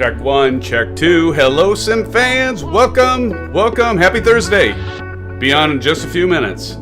Check 1, check 2. Hello, SimFans. Welcome, welcome. Happy Thursday. Be on in just a few minutes.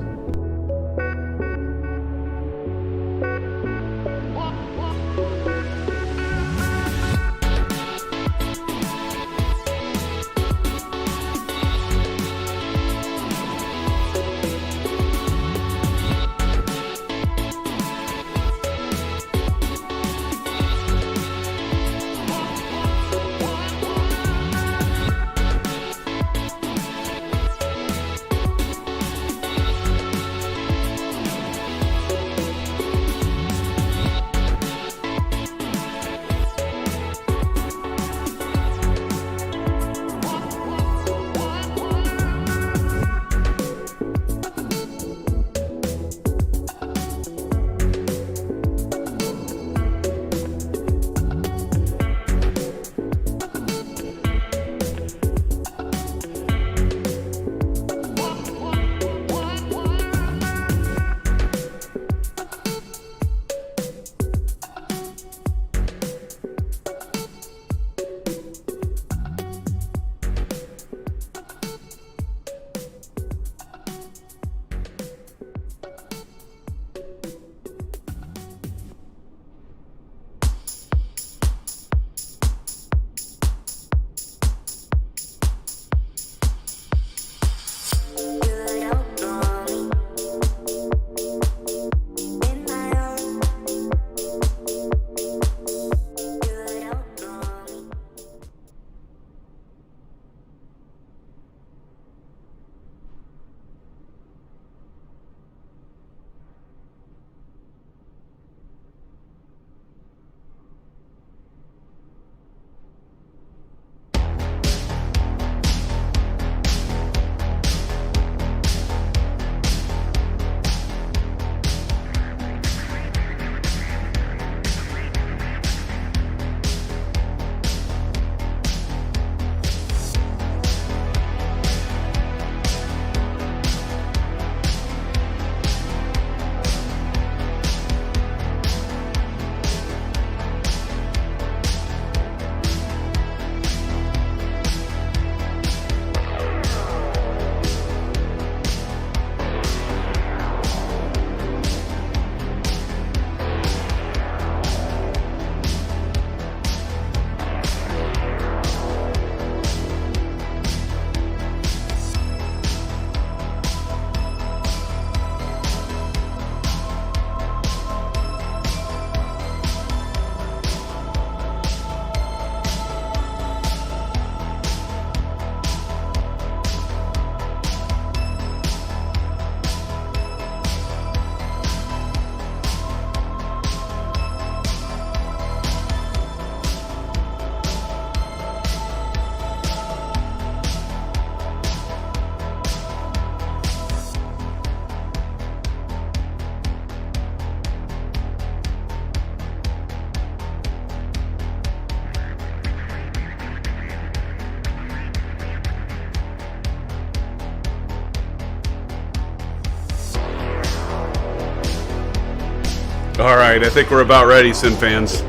All right, I think we're about ready, SimFans.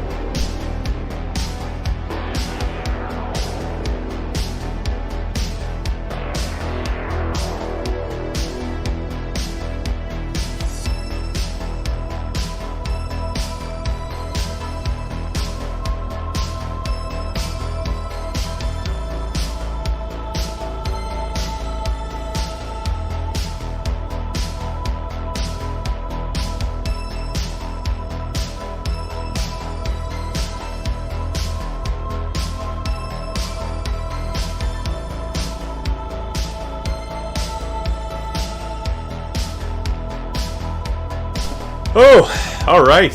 Oh, all right.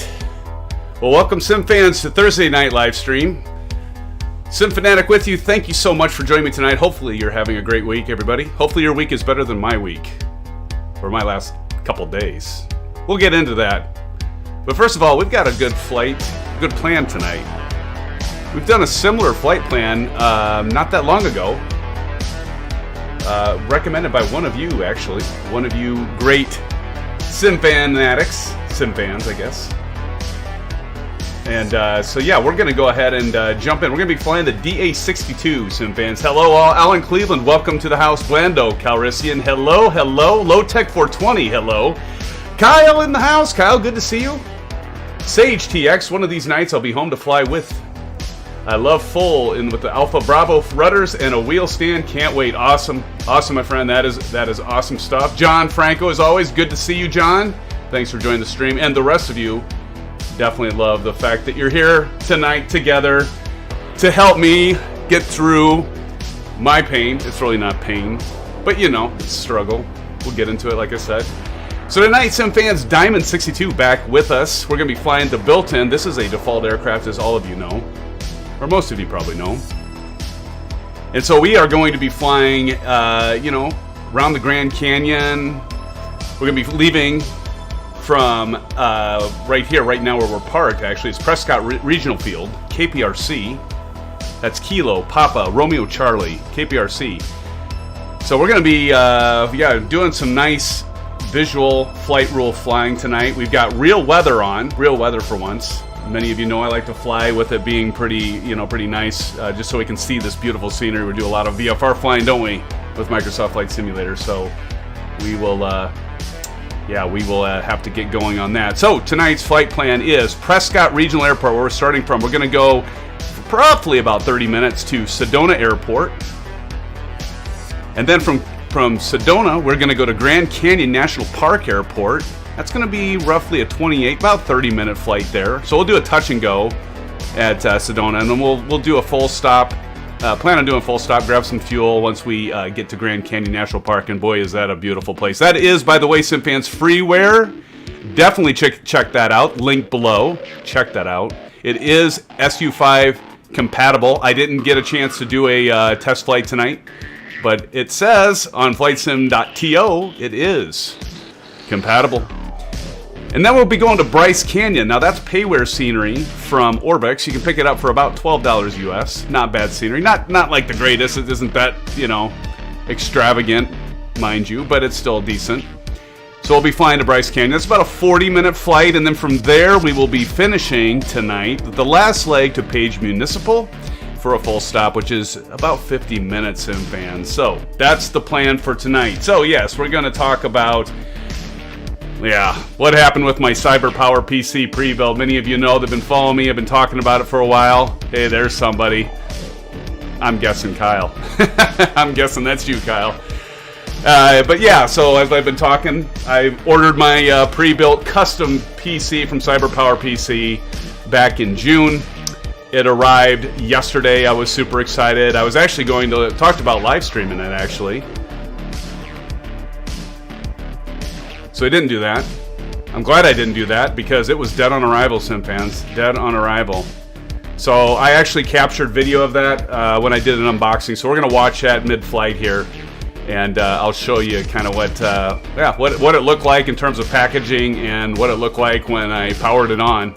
Well, welcome SimFans to Thursday night live stream. SimFanatic with you. Thank you so much for joining me tonight. Hopefully you're having a great week, everybody. Hopefully your week is better than my week, or my last couple days. We'll get into that. But first of all, we've got a good plan tonight. We've done a similar flight plan not that long ago. Recommended by one of you, actually. One of you great SimFanatics. SimFans, I guess. And so yeah, we're going to go ahead and jump in. We're going to be flying the DA-62, SimFans. Hello all. Alan Cleveland, welcome to the house. Blando, Calrissian, hello, hello. Low-Tech 420, hello. Kyle in the house. Kyle, good to see you. Sage TX, one of these nights I'll be home to fly with. I love full in with the Alpha+Bravo rudders and a wheel stand. Can't wait. Awesome. Awesome, my friend. That is awesome stuff. John Franco, as always, good to see you, John. Thanks for joining the stream. And the rest of you, definitely love the fact that you're here tonight together to help me get through my pain. It's really not pain, but you know, it's a struggle. We'll get into it, like I said. So tonight, SimFans, Diamond 62 back with us. We're going to be flying the built-in. This is a default aircraft, as all of you know, or most of you probably know. And so we are going to be flying, around the Grand Canyon. We're going to be leaving from right here, right now where we're parked, actually. It's Prescott Regional Field, KPRC. That's Kilo, Papa, Romeo, Charlie, KPRC. So we're going to be, doing some nice visual flight rule flying tonight. We've got real weather on, real weather for once. Many of you know I like to fly with it being pretty nice, just so we can see this beautiful scenery. We do a lot of VFR flying, don't we, with Microsoft Flight Simulator? So we will, have to get going on that. So tonight's flight plan is Prescott Regional Airport, where we're starting from. We're going to go for roughly about 30 minutes to Sedona Airport, and then from Sedona, we're going to go to Grand Canyon National Park Airport. That's going to be roughly a about 30-minute flight there. So we'll do a touch and go at Sedona, and then we'll do a full stop. Plan on doing a full stop, grab some fuel once we get to Grand Canyon National Park, and boy, is that a beautiful place. That is, by the way, SimFans, Freeware. Definitely check that out. Link below. Check that out. It is SU5 compatible. I didn't get a chance to do a test flight tonight, but it says on flightsim.to it is compatible. And then we'll be going to Bryce Canyon. Now that's payware scenery from Orbx. You can pick it up for about $12 US. Not bad scenery. Not like the greatest. It isn't that, extravagant, mind you, but it's still decent. So we'll be flying to Bryce Canyon. That's about a 40-minute flight, and then from there we will be finishing tonight the last leg to Page Municipal for a full stop, which is about 50 minutes, SimFans. So that's the plan for tonight. So yes, we're going to talk about what happened with my CyberPower PC pre-build. Many of you know, they've been following me. I've been talking about it for a while. Hey, there's somebody. I'm guessing Kyle. I'm guessing that's you, Kyle. But yeah, so as I've been talking, I ordered my pre-built custom PC from CyberPower PC back in June. It arrived yesterday. I was super excited. I was actually going to talk about live streaming it, actually. So I didn't do that. I'm glad I didn't do that because it was dead on arrival, SimFans. Dead on arrival. So I actually captured video of that when I did an unboxing. So we're going to watch that mid-flight here. And I'll show you kind of what it looked like in terms of packaging and what it looked like when I powered it on.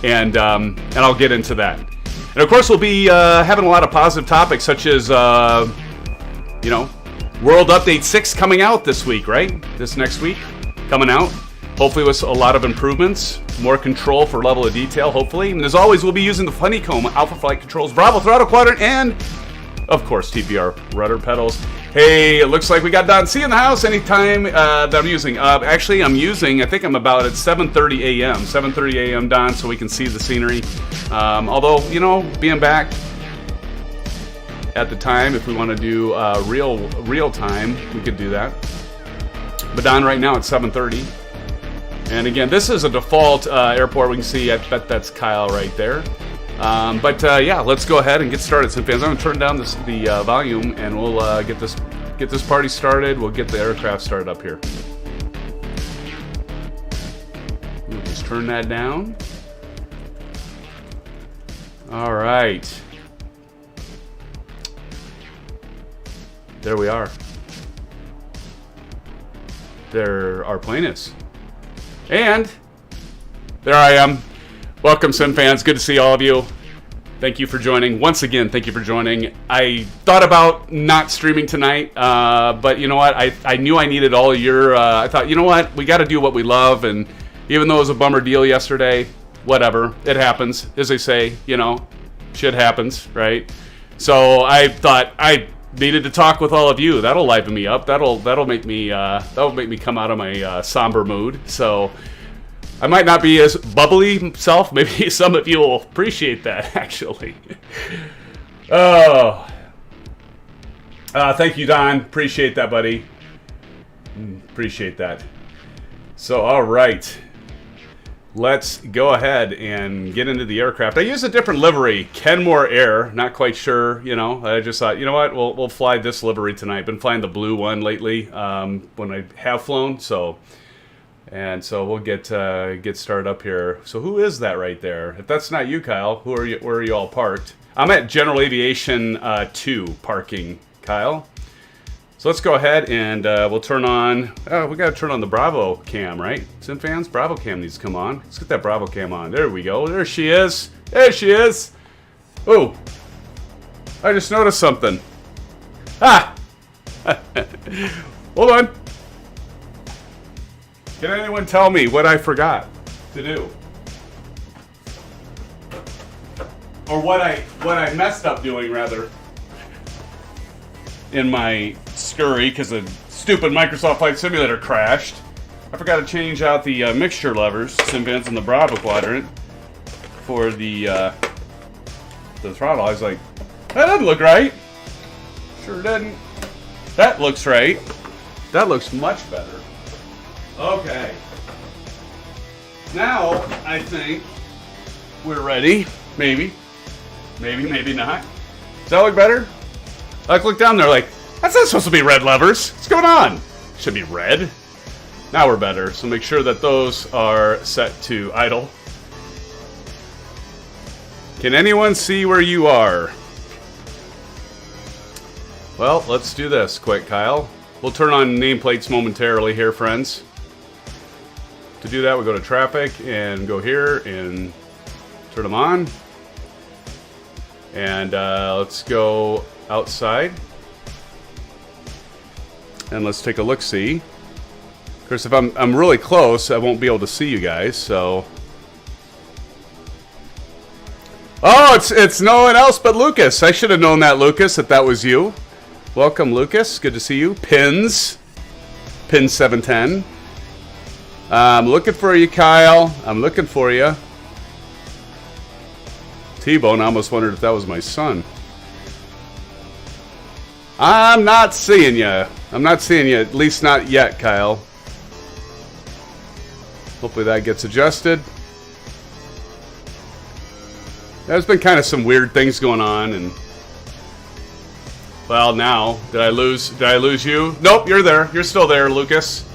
And I'll get into that. And of course, we'll be having a lot of positive topics such as, World Update 6 coming out this week, right? This next week. Coming out, hopefully with a lot of improvements. more control for level of detail, hopefully. And as always, we'll be using the Honeycomb Alpha Flight Controls, Bravo Throttle Quadrant, and, of course, TPR rudder pedals. Hey, it looks like we got Don C in the house anytime that I'm using. Actually, I'm using, I think I'm about at 7:30 a.m. 7:30 a.m. Don, so we can see the scenery. Although, you know, being back at the time, if we want to do real time, we could do that. But Don, right now it's 7:30. And again, this is a default airport. We can see, I bet that's Kyle right there. Yeah, let's go ahead and get started, SimFans. I'm going to turn down the volume, and we'll get this party started. We'll get the aircraft started up here. We'll just turn that down. All right. There we are. There our plane is. And there I am. Welcome, SimFans. Good to see all of you. Thank you for joining. Once again, thank you for joining. I thought about not streaming tonight, but you know what? I knew I needed all of your... I thought, you know what? We got to do what we love, and even though it was a bummer deal yesterday, whatever. It happens. As they say, you know, shit happens, right? So I thought I needed to talk with all of you. That'll liven me up. That'll make me come out of my somber mood. So I might not be as bubbly self. Maybe some of you will appreciate that, actually. Oh. Thank you, Don. Appreciate that, buddy. Appreciate that. So, all right. Let's go ahead and get into the aircraft. I use a different livery, Kenmore Air. Not quite sure, you know. I just thought, you know what? We'll fly this livery tonight. Been flying the blue one lately when I have flown, so... And so we'll get started up here. So who is that right there? If that's not you, Kyle, where are you all parked? I'm at General Aviation 2 parking, Kyle. So let's go ahead and we'll turn on... we got to turn on the Bravo cam, right? SimFans, Bravo cam needs to come on. Let's get that Bravo cam on. There we go. There she is. There she is. Oh, I just noticed something. Ah! Hold on. Can anyone tell me what I forgot to do? Or what I messed up doing, rather, in my scurry, because the stupid Microsoft Flight Simulator crashed. I forgot to change out the mixture levers, SimFans in the Bravo Quadrant, for the throttle. I was like, that doesn't look right. Sure didn't. That looks right. That looks much better. Okay. Now, I think we're ready. Maybe. Maybe not. Does that look better? Like, look down there like, that's not supposed to be red levers. What's going on? Should be red. Now we're better. So make sure that those are set to idle. Can anyone see where you are? Well, let's do this quick, Kyle. We'll turn on nameplates momentarily here, friends. To do that, we go to traffic and go here and turn them on. And let's go outside. And let's take a look-see. Of course, if I'm really close, I won't be able to see you guys, so... Oh, it's no one else but Lucas. I should have known that, Lucas, that was you. Welcome, Lucas. Good to see you. Pins 710. I'm looking for you, Kyle. I'm looking for you. T-Bone, I almost wondered if that was my son. I'm not seeing you. I'm not seeing you, at least not yet, Kyle. Hopefully that gets adjusted. There's been kind of some weird things going on, and... Well, now, did I lose you? Nope, you're there. You're still there, Lucas.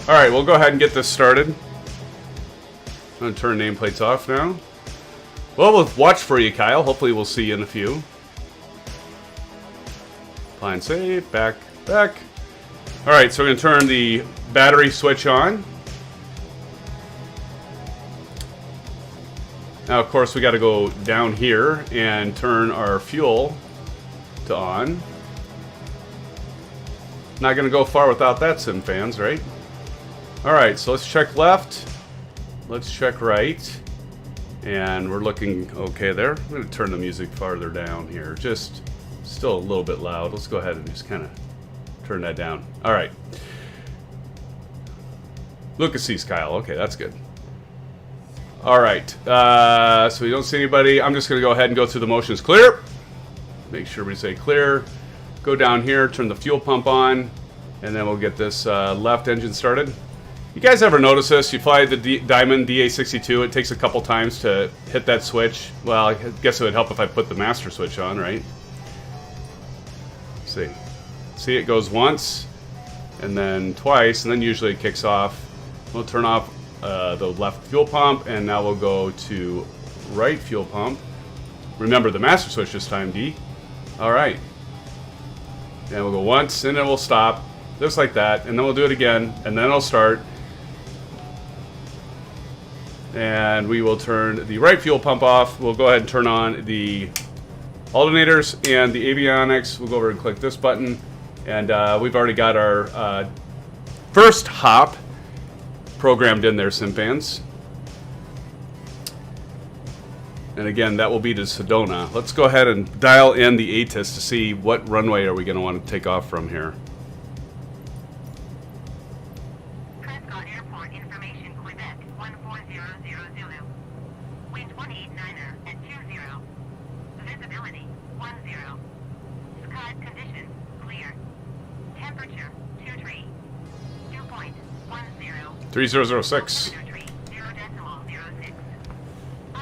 Alright, we'll go ahead and get this started. I'm going to turn nameplates off now. Well, we'll watch for you, Kyle. Hopefully we'll see you in a few. Flying safe. Back. Alright, so we're going to turn the battery switch on. Now, of course, we got to go down here and turn our fuel to on. Not going to go far without that, SimFans, right? Alright, so let's check left. let's check right. And we're looking okay there. I'm going to turn the music farther down here. Just still a little bit loud. Let's go ahead and just kind of turn that down. All right. Lucas sees Kyle. Okay, that's good. All right. So we don't see anybody. I'm just going to go ahead and go through the motions. Clear. Make sure we say clear. Go down here, turn the fuel pump on, and then we'll get this left engine started. You guys ever notice this? You fly the Diamond DA-62, it takes a couple times to hit that switch. Well, I guess it would help if I put the master switch on, right? Let's see. See, it goes once, and then twice, and then usually it kicks off. We'll turn off the left fuel pump, and now we'll go to right fuel pump. Remember the master switch this time, D. All right. And we'll go once, and then we'll stop, just like that, and then we'll do it again, and then it'll start. And we will turn the right fuel pump off. We'll go ahead and turn on the alternators and the avionics. We'll go over and click this button. And we've already got our first hop programmed in there, SimFans. And again, that will be to Sedona. Let's go ahead and dial in the ATIS to see what runway are we going to want to take off from here. Visibility 10. Sky conditions clear. Temperature 23. Dew point 10. 3006.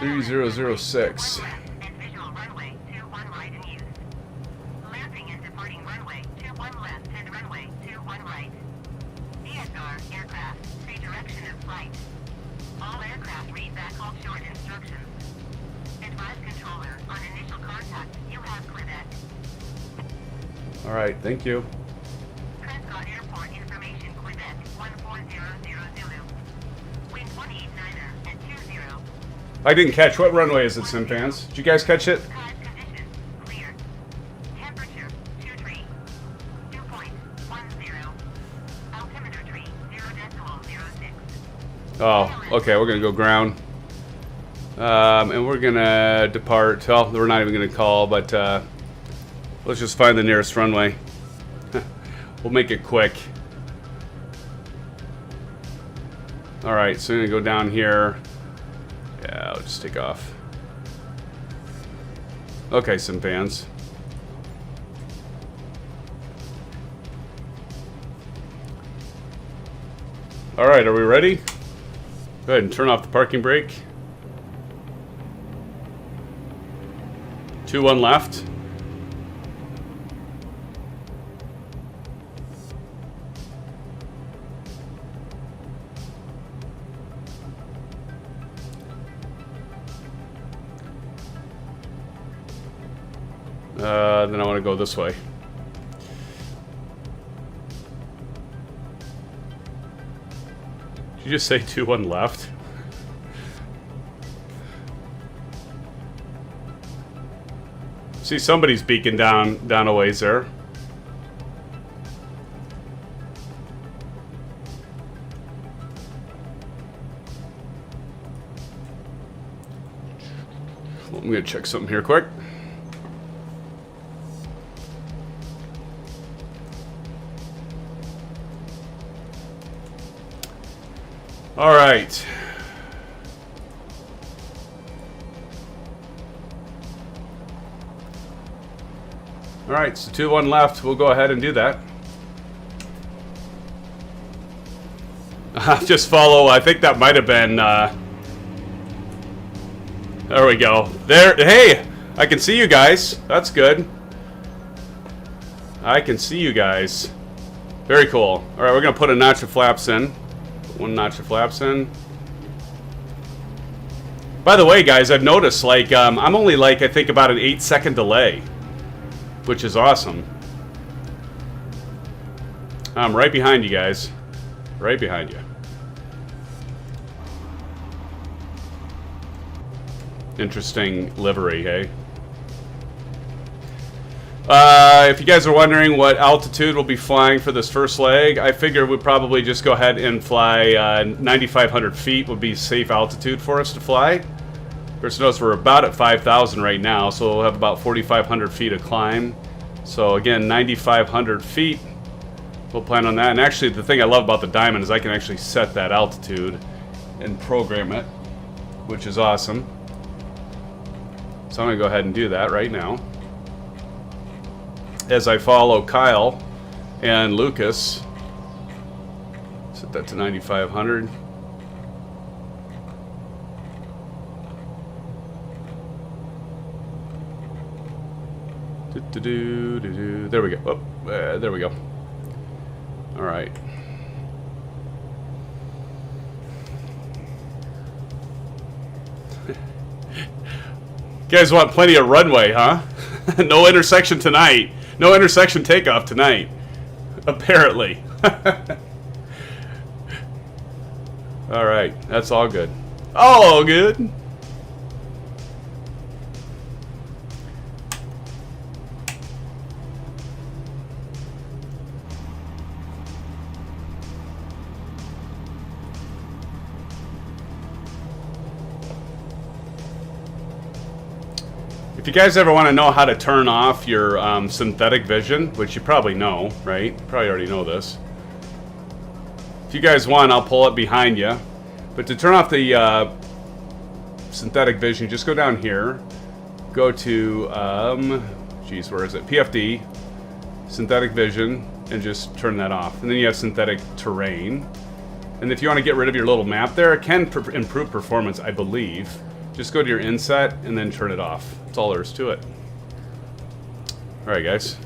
3006. And visual runway 21 right in use. Landing and departing runway 21 left and runway 21 right. DSR aircraft, say direction of flight. All aircraft read back all short instructions. Advise controller on initial contact. You have Quebec. All right, thank you. Prescott Airport information Quebec 14000. Wind 189er at 20. I didn't catch. What runway is it, SimFans? Did you guys catch it? Sky conditions clear. Temperature 23. Dew point 10. Altimeter tree 0.06. Oh, okay, we're going to go ground. And we're going to depart. Well, we're not even going to call, but let's just find the nearest runway. We'll make it quick. All right, so we're going to go down here. Yeah, I'll just take off. Okay, SimFans. All right, are we ready? Go ahead and turn off the parking brake. 2-1 left. Then I want to go this way. Did you just say 2-1 left? See, somebody's beacon down a ways there. Well, I'm gonna check something here quick. All right. All right, so 2-1 left. We'll go ahead and do that. Just follow. I think that might have been. There we go. There. Hey, I can see you guys. That's good. I can see you guys. Very cool. All right, we're gonna put a notch of flaps in. One notch of flaps in. By the way, guys, I've noticed like I'm only like I think about an 8-second delay, which is awesome. I'm right behind you guys. Right behind you. Interesting livery, hey? If you guys are wondering what altitude we'll be flying for this first leg, I figure we'd probably just go ahead and fly 9,500 feet would be safe altitude for us to fly. Of course, notice we're about at 5,000 right now, so we'll have about 4,500 feet of climb. So again, 9,500 feet. We'll plan on that. And actually, the thing I love about the Diamond is I can actually set that altitude and program it, which is awesome. So I'm going to go ahead and do that right now, as I follow Kyle and Lucas. Set that to 9,500. There we go. Oh, there we go. All right. You guys want plenty of runway, huh? No intersection tonight. No intersection takeoff tonight, apparently. All right, that's all good. All good. If you guys ever want to know how to turn off your synthetic vision, which you probably know, right? You probably already know this. If you guys want, I'll pull it behind you. But to turn off the synthetic vision, just go down here. Go to, geez, where is it? PFD, synthetic vision, and just turn that off. And then you have synthetic terrain. And if you want to get rid of your little map there, it can improve performance, I believe. Just go to your inset and then turn it off. That's all there is to it. All right, guys.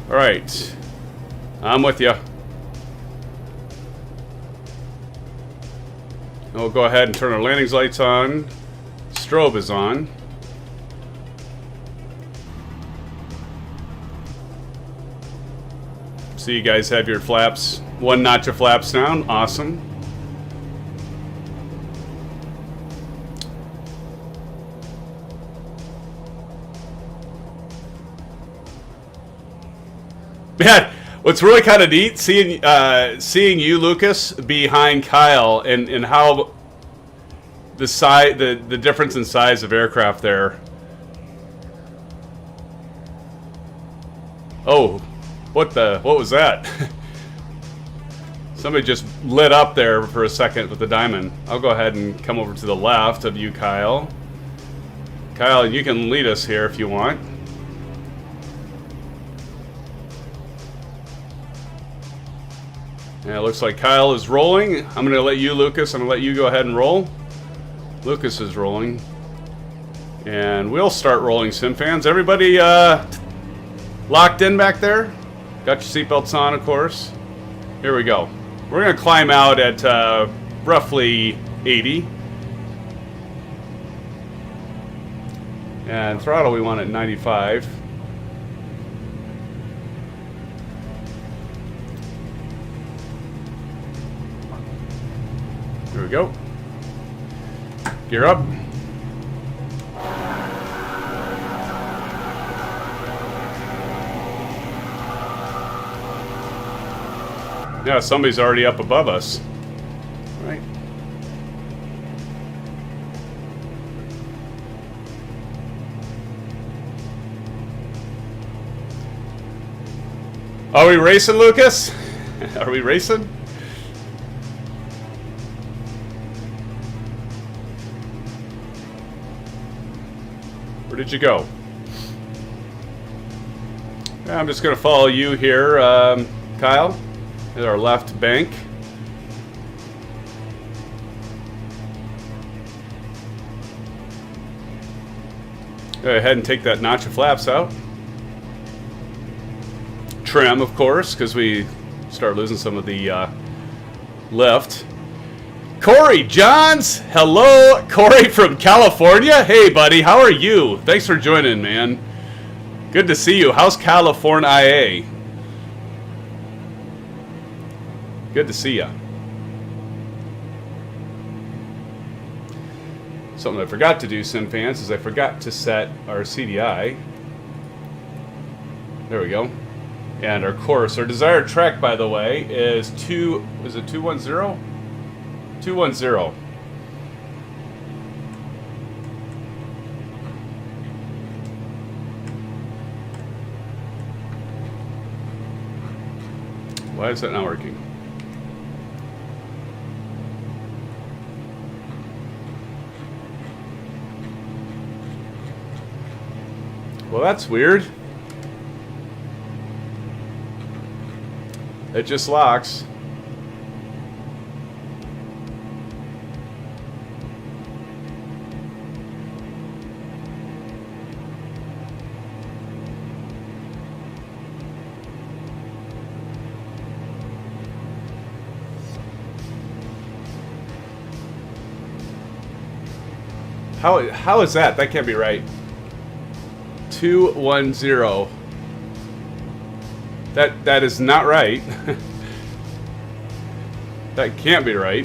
All right. I'm with you. We'll go ahead and turn our landing lights on. Strobe is on. So you guys have your flaps, one notch of flaps down. Awesome. Man, what's really kind of neat, seeing you, Lucas, behind Kyle, and how the difference in size of aircraft there. Oh. What was that? Somebody just lit up there for a second with the Diamond. I'll go ahead and come over to the left of you, Kyle. Kyle, you can lead us here if you want. Yeah, it looks like Kyle is rolling. I'm going to let you, Lucas, I'm going to let you go ahead and roll. Lucas is rolling. And we'll start rolling, SimFans. Everybody locked in back there? Got your seatbelts on, of course. Here we go. We're going to climb out at roughly 80. And throttle we want at 95. Here we go. Gear up. Yeah, somebody's already up above us. All right. Are we racing, Lucas? Are we racing? Where did you go? I'm just going to follow you here, Kyle. At our left bank. Go ahead and take that notch of flaps out. Trim, of course, because we start losing some of the lift. Corey Johns, hello, Corey from California. Hey, buddy, how are you? Thanks for joining, man. Good to see you. How's California? Good to see ya. Something I forgot to do, SimFans, is I forgot to set our CDI. There we go. And our course. Our desired track, by the way, is 210? 210. Why is that not working? Well, that's weird. It just locks. How is that? That can't be right. 210. That is not right. That can't be right.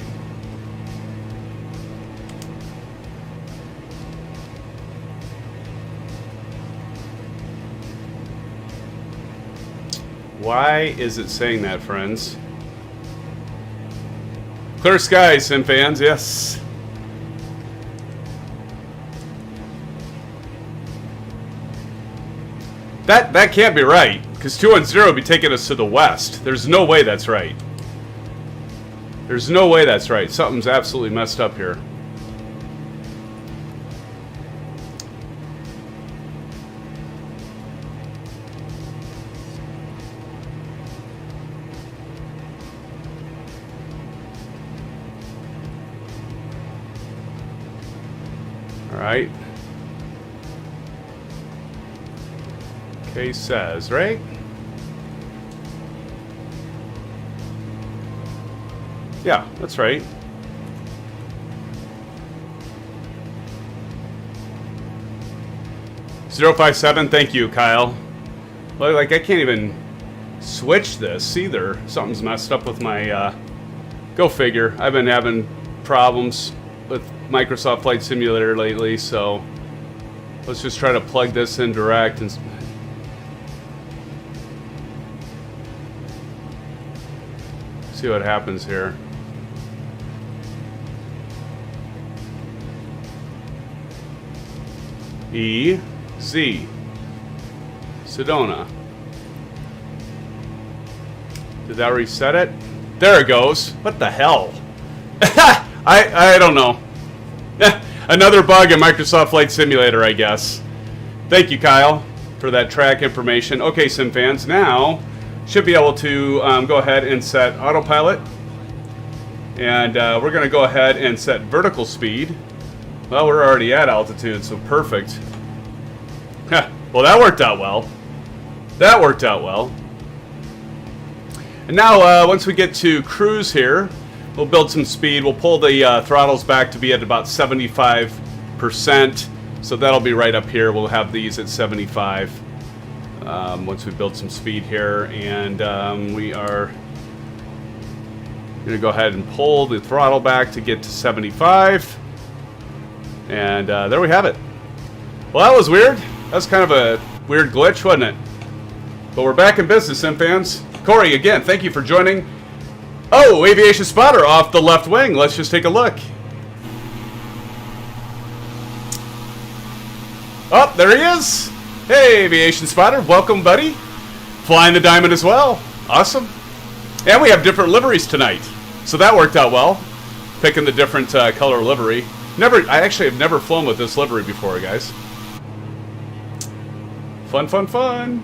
Why is it saying that, friends? Clear skies, SimFans, yes. That can't be right, because 210 would be taking us to the west. There's no way that's right. There's no way that's right. Something's absolutely messed up here. All right. K says, right? Yeah, that's right. .057, thank you, Kyle. Well, like, I can't even switch this either. Something's messed up with my, go figure. I've been having problems with Microsoft Flight Simulator lately, so let's just try to plug this in direct and see what happens here. E-Z. Sedona. Did that reset it? There it goes. What the hell? I don't know. Another bug in Microsoft Flight Simulator, I guess. Thank you, Kyle, for that track information. Okay, SimFans, now should be able to go ahead and set autopilot. And we're going to go ahead and set vertical speed. Well, we're already at altitude, so perfect. Well, that worked out well. That worked out well. And now, once we get to cruise here, we'll build some speed. We'll pull the throttles back to be at about 75%. So that'll be right up here. We'll have these at 75 once we build some speed here. And we are going to go ahead and pull the throttle back to get to 75. And there we have it. Well, that was weird. That was kind of a weird glitch, wasn't it? But we're back in business, SimFans. Corey, again, thank you for joining. Oh, aviation spotter off the left wing. Let's just take a look. Oh, there he is. Hey, aviation spotter. Welcome, buddy. Flying the Diamond as well. Awesome. And we have different liveries tonight. So that worked out well. Picking the different color livery. I actually have never flown with this livery before, guys. Fun, fun, fun.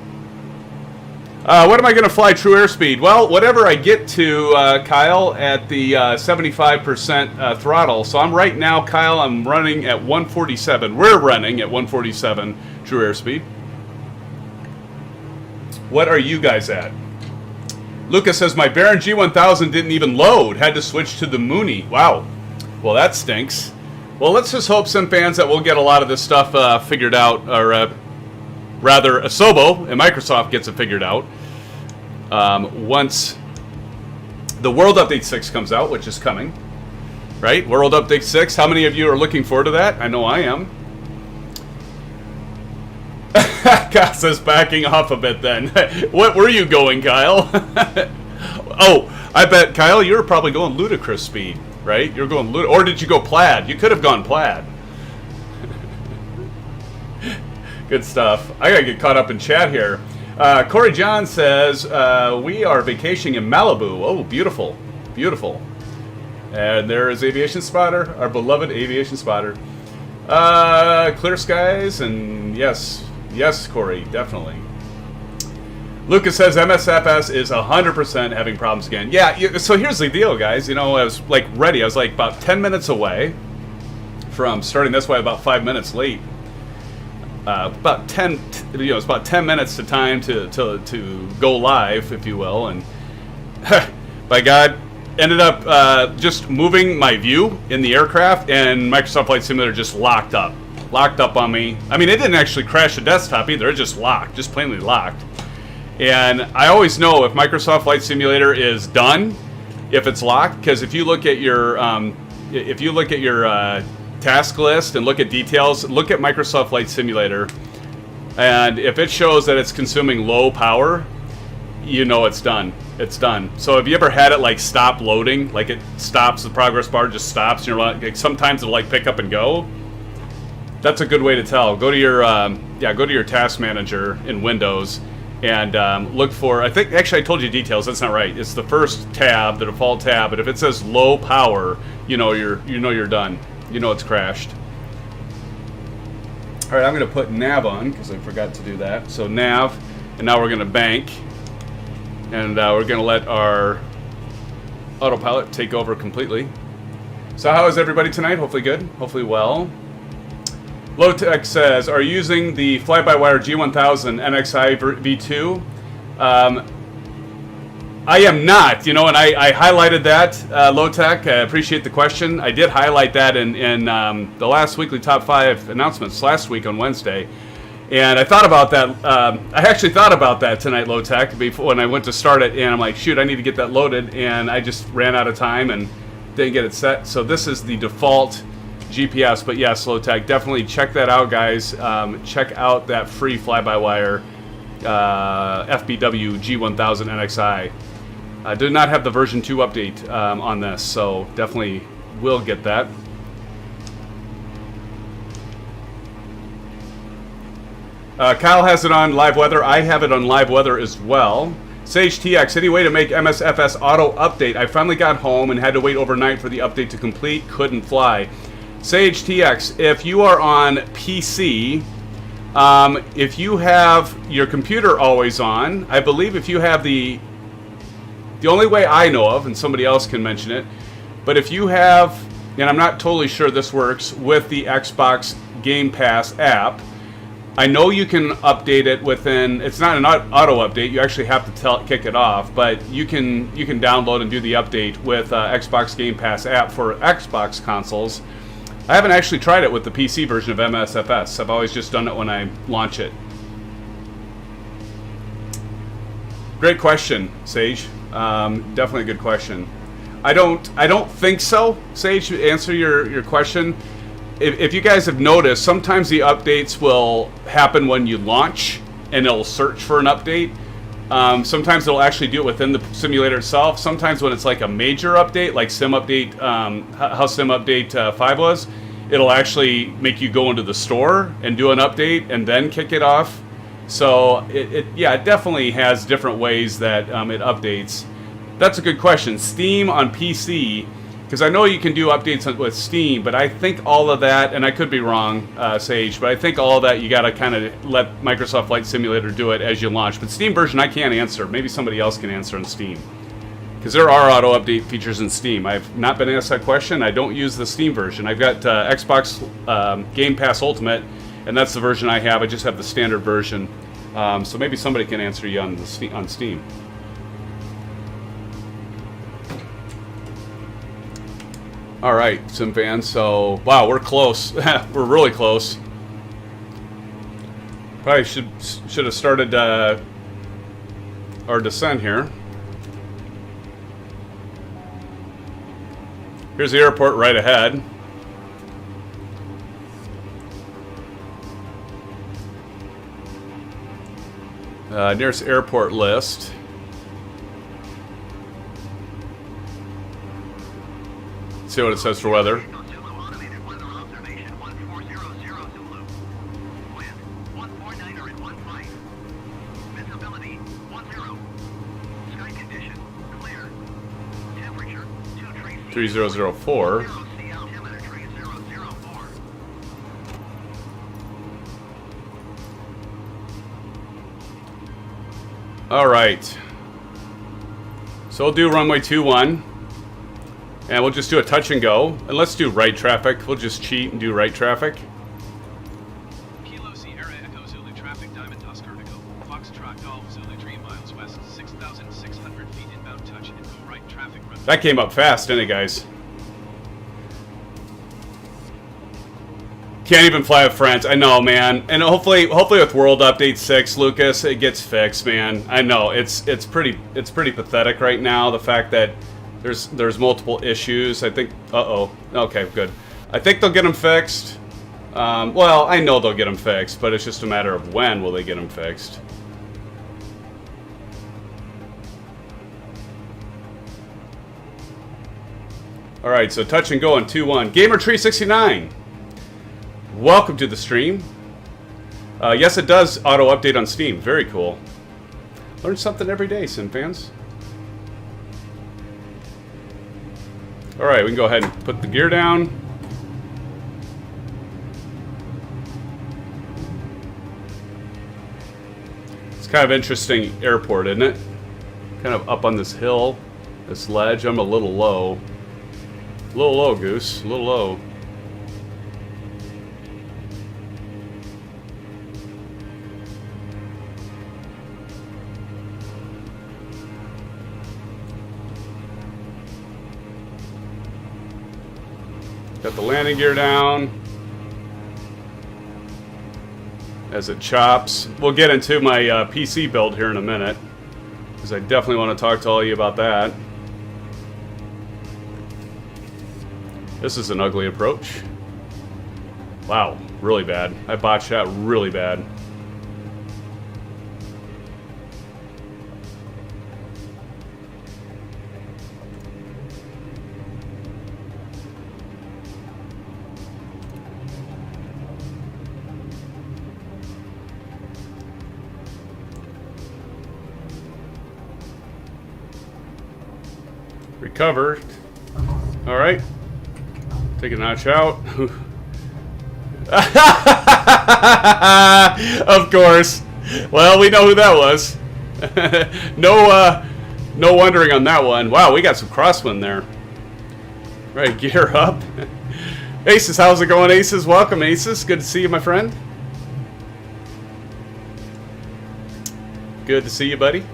What am I going to fly true airspeed? Well, whatever I get to, Kyle, at the 75% throttle. So I'm right now, Kyle, I'm running at 147. We're running at 147 true airspeed. What are you guys at? Lucas says, my Baron G1000 didn't even load. Had to switch to the Mooney. Wow. Well, that stinks. Well, let's just hope, SimFans, that we'll get a lot of this stuff figured out, or rather, Asobo and Microsoft gets it figured out once the World Update 6 comes out, which is coming. right? World Update 6. How many of you are looking forward to that? I know I am. Kyle says backing off a bit then. What were you going, Kyle? Oh, I bet, Kyle, you were probably going ludicrous speed, right? You're going or did you go plaid? You could have gone plaid. Good stuff. I gotta get caught up in chat here. Corey John says, we are vacationing in Malibu. Oh, beautiful. Beautiful. And there is Aviation Spotter, our beloved Aviation Spotter. Clear skies, and yes, Corey, definitely. Lucas says MSFS is 100% having problems again. Yeah, so here's the deal, guys. You know, I was like ready. I was like about 10 minutes away from starting. That's why about 5 minutes late. About 10, you know, it's about 10 minutes to time to go live, if you will. And by God, ended up just moving my view in the aircraft, and Microsoft Flight Simulator just locked up on me. I mean, it didn't actually crash the desktop either. It just locked, just plainly locked. And I always know if Microsoft Flight Simulator is done, if it's locked, because if you look at your task list and look at details, look at Microsoft Flight Simulator, and if it shows that it's consuming low power, you know it's done. It's done. So have you ever had it like stop loading, like it stops, the progress bar just stops, and you're like, sometimes it'll like pick up and go? That's a good way to tell. Go to your task manager in Windows and look for, I think, actually I told you details, that's not right. It's the first tab, the default tab, but if it says low power, you know you're done. You know it's crashed. All right, I'm going to put nav on because I forgot to do that. So nav, and now we're going to bank, and we're going to let our autopilot take over completely. So how is everybody tonight? Hopefully good. Hopefully well. Lowtech says, are you using the fly-by-wire G1000 NXI V2? I am not, you know, and I highlighted that, Lowtech. I appreciate the question. I did highlight that in the last weekly top 5 announcements last week on Wednesday. And I thought about that. I actually thought about that tonight, Lowtech, before when I went to start it. And I'm like, shoot, I need to get that loaded. And I just ran out of time and didn't get it set. So this is the default GPS. But yes, Lowtech, definitely check that out, guys. Check out that free fly-by-wire FBW G1000 NXI. I did not have the version 2 update on this, so definitely will get that. Kyle has it on live weather. I have it on live weather as well. Sage TX, any way to make MSFS auto update? I finally got home and had to wait overnight for the update to complete. Couldn't fly. Sage TX, if you are on PC, if you have your computer always on, I believe if you have the only way I know of, and somebody else can mention it, but if you have, and I'm not totally sure this works with the Xbox Game Pass app, I know you can update it within, it's not an auto update, you actually have to kick it off, but you can download and do the update with Xbox Game Pass app for Xbox consoles. I haven't actually tried it with the PC version of MSFS. I've always just done it when I launch it. Great question, Sage. Definitely a good question. I don't think so, Sage, to answer your question. If you guys have noticed, sometimes the updates will happen when you launch and it'll search for an update. Sometimes it'll actually do it within the simulator itself. Sometimes when it's like a major update, like Sim Update, how Sim Update 5 was, it'll actually make you go into the store and do an update and then kick it off. So it definitely has different ways that it updates. That's a good question. Steam on PC, because I know you can do updates with Steam, but I think all of that, and I could be wrong, Sage, but I think all of that you got to kind of let Microsoft Flight Simulator do it as you launch. But Steam version I can't answer. Maybe somebody else can answer on Steam, because there are auto update features in Steam. I've not been asked that question. I don't use the Steam version. I've got Xbox Game Pass Ultimate, and that's the version I have. I just have the standard version. So maybe somebody can answer you on Steam. All right, SimFans. So, wow, we're close. We're really close. Probably should have started our descent here. Here's the airport right ahead. Nearest airport list. Let's see what it says for weather. Temperature 3004. All right. So we'll do runway 21. And we'll just do a touch and go. And let's do right traffic. We'll just cheat and do right traffic. Kilo Sierra Echo Zulu traffic Diamond Oscar to go. Foxtrot Golf Zulu 3 miles west, 6,600 feet inbound touch and go right traffic run. That came up fast, didn't it, guys? Can't even fly with friends. I know, man. And hopefully with World Update 6, Lucas, it gets fixed, man. I know it's pretty pathetic right now. The fact that there's multiple issues. I think. Okay, good. I think they'll get them fixed. Well, I know they'll get them fixed, but it's just a matter of when will they get them fixed. All right, so touch and go on 2-1. Gamer369. Welcome to the stream. Yes, it does auto-update on Steam. Very cool. Learn something every day, SimFans. Alright, we can go ahead and put the gear down. It's kind of interesting airport, isn't it? Kind of up on this hill, this ledge. I'm a little low. A little low, Goose. A little low. Got the landing gear down as it chops. We'll get into my PC build here in a minute, because I definitely want to talk to all of you about that. This is an ugly approach. Wow, really bad. I botched that really bad. Recover. All right. Take a notch out. Of course. Well, we know who that was. No wondering on that one. Wow, we got some crosswind there. Right, gear up. Aces, how's it going, Aces? Welcome, Aces. Good to see you, my friend. Good to see you, buddy.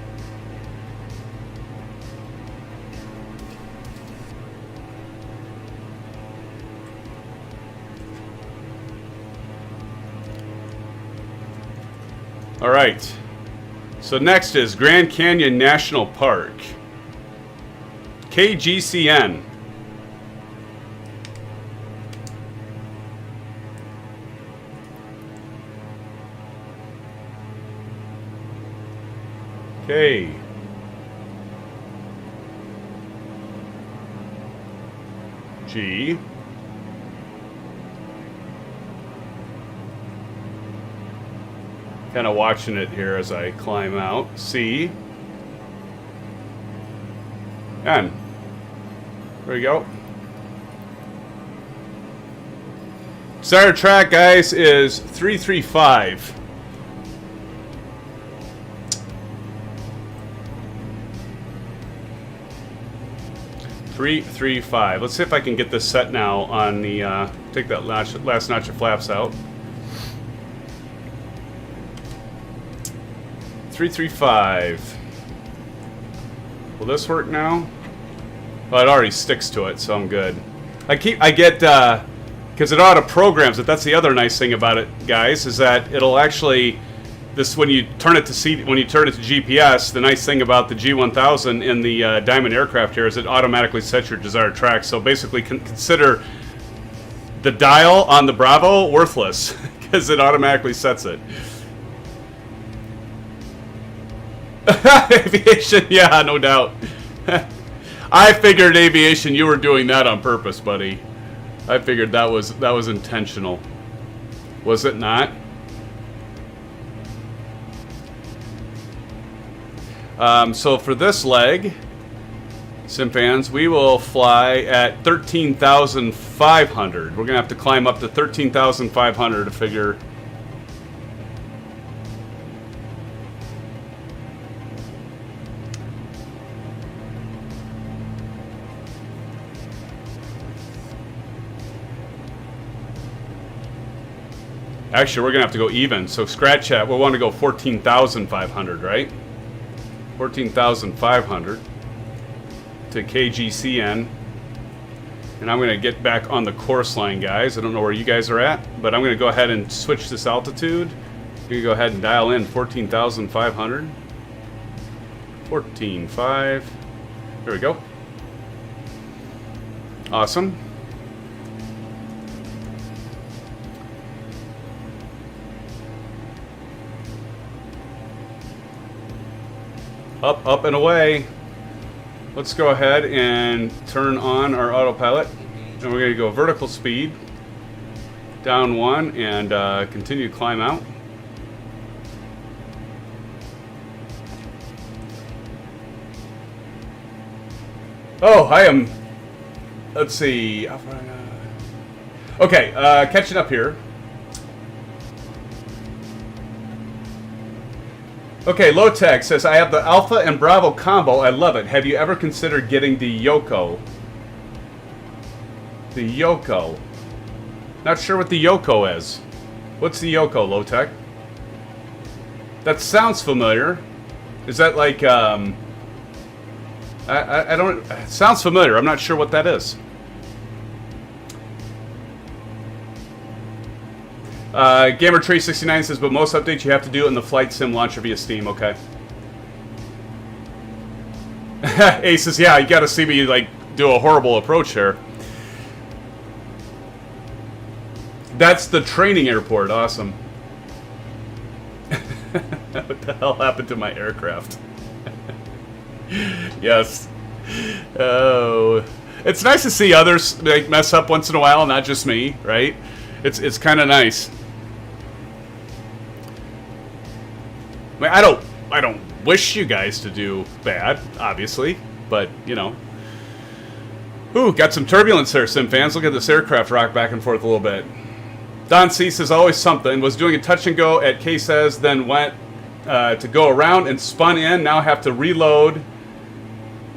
All right, so next is Grand Canyon National Park, KGCN. Okay. G. Kind of watching it here as I climb out. C. N. There we go. Starter track, guys, is 335. Let's see if I can get this set now on the, take that last notch of flaps out. 335. Will this work now? Well, it already sticks to it, so I'm good. I get, because it auto programs it. That's the other nice thing about it, guys, is that it'll actually this when you turn it to GPS, the nice thing about the G1000 in the Diamond aircraft here is it automatically sets your desired track. So basically, consider the dial on the Bravo worthless because it automatically sets it. Aviation, yeah, no doubt. I figured aviation, you were doing that on purpose, buddy. I figured that was intentional. Was it not? So for this leg, SimFans, we will fly at 13,500. We're going to have to climb up to 13,500 to figure. Actually, we're going to have to go even. So scratch that. We'll want to go 14,500, right? 14,500 to KGCN. And I'm going to get back on the course line, guys. I don't know where you guys are at, but I'm going to go ahead and switch this altitude. I'm going to go ahead and dial in 14,500. 14.5. There we go. Awesome. Up, up, and away. Let's go ahead and turn on our autopilot. And we're going to go vertical speed, down 1, and continue to climb out. Oh, I am, let's see. Okay, catching up here. Okay, Lowtech says, I have the Alpha and Bravo combo. I love it. Have you ever considered getting the Yoko? The Yoko. Not sure what the Yoko is. What's the Yoko, Lowtech? That sounds familiar. Is that like, I don't, it sounds familiar. I'm not sure what that is. Gamertree69 says, but most updates you have to do it in the flight sim launcher via Steam. Okay. Ace says, yeah, you got to see me like do a horrible approach here. That's the training airport. Awesome. What the hell happened to my aircraft? Yes. Oh, it's nice to see others like mess up once in a while, not just me, right? It's kind of nice. I mean, I don't wish you guys to do bad, obviously, but you know. Ooh, got some turbulence there, SimFans. Look at this aircraft rock back and forth a little bit. Don C says always something. Was doing a touch and go at K says, then went to go around and spun in. Now have to reload.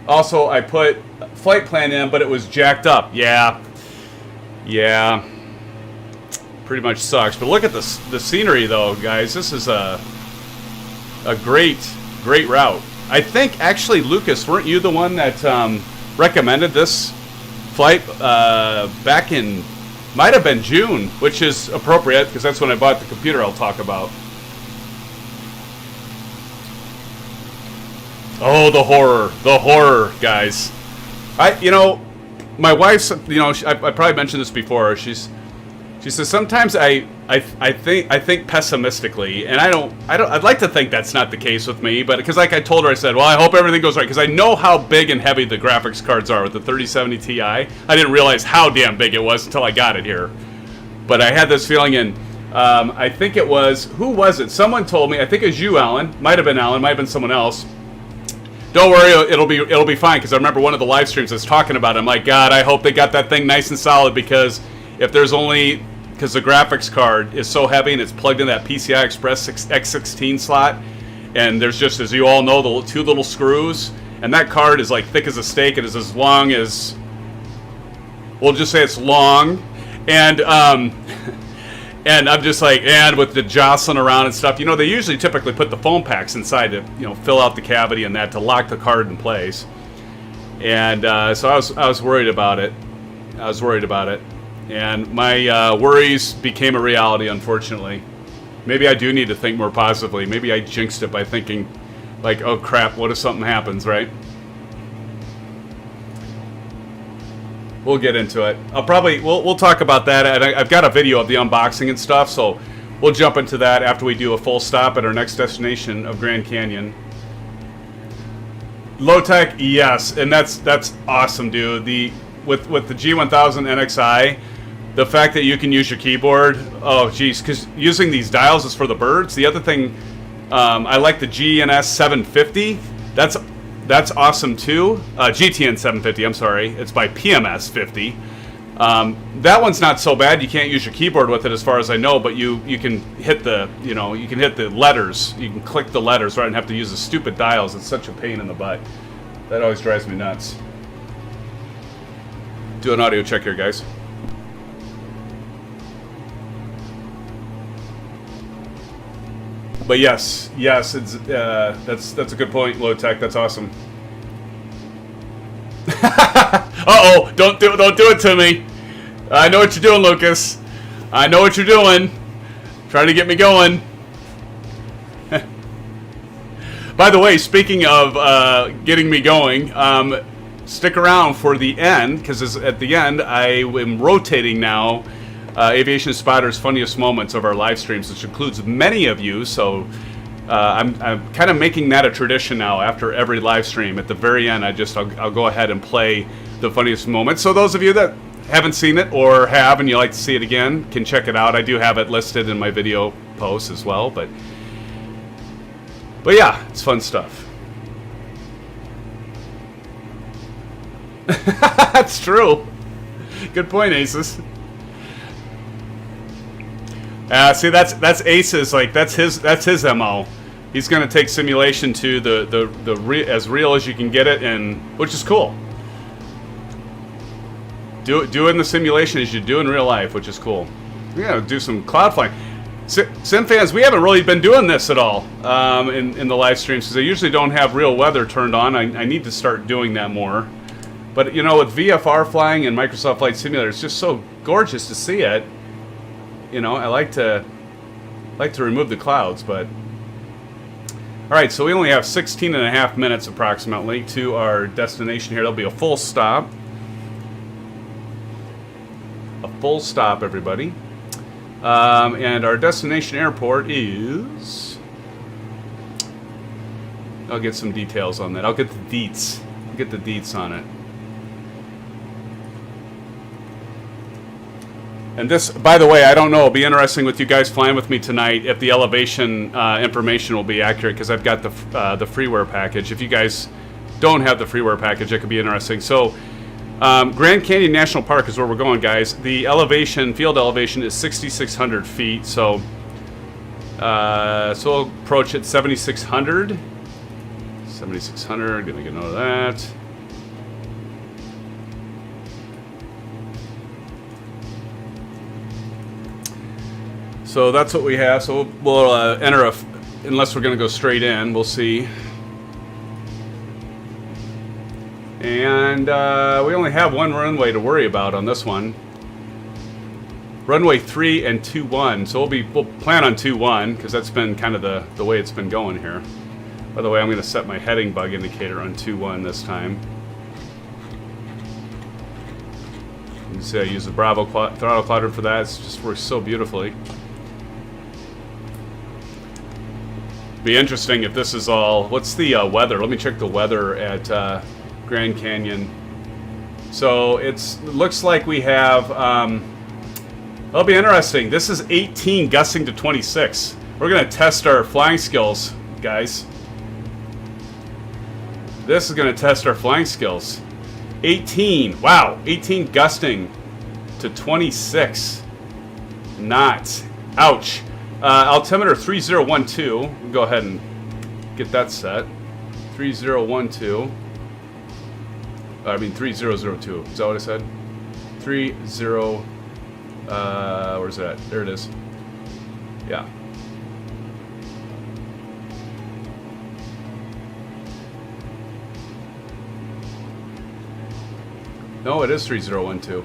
Also, I put flight plan in, but it was jacked up. Yeah. Pretty much sucks. But look at the scenery, though, guys. This is a great route. I think, actually, Lucas, weren't you the one that recommended this flight back in, might have been June, which is appropriate, because that's when I bought the computer I'll talk about. Oh, the horror, guys. My wife's, I probably mentioned this before. She says sometimes I think pessimistically, and I'd like to think that's not the case with me, but because like I told her, I said, well, I hope everything goes right, because I know how big and heavy the graphics cards are with the 3070 Ti. I didn't realize how damn big it was until I got it here, but I had this feeling, and I think it was, who was it? Someone told me, I think it was you, Alan. Might have been Alan, might have been someone else. Don't worry, it'll be fine, because I remember one of the live streams I was talking about it. I'm like, God, I hope they got that thing nice and solid, because if there's only, because the graphics card is so heavy and it's plugged in that PCI Express X16 slot, and there's just, as you all know, the two little screws, and that card is like thick as a steak. It is as long as, we'll just say it's long, and and I'm just like, and with the jostling around and stuff, they usually typically put the foam packs inside to, fill out the cavity and that to lock the card in place. And so I was worried about it. And my worries became a reality, unfortunately. Maybe I do need to think more positively. Maybe I jinxed it by thinking, like, oh crap, what if something happens, right? We'll get into it. We'll talk about that. And I've got a video of the unboxing and stuff, so we'll jump into that after we do a full stop at our next destination of Grand Canyon. Low tech, yes, and that's awesome, dude. With the G1000 NXI, the fact that you can use your keyboard, oh geez, because using these dials is for the birds. The other thing, I like the GNS 750. That's awesome too. GTN 750. I'm sorry, it's by PMS 50. That one's not so bad. You can't use your keyboard with it, as far as I know, but you can hit the you can hit the letters. You can click the letters rather than have to use the stupid dials. It's such a pain in the butt. That always drives me nuts. Do an audio check here, guys. But yes, it's that's a good point, Low Tech. That's awesome. Uh-oh, don't do it to me. I know what you're doing, Lucas. I know what you're doing. Trying to get me going. By the way, speaking of getting me going, stick around for the end, because at the end I am rotating now Aviation Spotter's Funniest Moments of our live streams, which includes many of you, so I'm kind of making that a tradition now. After every live stream, at the very end, I'll go ahead and play the funniest moments. So those of you that haven't seen it or have and you like to see it again can check it out. I do have it listed in my video posts as well, but yeah, it's fun stuff. That's true. Good point, Aces. See, that's Ace's, like that's his MO. He's gonna take simulation to the as real as you can get it, and which is cool. Do in the simulation as you do in real life, which is cool. We gotta do some cloud flying. SimFans, we haven't really been doing this at all in the live streams, because I usually don't have real weather turned on. I need to start doing that more. But you know, with VFR flying and Microsoft Flight Simulator, it's just so gorgeous to see it. You know, I like to remove the clouds, but all right. So we only have 16.5 minutes approximately to our destination here. There'll be a full stop. A full stop, everybody. And our destination airport is... I'll get some details on that. I'll get the deets. I'll get the deets on it. And this, by the way, I don't know. It'll be interesting with you guys flying with me tonight if the elevation information will be accurate, because I've got the Freeware package. If you guys don't have the Freeware package, it could be interesting. So, Grand Canyon National Park is where we're going, guys. The elevation, field elevation, is 6,600 feet. So we'll approach it 7,600. 7,600. Gonna get a note of that. So that's what we have. So we'll enter unless we're going to go straight in. We'll see. And we only have one runway to worry about on this one. Runway 3 and 2-1. So we'll plan on 2-1, because that's been kind of the way it's been going here. By the way, I'm going to set my heading bug indicator on 2-1 this time. You can see I use the Bravo Throttle Quadrant for that. It just works so beautifully. Be interesting if this is all... What's the weather? Let me check the weather at Grand Canyon. So it looks like we have... that'll be interesting. This is 18 gusting to 26. We're going to test our flying skills, guys. This is going to test our flying skills. 18. Wow. 18 gusting to 26 knots. Ouch. Altimeter 3012. We'll go ahead and get that set. 3012. I mean 3002. Is that what I said? 30. Where's it at? There it is. Yeah. No, it is 3012.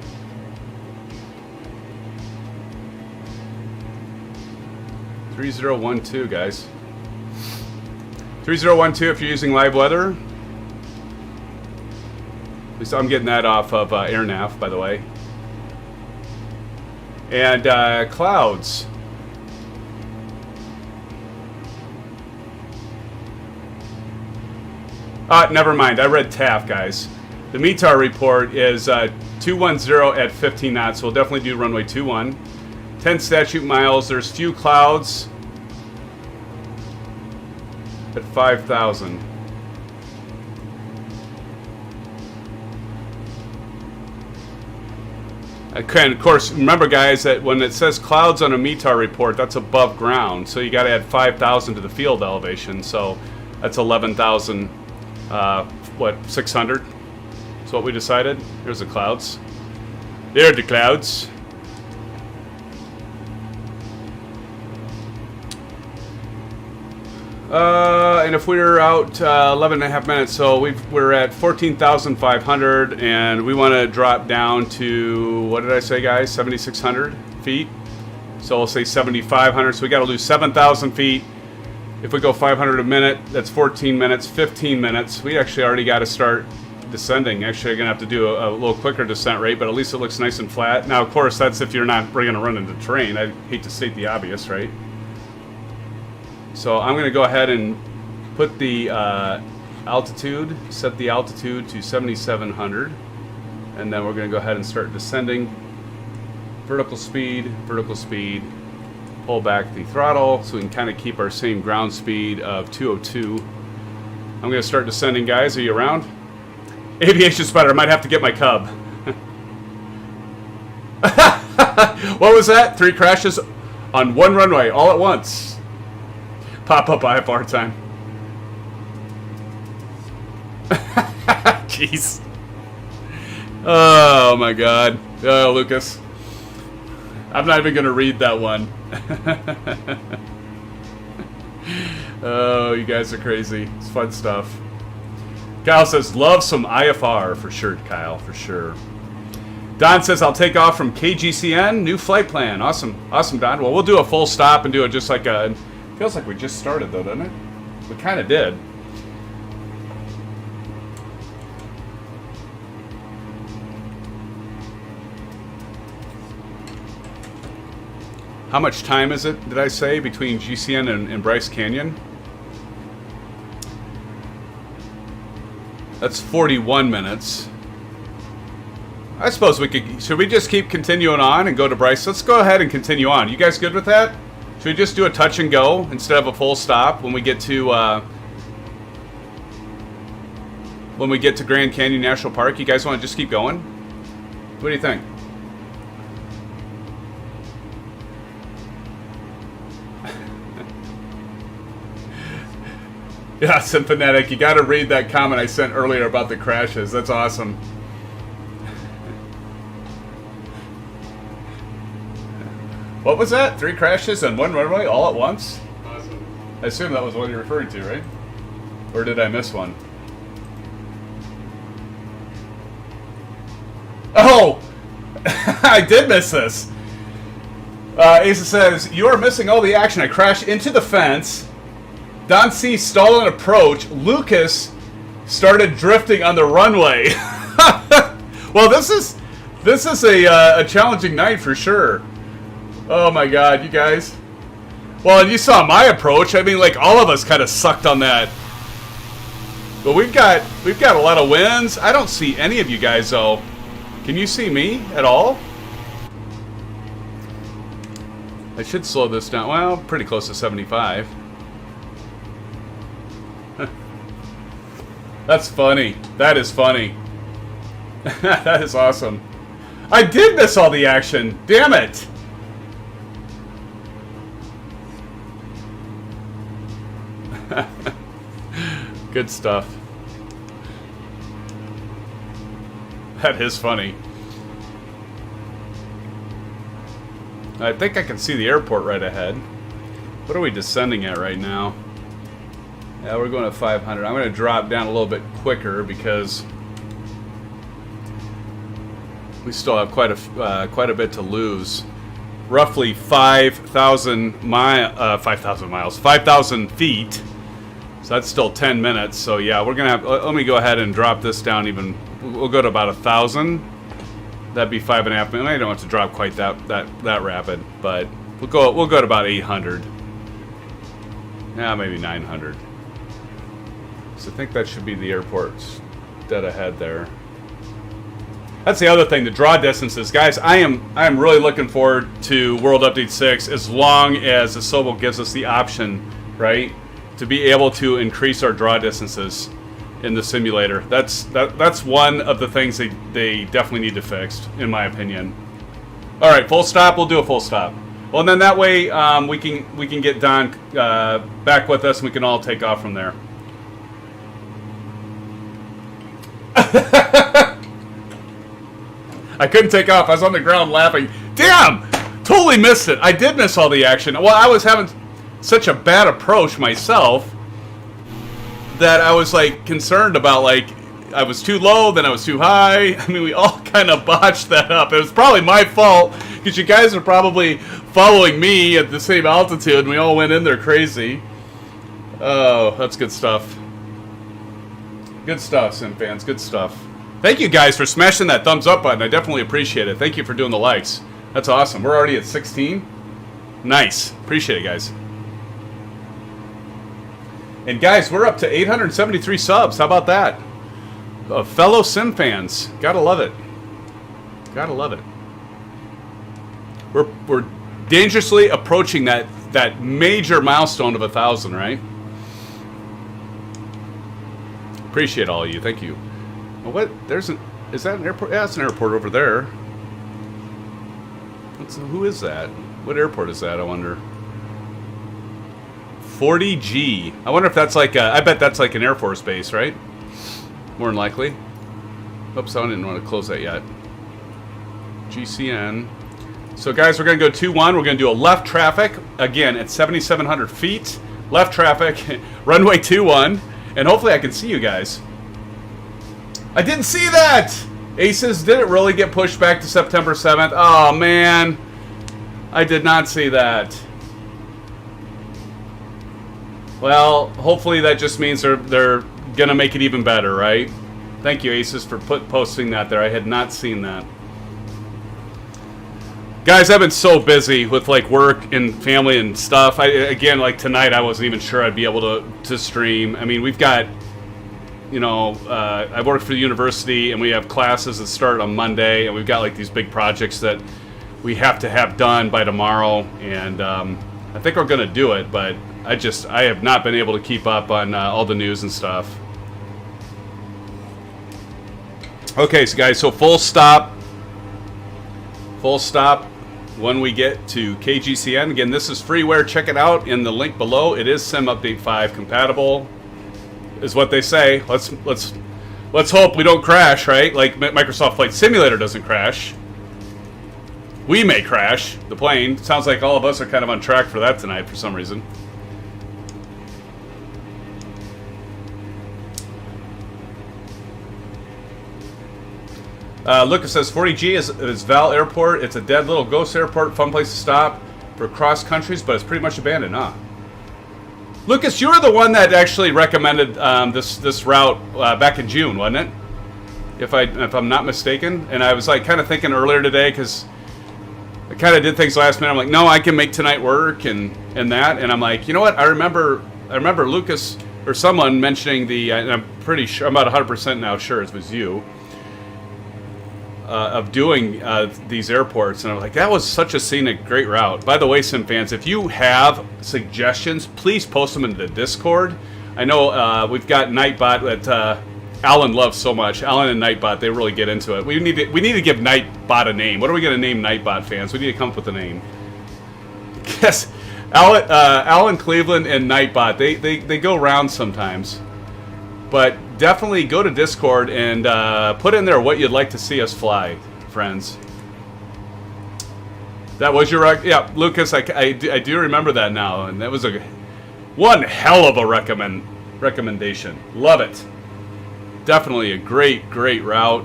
3012, guys. 3012 if you're using live weather. At least I'm getting that off of AirNav, by the way. And clouds. Never mind. I read TAF, guys. The METAR report is 210 at 15 knots. So we'll definitely do runway 21. 10 statute miles. There's few clouds at 5,000. And of course, remember, guys, that when it says clouds on a METAR report, that's above ground. So you got to add 5,000 to the field elevation. So that's 11,000. 600? That's what we decided. There's the clouds. There are the clouds. And if we're out 11 and a half minutes, so we're at 14,500, and we want to drop down to, what did I say, guys? 7,600 feet. So we'll say 7,500. So we got to lose 7,000 feet. If we go 500 a minute, that's 14 minutes, 15 minutes. We actually already got to start descending. Actually, I'm going to have to do a little quicker descent rate, but at least it looks nice and flat. Now, of course, that's if you're not going to run into terrain. I hate to state the obvious, right? So I'm going to go ahead and put the altitude, set the altitude to 7,700. And then we're going to go ahead and start descending. Vertical speed, pull back the throttle so we can kind of keep our same ground speed of 202. I'm going to start descending, guys. Are you around? Aviation Spider, I might have to get my cub. What was that? 3 crashes on one runway all at once. Pop up, I have a hard time. Jeez. Oh my god. Oh, Lucas. I'm not even going to read that one. Oh, you guys are crazy. It's fun stuff. Kyle says, love some IFR. For sure, Kyle, for sure. Don says, I'll take off from KGCN. New flight plan. Awesome. Awesome, Don. Well, we'll do a full stop and do it just like a... Feels like we just started, though, doesn't it? We kind of did. How much time is it, did I say, between GCN and Bryce Canyon? That's 41 minutes. I suppose we could... Should we just keep continuing on and go to Bryce? Let's go ahead and continue on. You guys good with that? Should we just do a touch and go instead of a full stop when we get to... Grand Canyon National Park? You guys want to just keep going? What do you think? Yeah, SimFanatic, you got to read that comment I sent earlier about the crashes. That's awesome. What was that? 3 crashes on one runway all at once? Awesome. I assume that was what you're referring to, right? Or did I miss one? Oh! I did miss this. Asa says, you are missing all the action. I crashed into the fence. Don C stalled an approach. Lucas started drifting on the runway. Well, this is a challenging night for sure. Oh my God, you guys. Well, and you saw my approach. I mean, like all of us kind of sucked on that. But we've got a lot of wins. I don't see any of you guys though. Can you see me at all? I should slow this down. Well, pretty close to 75. That's funny. That is funny. That is awesome. I did miss all the action. Damn it. Good stuff. That is funny. I think I can see the airport right ahead. What are we descending at right now? Yeah, we're going to 500. I'm going to drop down a little bit quicker because we still have quite a bit to lose. roughly 5,000 miles, 5,000 feet. So that's still 10 minutes. So yeah, we're gonna have. Let me go ahead and drop this down. Even we'll go to about 1,000. That'd be 5.5 minutes. I don't have to drop quite that rapid, but we'll go to about 800. Yeah, maybe 900. So I think that should be the airport's dead ahead there. That's the other thing, the draw distances. Guys, I am really looking forward to World Update 6 as long as Asobo gives us the option, right, to be able to increase our draw distances in the simulator. That's one of the things they definitely need to fix, in my opinion. All right, full stop. We'll do a full stop. Well, and then that way we can get Don back with us, and we can all take off from there. I couldn't take off. I was on the ground laughing. Damn! Totally missed it. I did miss all the action. Well, I was having such a bad approach myself that I was like concerned about, like, I was too low, then I was too high. I mean, we all kind of botched that up. It was probably my fault because you guys are probably following me at the same altitude, and we all went in there crazy. Oh, that's good stuff. Good stuff, SimFans. Good stuff. Thank you guys for smashing that thumbs up button. I definitely appreciate it. Thank you for doing the likes. That's awesome. We're already at 16. Nice. Appreciate it, guys. And guys, we're up to 873 subs. How about that? Fellow SimFans. Gotta love it. Gotta love it. We're dangerously approaching that major milestone of 1,000, right? Appreciate all of you. Thank you. Well, what? Is that an airport? Yeah, it's an airport over there. Who is that? What airport is that, I wonder? 40G. I wonder if that's like I bet that's like an Air Force base, right? More than likely. Oops, I didn't want to close that yet. GCN. So guys, we're going to go 2-1. We're going to do a left traffic, again, at 7,700 feet. Left traffic, runway 21. And hopefully I can see you guys. I didn't see that! Aces, did it really get pushed back to September 7th? Oh, man. I did not see that. Well, hopefully that just means they're going to make it even better, right? Thank you, Aces, for posting that there. I had not seen that. Guys, I've been so busy with like work and family and stuff. Again, like tonight, I wasn't even sure I'd be able to stream. I mean, we've got, you know, I work for the university, and we have classes that start on Monday, and we've got like these big projects that we have to have done by tomorrow, and I think we're going to do it, but I have not been able to keep up on all the news and stuff. Okay, so guys, so full stop when we get to KGCN. Again, this is freeware. Check it out in the link below. It is Sim Update 5 compatible, is what they say. Let's hope we don't crash, right? Like Microsoft Flight Simulator doesn't crash. We may crash the plane. Sounds like all of us are kind of on track for that tonight for some reason. Lucas says 40G is Val Airport. It's a dead little ghost airport. Fun place to stop for cross countries, but it's pretty much abandoned, huh? Lucas, you were the one that actually recommended this route back in June, wasn't it? If I'm not mistaken. And I was like kind of thinking earlier today, because I kind of did things last minute. I'm like, no, I can make tonight work and that. And I'm like, you know what? I remember Lucas or someone mentioning the. And I'm pretty sure, I'm about 100% now sure it was you. Of doing these airports, and I'm like, that was such a scenic, great route. By the way, SimFans, if you have suggestions, please post them into the Discord. I know we've got Nightbot that Alan loves so much. Alan and Nightbot, they really get into it. We need to give Nightbot a name. What are we going to name Nightbot, fans? We need to come up with a name. Yes, Alan Cleveland and Nightbot, they go round sometimes. But definitely go to Discord and put in there what you'd like to see us fly, friends. That was your yeah, Lucas. I do remember that now, and that was one hell of a recommendation. Love it. Definitely a great route.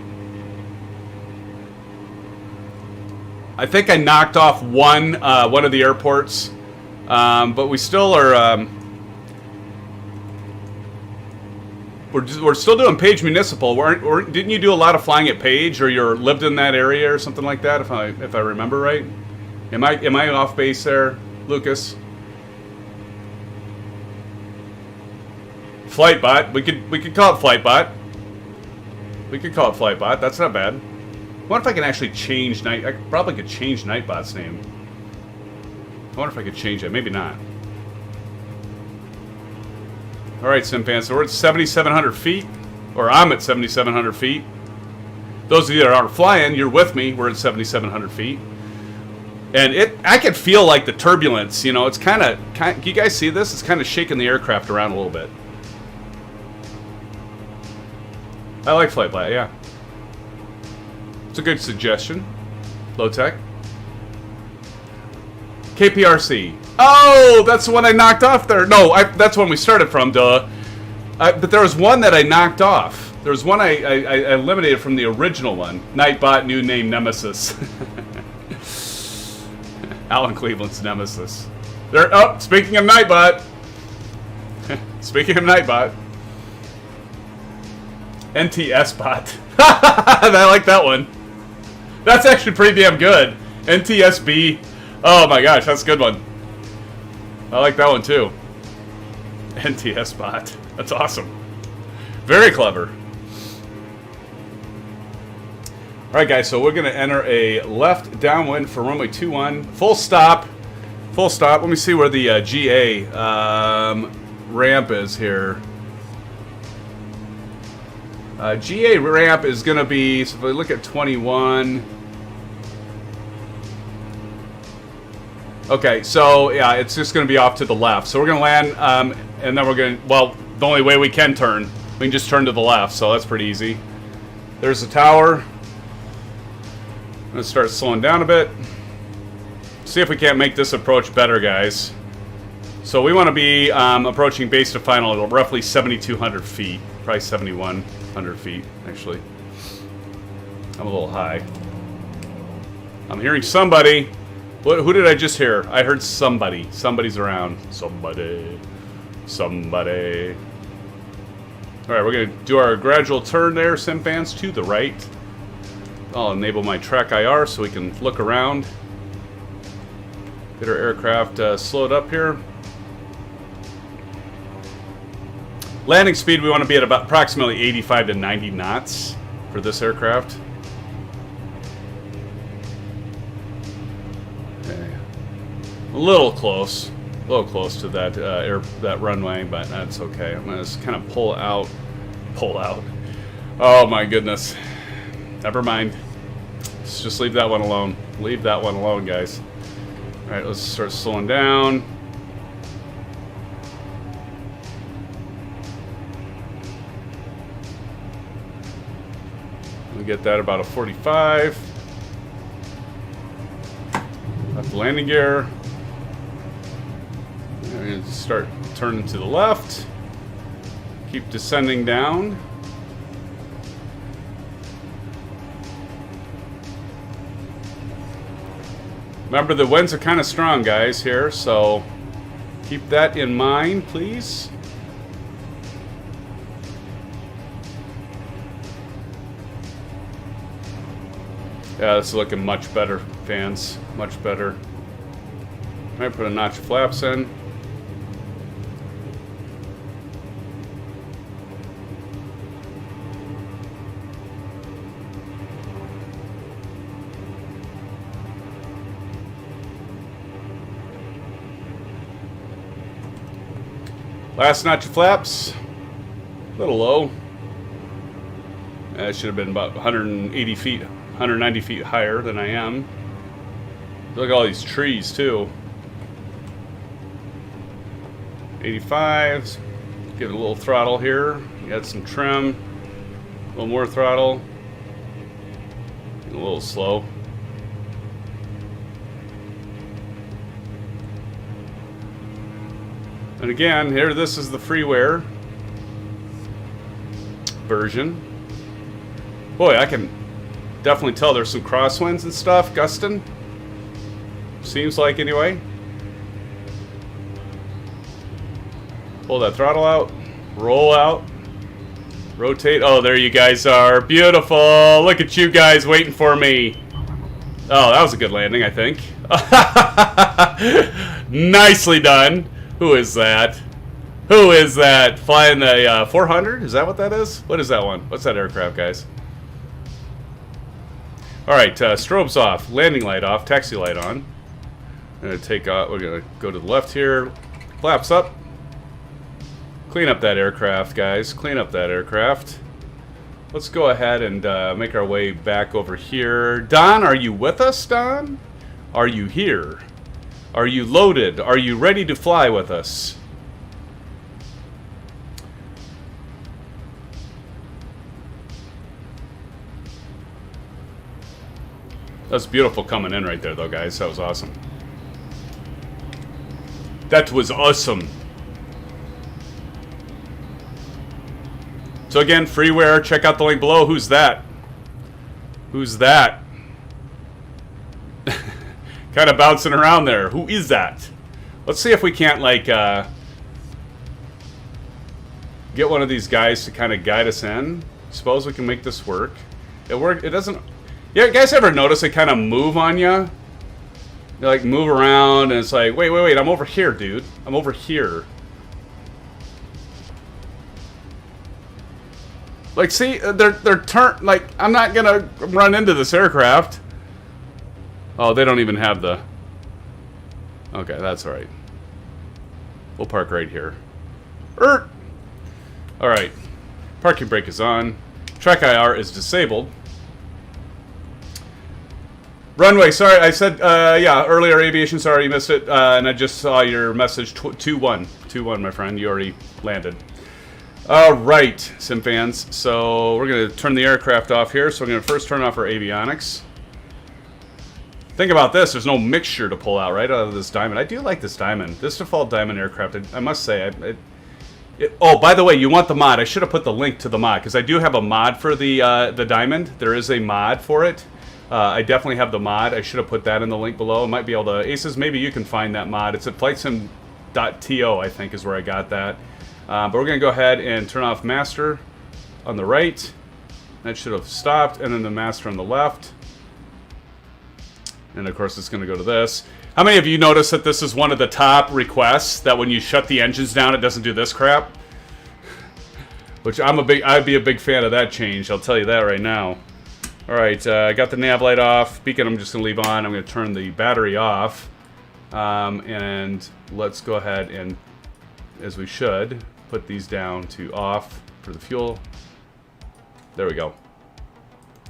I think I knocked off one of the airports, but we still are. We're still doing Page Municipal. Didn't you do a lot of flying at Page, or you lived in that area or something like that? If I remember right, am I off base there, Lucas? Flightbot. We could call it Flightbot. We could call it Flightbot. That's not bad. I wonder if I can actually change I probably could change Nightbot's name. I wonder if I could change it. Maybe not. All right, SimFans. So we're at 7,700 feet, or I'm at 7,700 feet. Those of you that aren't flying, you're with me. We're at 7,700 feet, and I can feel like the turbulence. You know, it's kind of. You guys see this? It's kind of shaking the aircraft around a little bit. I like Flightbot, yeah. It's a good suggestion. Low tech. KPRC. Oh, that's the one I knocked off there. No, that's one we started from, duh. But there was one that I knocked off. There was one I eliminated from the original one. Nightbot, new name Nemesis. Alan Cleveland's Nemesis. There. Oh, speaking of Nightbot. Speaking of Nightbot. NTS bot. I like that one. That's actually pretty damn good. NTSB. Oh my gosh, that's a good one. I like that one too. NTS bot. That's awesome. Very clever. Alright guys, so we're going to enter a left downwind for runway 21. Full stop. Full stop. Let me see where the GA ramp is here. GA ramp is going to be, so if we look at 21. Okay, so yeah, it's just going to be off to the left. So we're going to land, and then we're going to, well, the only way we can turn, we can just turn to the left, so that's pretty easy. There's the tower. I'm going to start slowing down a bit. See if we can't make this approach better, guys. So we want to be approaching base to final at roughly 7,200 feet. Probably 7,100 feet, actually. I'm a little high. I'm hearing somebody. Who did I just hear? I heard somebody. Somebody's around. Somebody. Somebody. Alright, we're going to do our gradual turn there, SimFans, to the right. I'll enable my track IR so we can look around. Get our aircraft slowed up here. Landing speed, we want to be at about approximately 85 to 90 knots for this aircraft. Okay. A little close to that that runway, but that's okay. I'm gonna just kind of pull out. Oh my goodness. Never mind. Let's just leave that one alone. Leave that one alone, guys. All right, let's start slowing down. We get that about a 45. Left landing gear. And start turning to the left. Keep descending down. Remember, the winds are kind of strong, guys, here, so keep that in mind, please. Yeah, this is looking much better, fans. Much better. Might put a notch of flaps in. Last notch of flaps. A little low. It should have been about 180 feet, 190 feet higher than I am. Look at all these trees too. 85. Give it a little throttle here. Add some trim. A little more throttle. A little slow. And again, here, this is the Freeware version. Boy, I can definitely tell there's some crosswinds and stuff, gusting. Seems like, anyway. Pull that throttle out. Roll out. Rotate. Oh, there you guys are. Beautiful. Look at you guys waiting for me. Oh, that was a good landing, I think. Nicely done. Who is that? Who is that? Flying the 400? Is that what that is? What is that one? What's that aircraft, guys? Alright, strobes off. Landing light off. Taxi light on. We're going to take off. We're going to go to the left here. Flaps up. Clean up that aircraft, guys. Clean up that aircraft. Let's go ahead and make our way back over here. Don, are you with us, Don? Are you here? Are you loaded? Are you ready to fly with us? That's beautiful coming in right there, though, guys. That was awesome. That was awesome. So again, Freeware, check out the link below. Who's that? Who's that? Kind of bouncing around there. Who is that? Let's see if we can't, like, get one of these guys to kind of guide us in. Suppose we can make this work. It doesn't... Yeah, you guys ever notice they kind of move on you? They, like, move around, and it's like, wait, I'm over here, dude. I'm over here. Like, see, they're like, I'm not gonna run into this aircraft. Oh, they don't even have the... Okay, that's alright. We'll park right here. Alright. Parking brake is on. Track IR is disabled. Runway, sorry, I said, yeah, earlier aviation, sorry you missed it. And I just saw your message, 2-1. 2-1, my friend, you already landed. Alright, SimFans, so we're going to turn the aircraft off here. So we're going to first turn off our avionics. Think about this, there's no mixture to pull out, right, out of this diamond. I do like this diamond. This default diamond aircraft, I must say, oh, by the way, you want the mod. I should have put the link to the mod, because I do have a mod for the diamond. There is a mod for it. I definitely have the mod. I should have put that in the link below. I might be able to... Aces, maybe you can find that mod. It's at flightsim.to, I think, is where I got that. But we're going to go ahead and turn off master on the right. That should have stopped. And then the master on the left. And of course it's going to go to this. How many of you notice that this is one of the top requests, that when you shut the engines down it doesn't do this crap? Which I'd be a big fan of that change, I'll tell you that right now. Alright, I got the nav light off. Beacon I'm just going to leave on. I'm going to turn the battery off. And let's go ahead and, as we should, put these down to off for the fuel. There we go.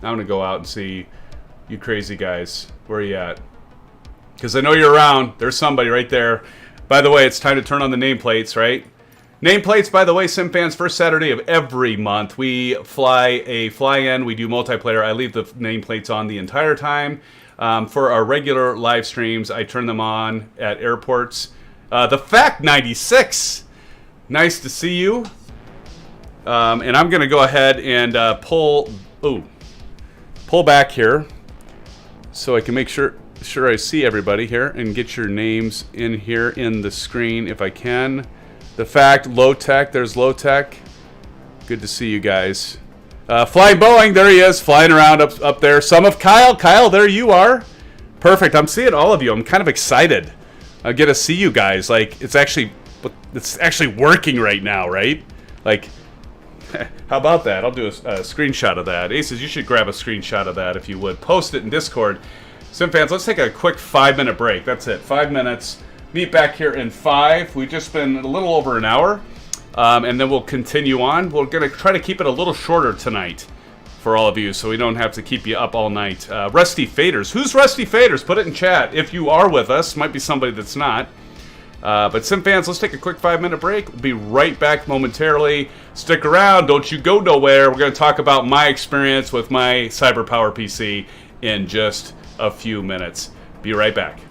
Now I'm going to go out and see you crazy guys. Where are you at? Because I know you're around. There's somebody right there. By the way, it's time to turn on the nameplates, right? Nameplates, by the way, SimFans, first Saturday of every month. We fly a fly-in. We do multiplayer. I leave the nameplates on the entire time. For our regular live streams, I turn them on at airports. The Fact 96. Nice to see you. And I'm going to go ahead and pull back here so I can make sure I see everybody here and get your names in here in the screen if I can. The Fact, Low Tech, there's Low Tech. Good to see you guys. Flying Boeing, there he is, flying around up there. Some of Kyle. Kyle, there you are. Perfect, I'm seeing all of you. I'm kind of excited. I get to see you guys. Like, it's actually working right now, right? Like, how about that? I'll do a screenshot of that. Aces, you should grab a screenshot of that if you would. Post it in Discord. SimFans, let's take a quick 5-minute break. That's it, 5 minutes. Meet back here in 5. We've just been a little over an hour. And then we'll continue on. We're going to try to keep it a little shorter tonight for all of you so we don't have to keep you up all night. Rusty Faders. Who's Rusty Faders? Put it in chat if you are with us. Might be somebody that's not. But SimFans, let's take a quick 5-minute break. We'll be right back momentarily. Stick around. Don't you go nowhere. We're going to talk about my experience with my CyberPower PC in just a few minutes. Be right back.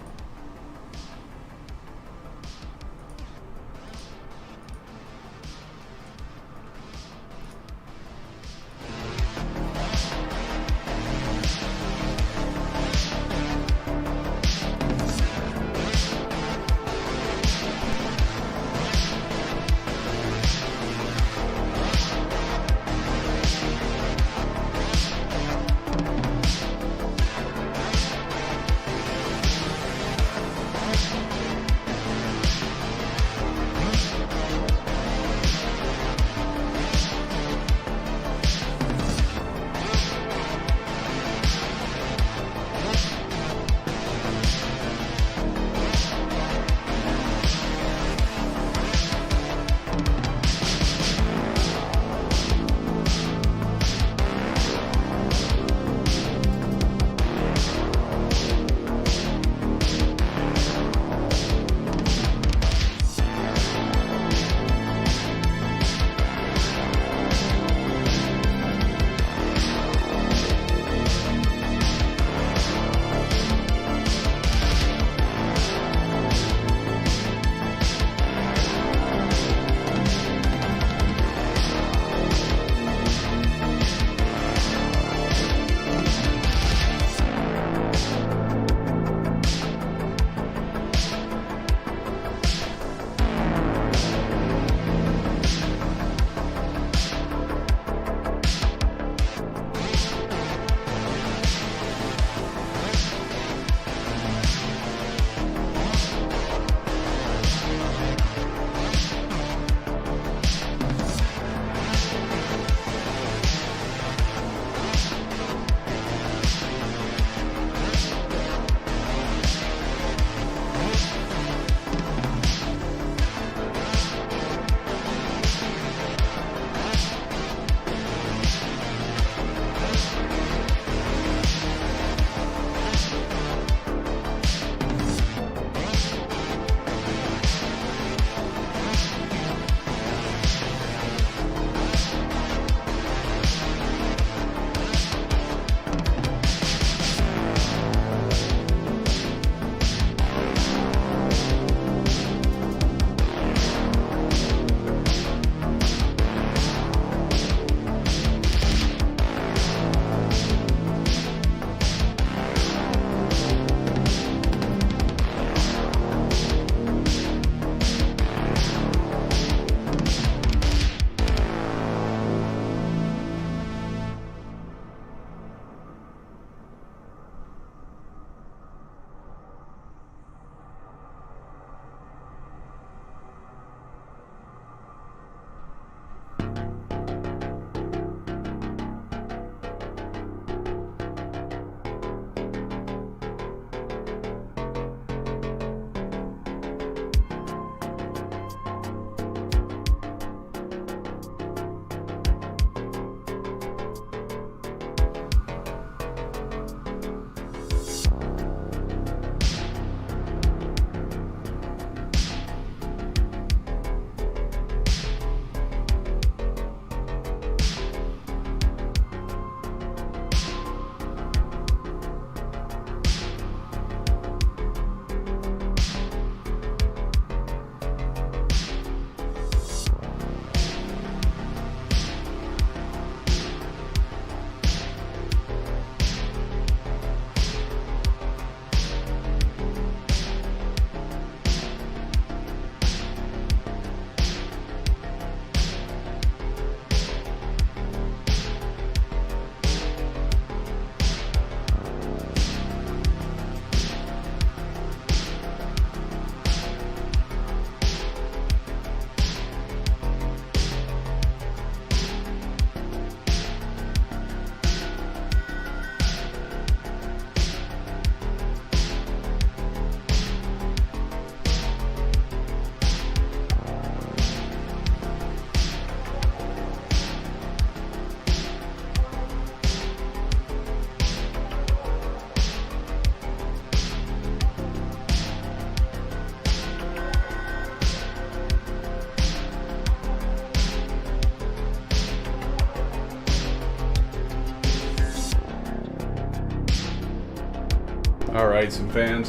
All right, SimFans.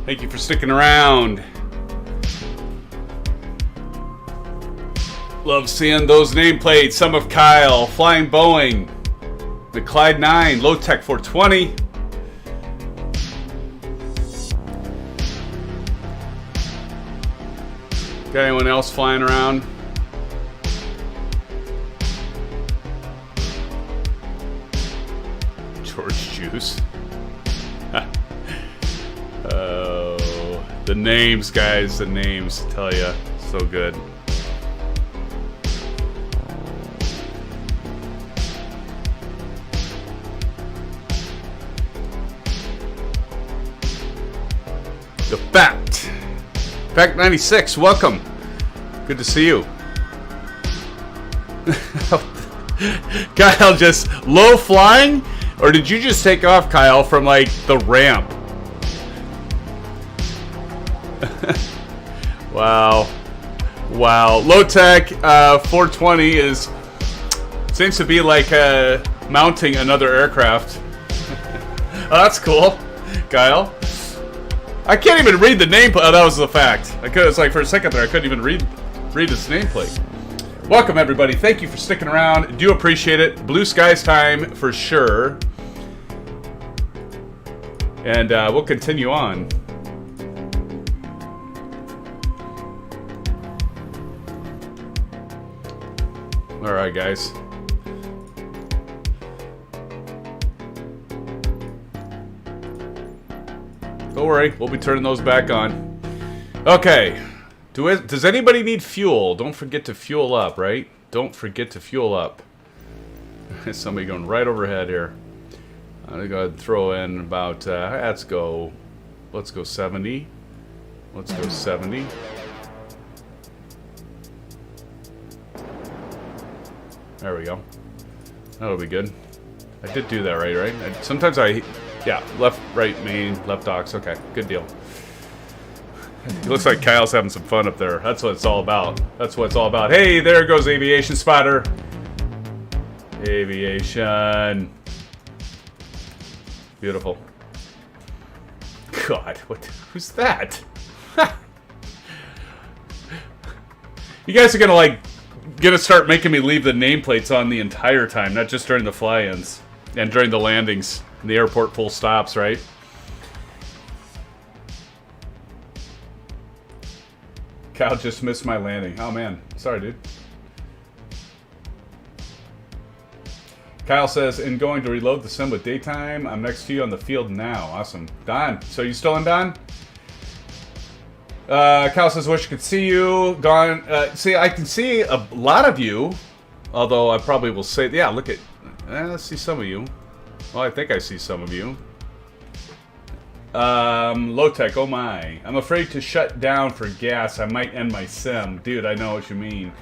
Thank you for sticking around. Love seeing those nameplates. Some of Kyle, Flying Boeing, the Clyde 9, Low Tech 420. Got anyone else flying around? George Juice. Oh, the names, guys, the names, tell ya, so good. The Fact 96, welcome. Good to see you. Kyle, just low flying? Or did you just take off, Kyle, from like the ramp? Wow. Wow. Low tech 420 seems to be like mounting another aircraft. Oh, that's cool, Kyle. I can't even read the nameplate. Oh, that was the fact. It's like for a second there, I couldn't even read his nameplate. Welcome, everybody. Thank you for sticking around. Do appreciate it. Blue skies time for sure. And we'll continue on. All right, guys. Don't worry, we'll be turning those back on. Okay. Does anybody need fuel? Don't forget to fuel up, right? Don't forget to fuel up. There's somebody going right overhead here. I'm gonna go ahead and throw in about let's go 70. Let's go 70. There we go. That'll be good. I did do that right? Sometimes yeah, left, right, main, left docks. Okay, good deal. It looks like Kyle's having some fun up there. That's what it's all about. That's what it's all about. Hey, there goes Aviation Spotter. Aviation. Beautiful. God, who's that? You guys are gonna start making me leave the nameplates on the entire time, not just during the fly-ins and during the landings and the airport full stops, right? Kyle just missed my landing. Oh man, sorry, dude. Kyle says, in going to reload the sim with daytime, I'm next to you on the field now. Awesome. Don, so you still in, Don? Kyle says, wish I could see you. Gone. See, I can see a lot of you, although I probably will say, yeah, look at, let's see some of you. Well, I think I see some of you. Low tech, oh my. I'm afraid to shut down for gas. I might end my sim. Dude, I know what you mean.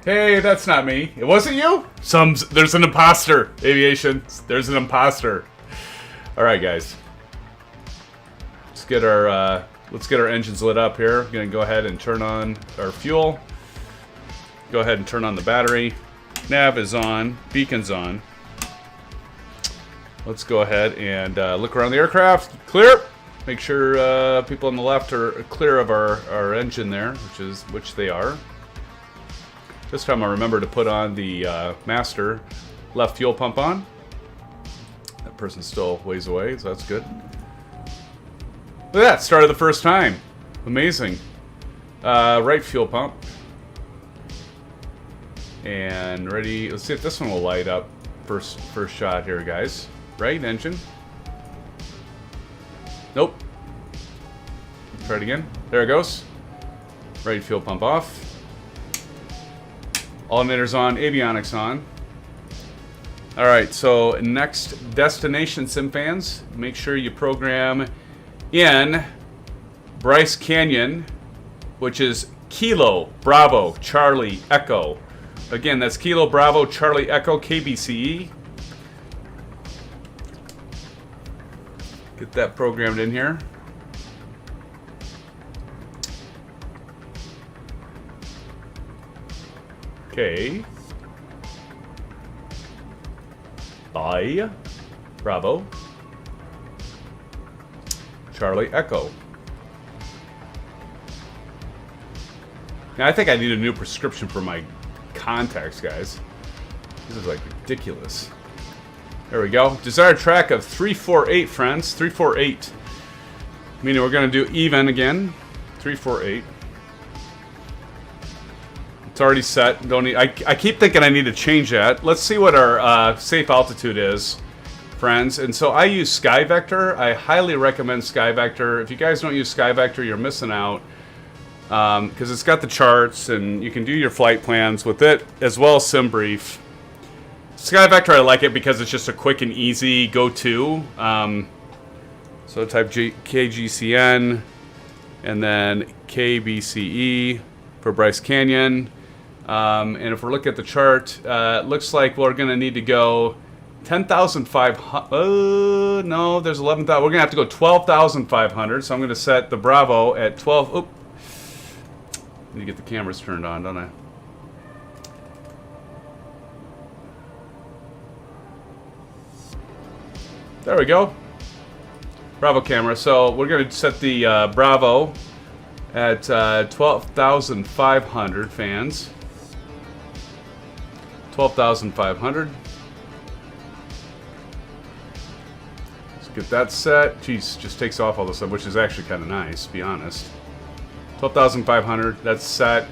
Hey, that's not me. It wasn't you? There's an imposter. Aviation. There's an imposter. All right, guys. Let's get our engines lit up here. I'm gonna go ahead and turn on our fuel. Go ahead and turn on the battery. Nav is on. Beacon's on. Let's go ahead and look around the aircraft. Clear. Make sure people on the left are clear of our engine there, which they are. This time I remember to put on the master left fuel pump on. That person's still ways away, so that's good. Look at that, started the first time. Amazing. Right fuel pump. And ready. Let's see if this one will light up. First shot here, guys. Right engine. Nope. Try it again. There it goes. Right fuel pump off. Alternators on, avionics on. Alright, so next destination, SimFans. Make sure you program in Bryce Canyon, which is Kilo Bravo Charlie Echo. Again, that's Kilo Bravo Charlie Echo KBCE. Get that programmed in here. Okay. Bravo. Charlie Echo. Now, I think I need a new prescription for my contacts, guys. This is like ridiculous. There we go. Desired track of 348, friends. 348. Meaning we're going to do even again. 348. It's already set. Don't need. I keep thinking I need to change that. Let's see what our safe altitude is, friends. And so I use SkyVector. I highly recommend SkyVector. If you guys don't use SkyVector, you're missing out. Because it's got the charts and you can do your flight plans with it, as well as SimBrief. SkyVector, I like it because it's just a quick and easy go-to. So type KGCN and then KBCE for Bryce Canyon. And if we're looking at the chart, it looks like we're going to need to go 10,500. No, there's 11,000. We're going to have to go 12,500. So I'm going to set the Bravo at 12. Oop. Need to get the cameras turned on, don't I? There we go. Bravo camera. So we're going to set the Bravo at 12,500 fans. 12,500. Let's get that set. Jeez, just takes off all this stuff, which is actually kind of nice, to be honest. 12,500. That's set.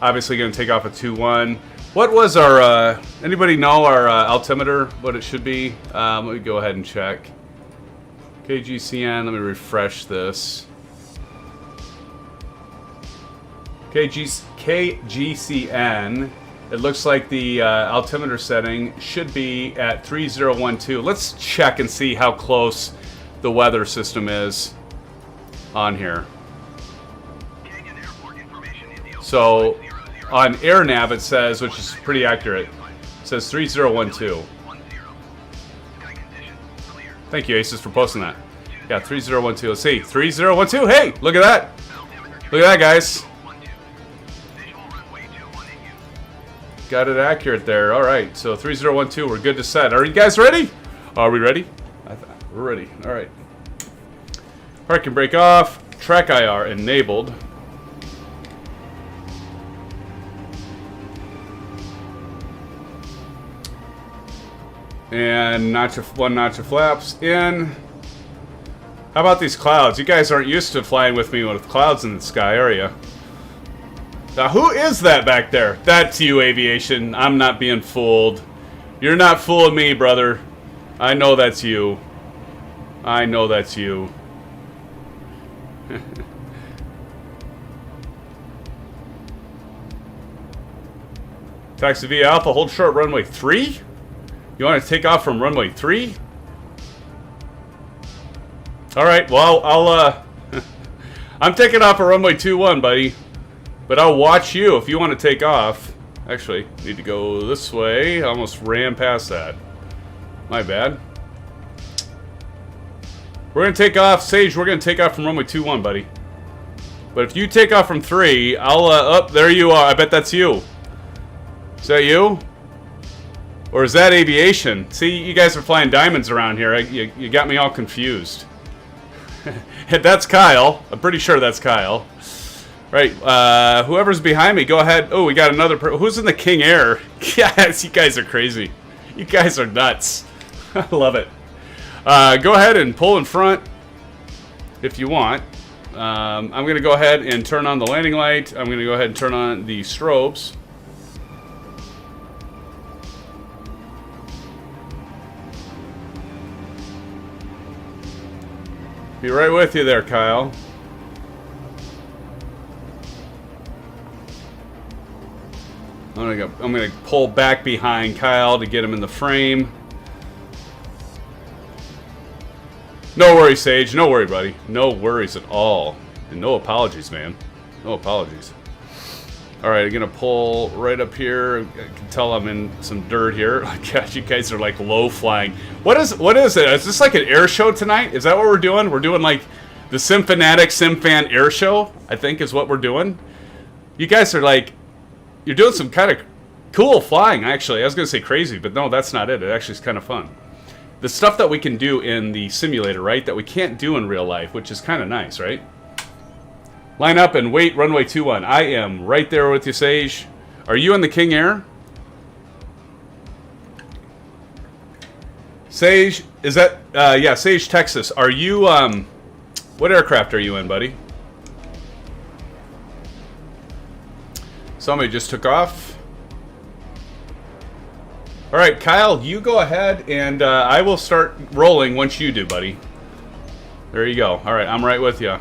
Obviously going to take off a 2-1. What was our, anybody know our altimeter, what it should be? Let me go ahead and check. KGCN, let me refresh this. KGCN, it looks like the altimeter setting should be at 3012. Let's check and see how close the weather system is on here. So on AirNav it says, which is pretty accurate, it says 3012. Thank you, Aces, for posting that. Yeah, 3012. Let's see. 3012. Hey, look at that. Look at that, guys. Got it accurate there. All right, so 3012. We're good to set. Are you guys ready? Are we ready? We're ready. All right. Parking brake off. Track IR enabled. And one notch of flaps in. How about these clouds? You guys aren't used to flying with me with clouds in the sky, are you? Now, who is that back there? That's you, aviation. I'm not being fooled. You're not fooling me, brother. I know that's you. I know that's you. Taxi via Alpha, hold short runway 3? You want to take off from runway 3? Alright, well, I'll I'm taking off at runway 21, buddy. But I'll watch you if you want to take off. Actually, need to go this way. I almost ran past that. My bad. We're going to take off, Sage, we're going to take off from runway 21, buddy. But if you take off from 3, I'll, up, there you are. I bet that's you. Is that you? Or is that aviation? See, you guys are flying diamonds around here. You got me all confused. That's Kyle. I'm pretty sure that's Kyle. Right, whoever's behind me, go ahead. Oh, we got another who's in the King Air? Yes, you guys are crazy. You guys are nuts. I love it. Go ahead and pull in front if you want. I'm going to go ahead and turn on the landing light. I'm going to go ahead and turn on the strobes. Be right with you there, Kyle. I'm gonna pull back behind Kyle to get him in the frame. No worries, Sage. No worry, buddy. No worries at all. And no apologies, man. No apologies. Alright, I'm gonna pull right up here. I can tell I'm in some dirt here. Oh, gosh, you guys are like low flying. What is it? Is this like an air show tonight? Is that what we're doing? We're doing like the SimFanatic SimFan air show, I think is what we're doing. You guys are like, you're doing some kind of cool flying, actually. I was gonna say crazy, but no, that's not it. It actually is kind of fun. the stuff that we can do in the simulator, right, that we can't do in real life, which is kind of nice, right? Line up and wait, runway 21. I am right there with you, Sage. Are you in the King Air? Sage, is that, yeah, Sage, Texas. Are you, what aircraft are you in, buddy? Somebody just took off. All right, Kyle, you go ahead, and I will start rolling once you do, buddy. There you go. All right, I'm right with you.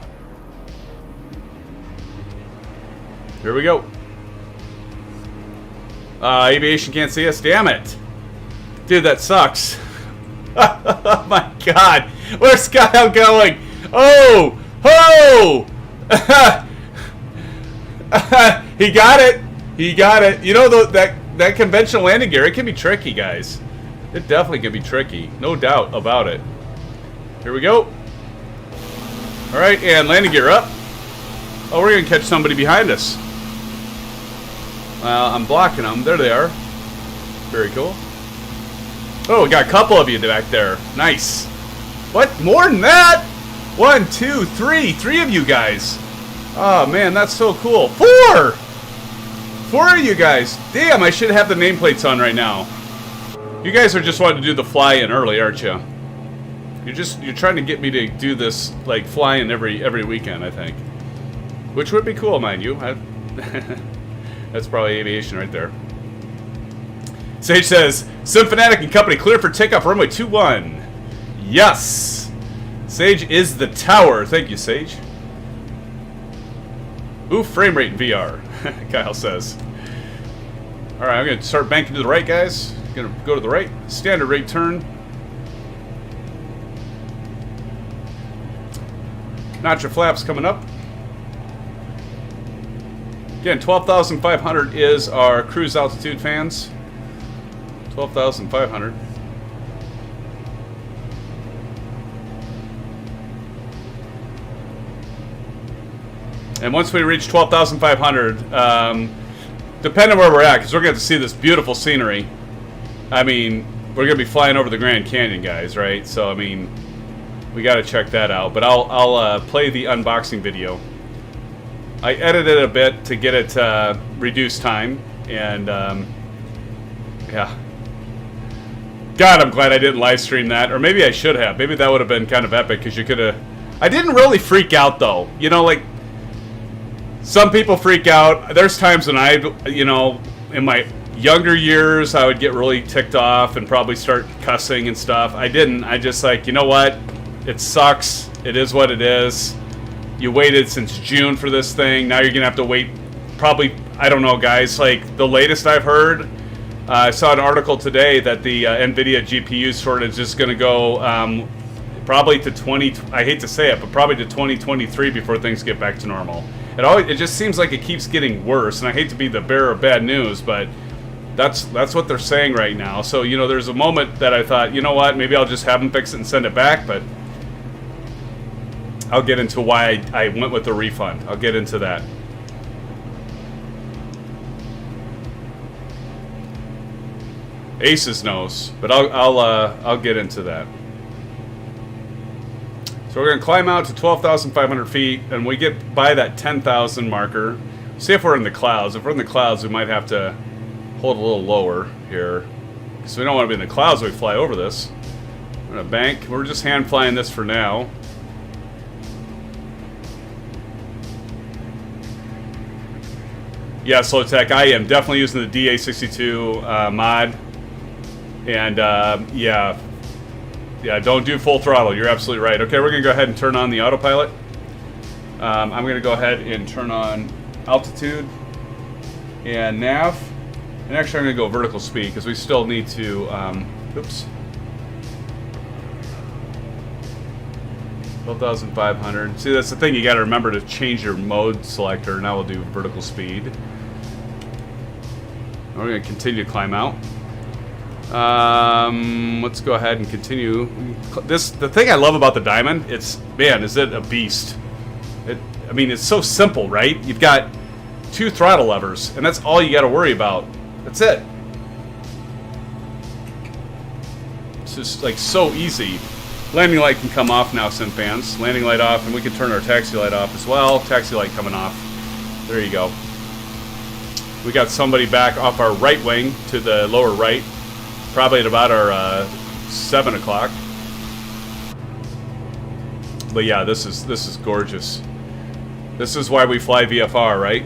Here we go. Aviation can't see us. Damn it. Dude, that sucks. Oh, my God. Where's Kyle going? Oh! Oh! He got it. He got it. You know, that conventional landing gear, it can be tricky, guys. It definitely can be tricky. No doubt about it. Here we go. All right, and landing gear up. Oh, we're going to catch somebody behind us. I'm blocking them. There they are. Very cool. Oh, we got a couple of you back there. Nice. What? More than that? 1, 2, 3. 3 of you guys. Oh, man, that's so cool. 4! 4 of you guys. Damn, I should have the nameplates on right now. You guys are just wanting to do the fly-in early, aren't you? You're trying to get me to do this, like, fly-in every weekend, I think. Which would be cool, mind you. That's probably aviation right there. Sage says, SimFanatic and company clear for takeoff runway 21. Yes. Sage is the tower. Thank you, Sage. Ooh, frame rate in VR, Kyle says. All right, I'm going to start banking to the right, guys. Going to go to the right. Standard rate turn. Notch your flaps coming up. Again, 12,500 is our cruise altitude, fans. 12,500. And once we reach 12,500, depending on where we're at, because we're going to see this beautiful scenery. I mean, we're going to be flying over the Grand Canyon, guys, right? So, I mean, we got to check that out. But I'll play the unboxing video. I edited it a bit to get it reduced time, and yeah. God, I'm glad I didn't live stream that, or maybe I should have. Maybe that would have been kind of epic, because you could have. I didn't really freak out though. You know, like some people freak out. There's times when you know, in my younger years, I would get really ticked off and probably start cussing and stuff. I didn't. I just like, you know what? It sucks. It is what it is. You waited since June for this thing. Now you're going to have to wait probably, I don't know, guys. Like, the latest I've heard, I saw an article today that the NVIDIA GPU shortage is going to go probably to I hate to say it, but probably to 2023 before things get back to normal. It just seems like it keeps getting worse, and I hate to be the bearer of bad news, but that's what they're saying right now. So, you know, there's a moment that I thought, you know what, maybe I'll just have them fix it and send it back, but I'll get into why I went with the refund. I'll get into that. Aces knows, but I'll get into that. So we're gonna climb out to 12,500 feet, and we get by that 10,000 marker. See if we're in the clouds. If we're in the clouds, we might have to hold a little lower here, because we don't want to be in the clouds when we fly over this. We're gonna bank. We're just hand flying this for now. Yeah, Slow Tech, I am definitely using the DA-62 mod. And, yeah, don't do full throttle. You're absolutely right. Okay, we're going to go ahead and turn on the autopilot. I'm going to go ahead and turn on altitude and nav. And actually, I'm going to go vertical speed because we still need to, oops. 12,500. See, that's the thing. You got to remember to change your mode selector. Now we'll do vertical speed. We're going to continue to climb out. Let's go ahead and continue. The thing I love about the Diamond, man, is it a beast. I mean, it's so simple, right? You've got 2 throttle levers, and that's all you got to worry about. That's it. It's just like so easy. Landing light can come off now, SimFans. Landing light off, and we can turn our taxi light off as well. Taxi light coming off. There you go. We got somebody back off our right wing to the lower right. Probably at about our 7 o'clock. But yeah, this is gorgeous. This is why we fly VFR, right?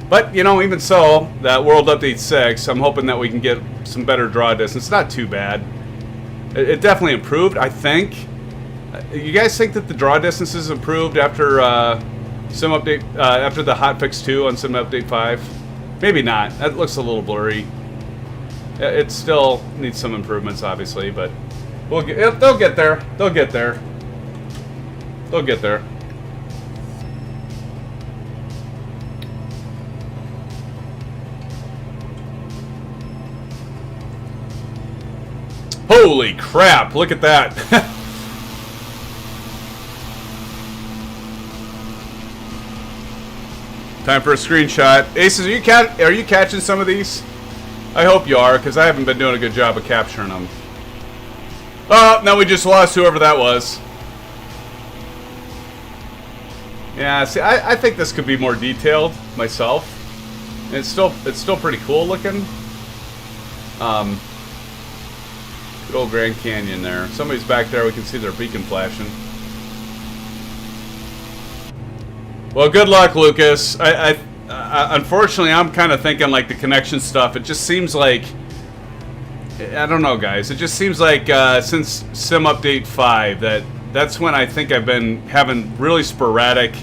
But, you know, even so, that World Update 6, I'm hoping that we can get some better draw distance. Not too bad. It definitely improved, I think. You guys think that the draw distance is improved after Sim Update, after the hotfix 2 on Sim Update 5? Maybe not. That looks a little blurry. It still needs some improvements, obviously, but they'll get there. They'll get there. They'll get there. Holy crap, look at that. Time for a screenshot. Aces, are you catching some of these? I hope you are, because I haven't been doing a good job of capturing them. Oh, now we just lost whoever that was. Yeah, see, I think this could be more detailed myself. And it's still pretty cool looking. Good old Grand Canyon there. Somebody's back there. We can see their beacon flashing. Well, good luck, Lucas. Unfortunately, I'm kind of thinking like the connection stuff. It just seems like, I don't know, guys. It just seems like since Sim Update 5 that's when I think I've been having really sporadic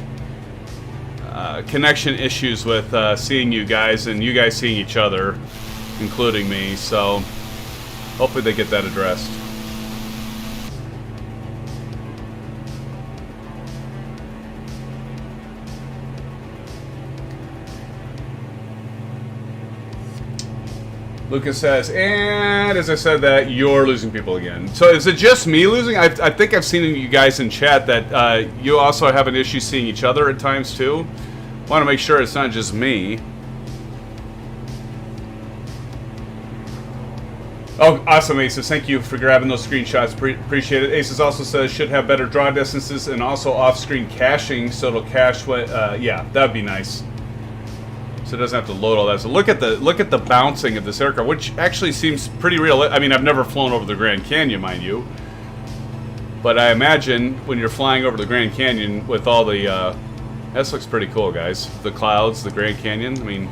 connection issues with seeing you guys and you guys seeing each other, including me. So hopefully they get that addressed. Lucas says, and as I said that, you're losing people again. So is it just me losing? I think I've seen you guys in chat that you also have an issue seeing each other at times too. Want to make sure it's not just me. Oh, awesome, Aces. Thank you for grabbing those screenshots. Appreciate it. Aces also says should have better draw distances and also off-screen caching, so it'll cache what. Yeah, that'd be nice. So it doesn't have to load all that. So look at the bouncing of this aircraft, which actually seems pretty real. I mean, I've never flown over the Grand Canyon, mind you, but I imagine when you're flying over the Grand Canyon with all the, this looks pretty cool, guys. The clouds, the Grand Canyon. I mean,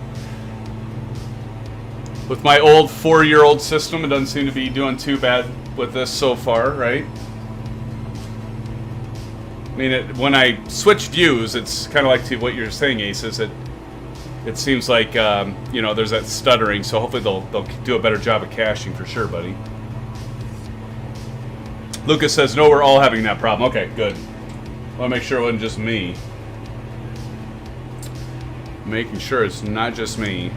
with my old 4-year-old system, it doesn't seem to be doing too bad with this so far, right? I mean, when I switch views, it's kind of like to what you're saying, Aces. It seems like, you know, there's that stuttering, so hopefully they'll do a better job of caching for sure, buddy. Lucas says, no, we're all having that problem. Okay, good. I want to make sure it wasn't just me. Making sure it's not just me.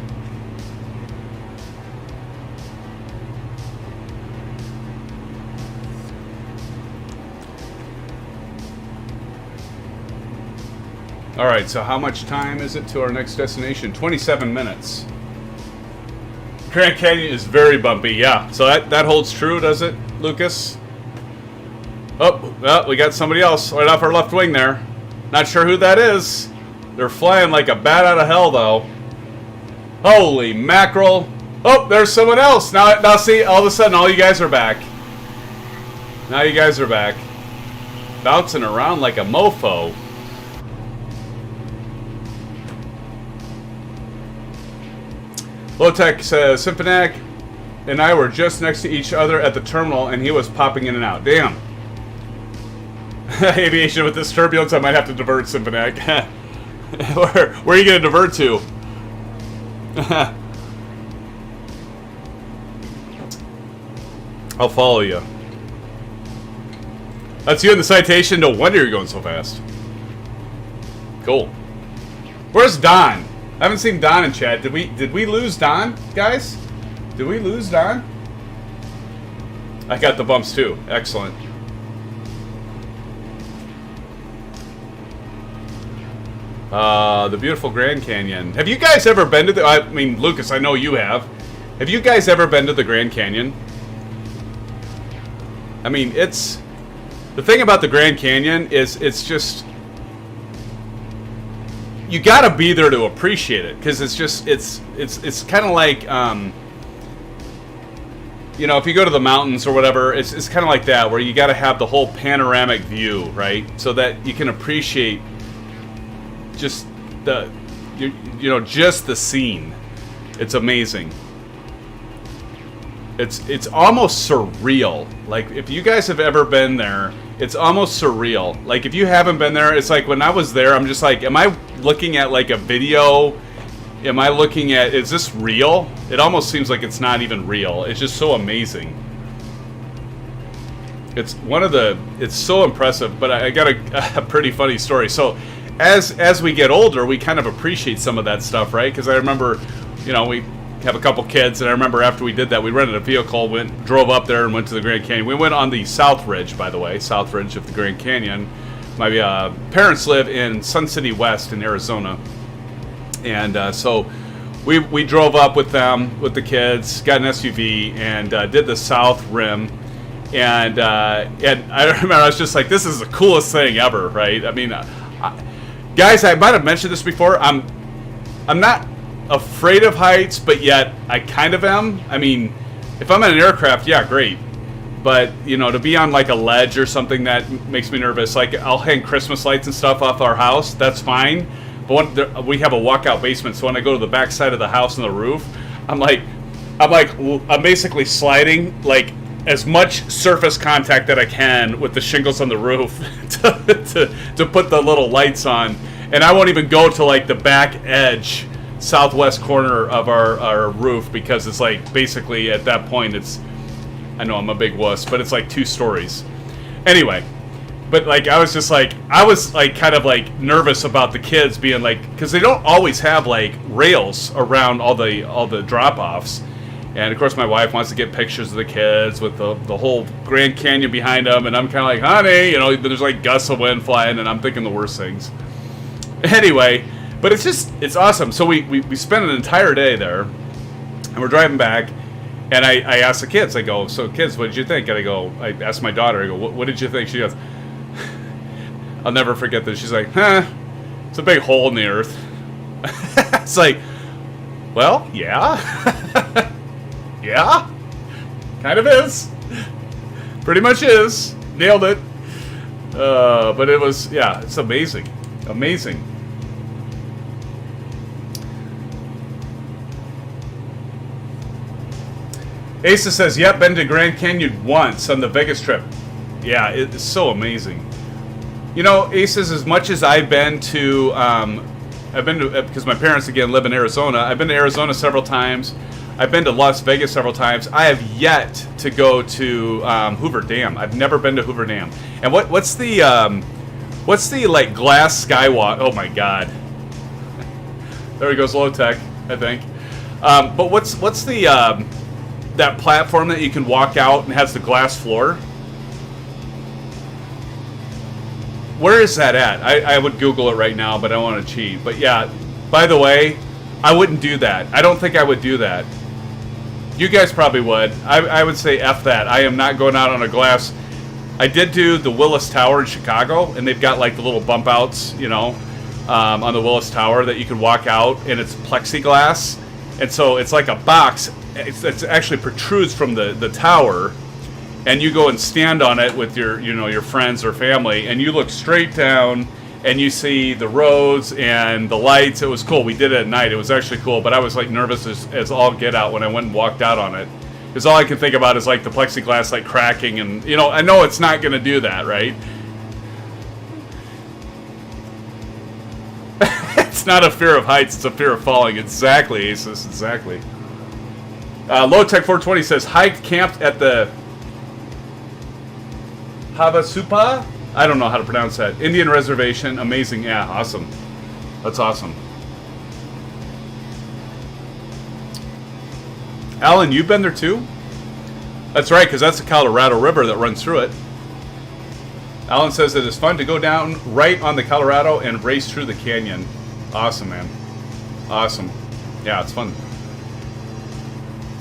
Alright, so how much time is it to our next destination? 27 minutes. Grand Canyon is very bumpy, yeah. So that holds true, does it, Lucas? Oh, well, we got somebody else right off our left wing there. Not sure who that is. They're flying like a bat out of hell, though. Holy mackerel. Oh, there's someone else. Now see, all of a sudden, all you guys are back. Now you guys are back. Bouncing around like a mofo. Lowtech says, Symphonic and I were just next to each other at the terminal, and he was popping in and out. Damn. Aviation with this turbulence, I might have to divert, Symphonic. Where are you going to divert to? I'll follow you. That's you in the citation. No wonder you're going so fast. Cool. Where's Don? I haven't seen Don in chat. Did we lose Don, guys? Did we lose Don? I got the bumps too. Excellent. The beautiful Grand Canyon. Have you guys ever been to the... I mean, Lucas, I know you have. Have you guys ever been to the Grand Canyon? I mean, it's the thing about the Grand Canyon is it's just you got to be there to appreciate it, because it's just it's kind of like you know, if you go to the mountains or whatever, it's kind of like that, where you got to have the whole panoramic view, right, so that you can appreciate just the you know, just the scene. It's amazing. It's almost surreal. Like, if you guys have ever been there, it's almost surreal. Like, if you haven't been there, it's like when I was there, I'm just like, am I looking at like a video? Am I looking at, is this real? It almost seems like it's not even real. It's just so amazing. It's one of the, it's so impressive. But I got a pretty funny story. So as we get older, we kind of appreciate some of that stuff, right? Because I remember, you know, we have a couple kids, and I remember after we did that, we rented a vehicle, drove up there and went to the Grand Canyon. We went on the South Ridge, by the way, South Ridge of the Grand Canyon. My parents live in Sun City West in Arizona, and so we drove up with them, with the kids, got an SUV, and did the South Rim. And I remember I was just like, this is the coolest thing ever, right? I mean, guys, I might have mentioned this before. I'm not afraid of heights, but yet I kind of am. I mean, if I'm in an aircraft, yeah, great. But, you know, to be on like a ledge or something, that makes me nervous. Like, I'll hang Christmas lights and stuff off our house. That's fine. But we have a walkout basement, so when I go to the back side of the house and the roof, I'm basically sliding like as much surface contact that I can with the shingles on the roof to put the little lights on. And I won't even go to like the back edge, southwest corner of our roof, because it's like basically at that point it's, I know I'm a big wuss, but it's like 2 stories. Anyway, but like I was kind of like nervous about the kids being like, because they don't always have like rails around all the drop-offs. And of course my wife wants to get pictures of the kids with the whole Grand Canyon behind them, and I'm kind of like, honey, you know, there's like gusts of wind flying, and I'm thinking the worst things. Anyway, but it's awesome. So we spent an entire day there, and we're driving back, and I asked the kids, I go, so kids, what did you think? And I asked my daughter, I go, what did you think? She goes, I'll never forget this. She's like, it's a big hole in the earth. It's like, well, yeah. Yeah, kind of is. Pretty much is. Nailed it. But it was, yeah, it's amazing. Amazing. Asa says, yep, been to Grand Canyon once on the Vegas trip. Yeah, it's so amazing. You know, Asa, as much as I've been to, because my parents, again, live in Arizona. I've been to Arizona several times. I've been to Las Vegas several times. I have yet to go to Hoover Dam. I've never been to Hoover Dam. And what's the like glass skywalk? Oh my God! There he goes, low tech, I think. But what's the that platform that you can walk out and has the glass floor? Where is that at? I would Google it right now, but I don't want to cheat. But yeah, by the way, I wouldn't do that. I don't think I would do that. You guys probably would. I would say F that. I am not going out on a glass. I did do the Willis Tower in Chicago, and they've got like the little bump outs, you know, on the Willis Tower that you can walk out, and it's plexiglass. And so it's like a box. It's actually protrudes from the tower, and you go and stand on it with your friends or family, and you look straight down, and you see the roads and the lights. It was cool. We did it at night. It was actually cool, but I was like nervous as all get out when I went and walked out on it, because all I can think about is like the plexiglass like cracking, and you know, I know it's not going to do that, right? It's not a fear of heights, it's a fear of falling. Exactly, Asus, exactly. Low Tech 420 says, hiked, camped at the Havasupa? I don't know how to pronounce that. Indian Reservation. Amazing. Yeah, awesome. That's awesome. Alan, you've been there too? That's right, because that's the Colorado River that runs through it. Alan says it is fun to go down right on the Colorado and race through the canyon. Awesome, man. Awesome. Yeah, it's fun.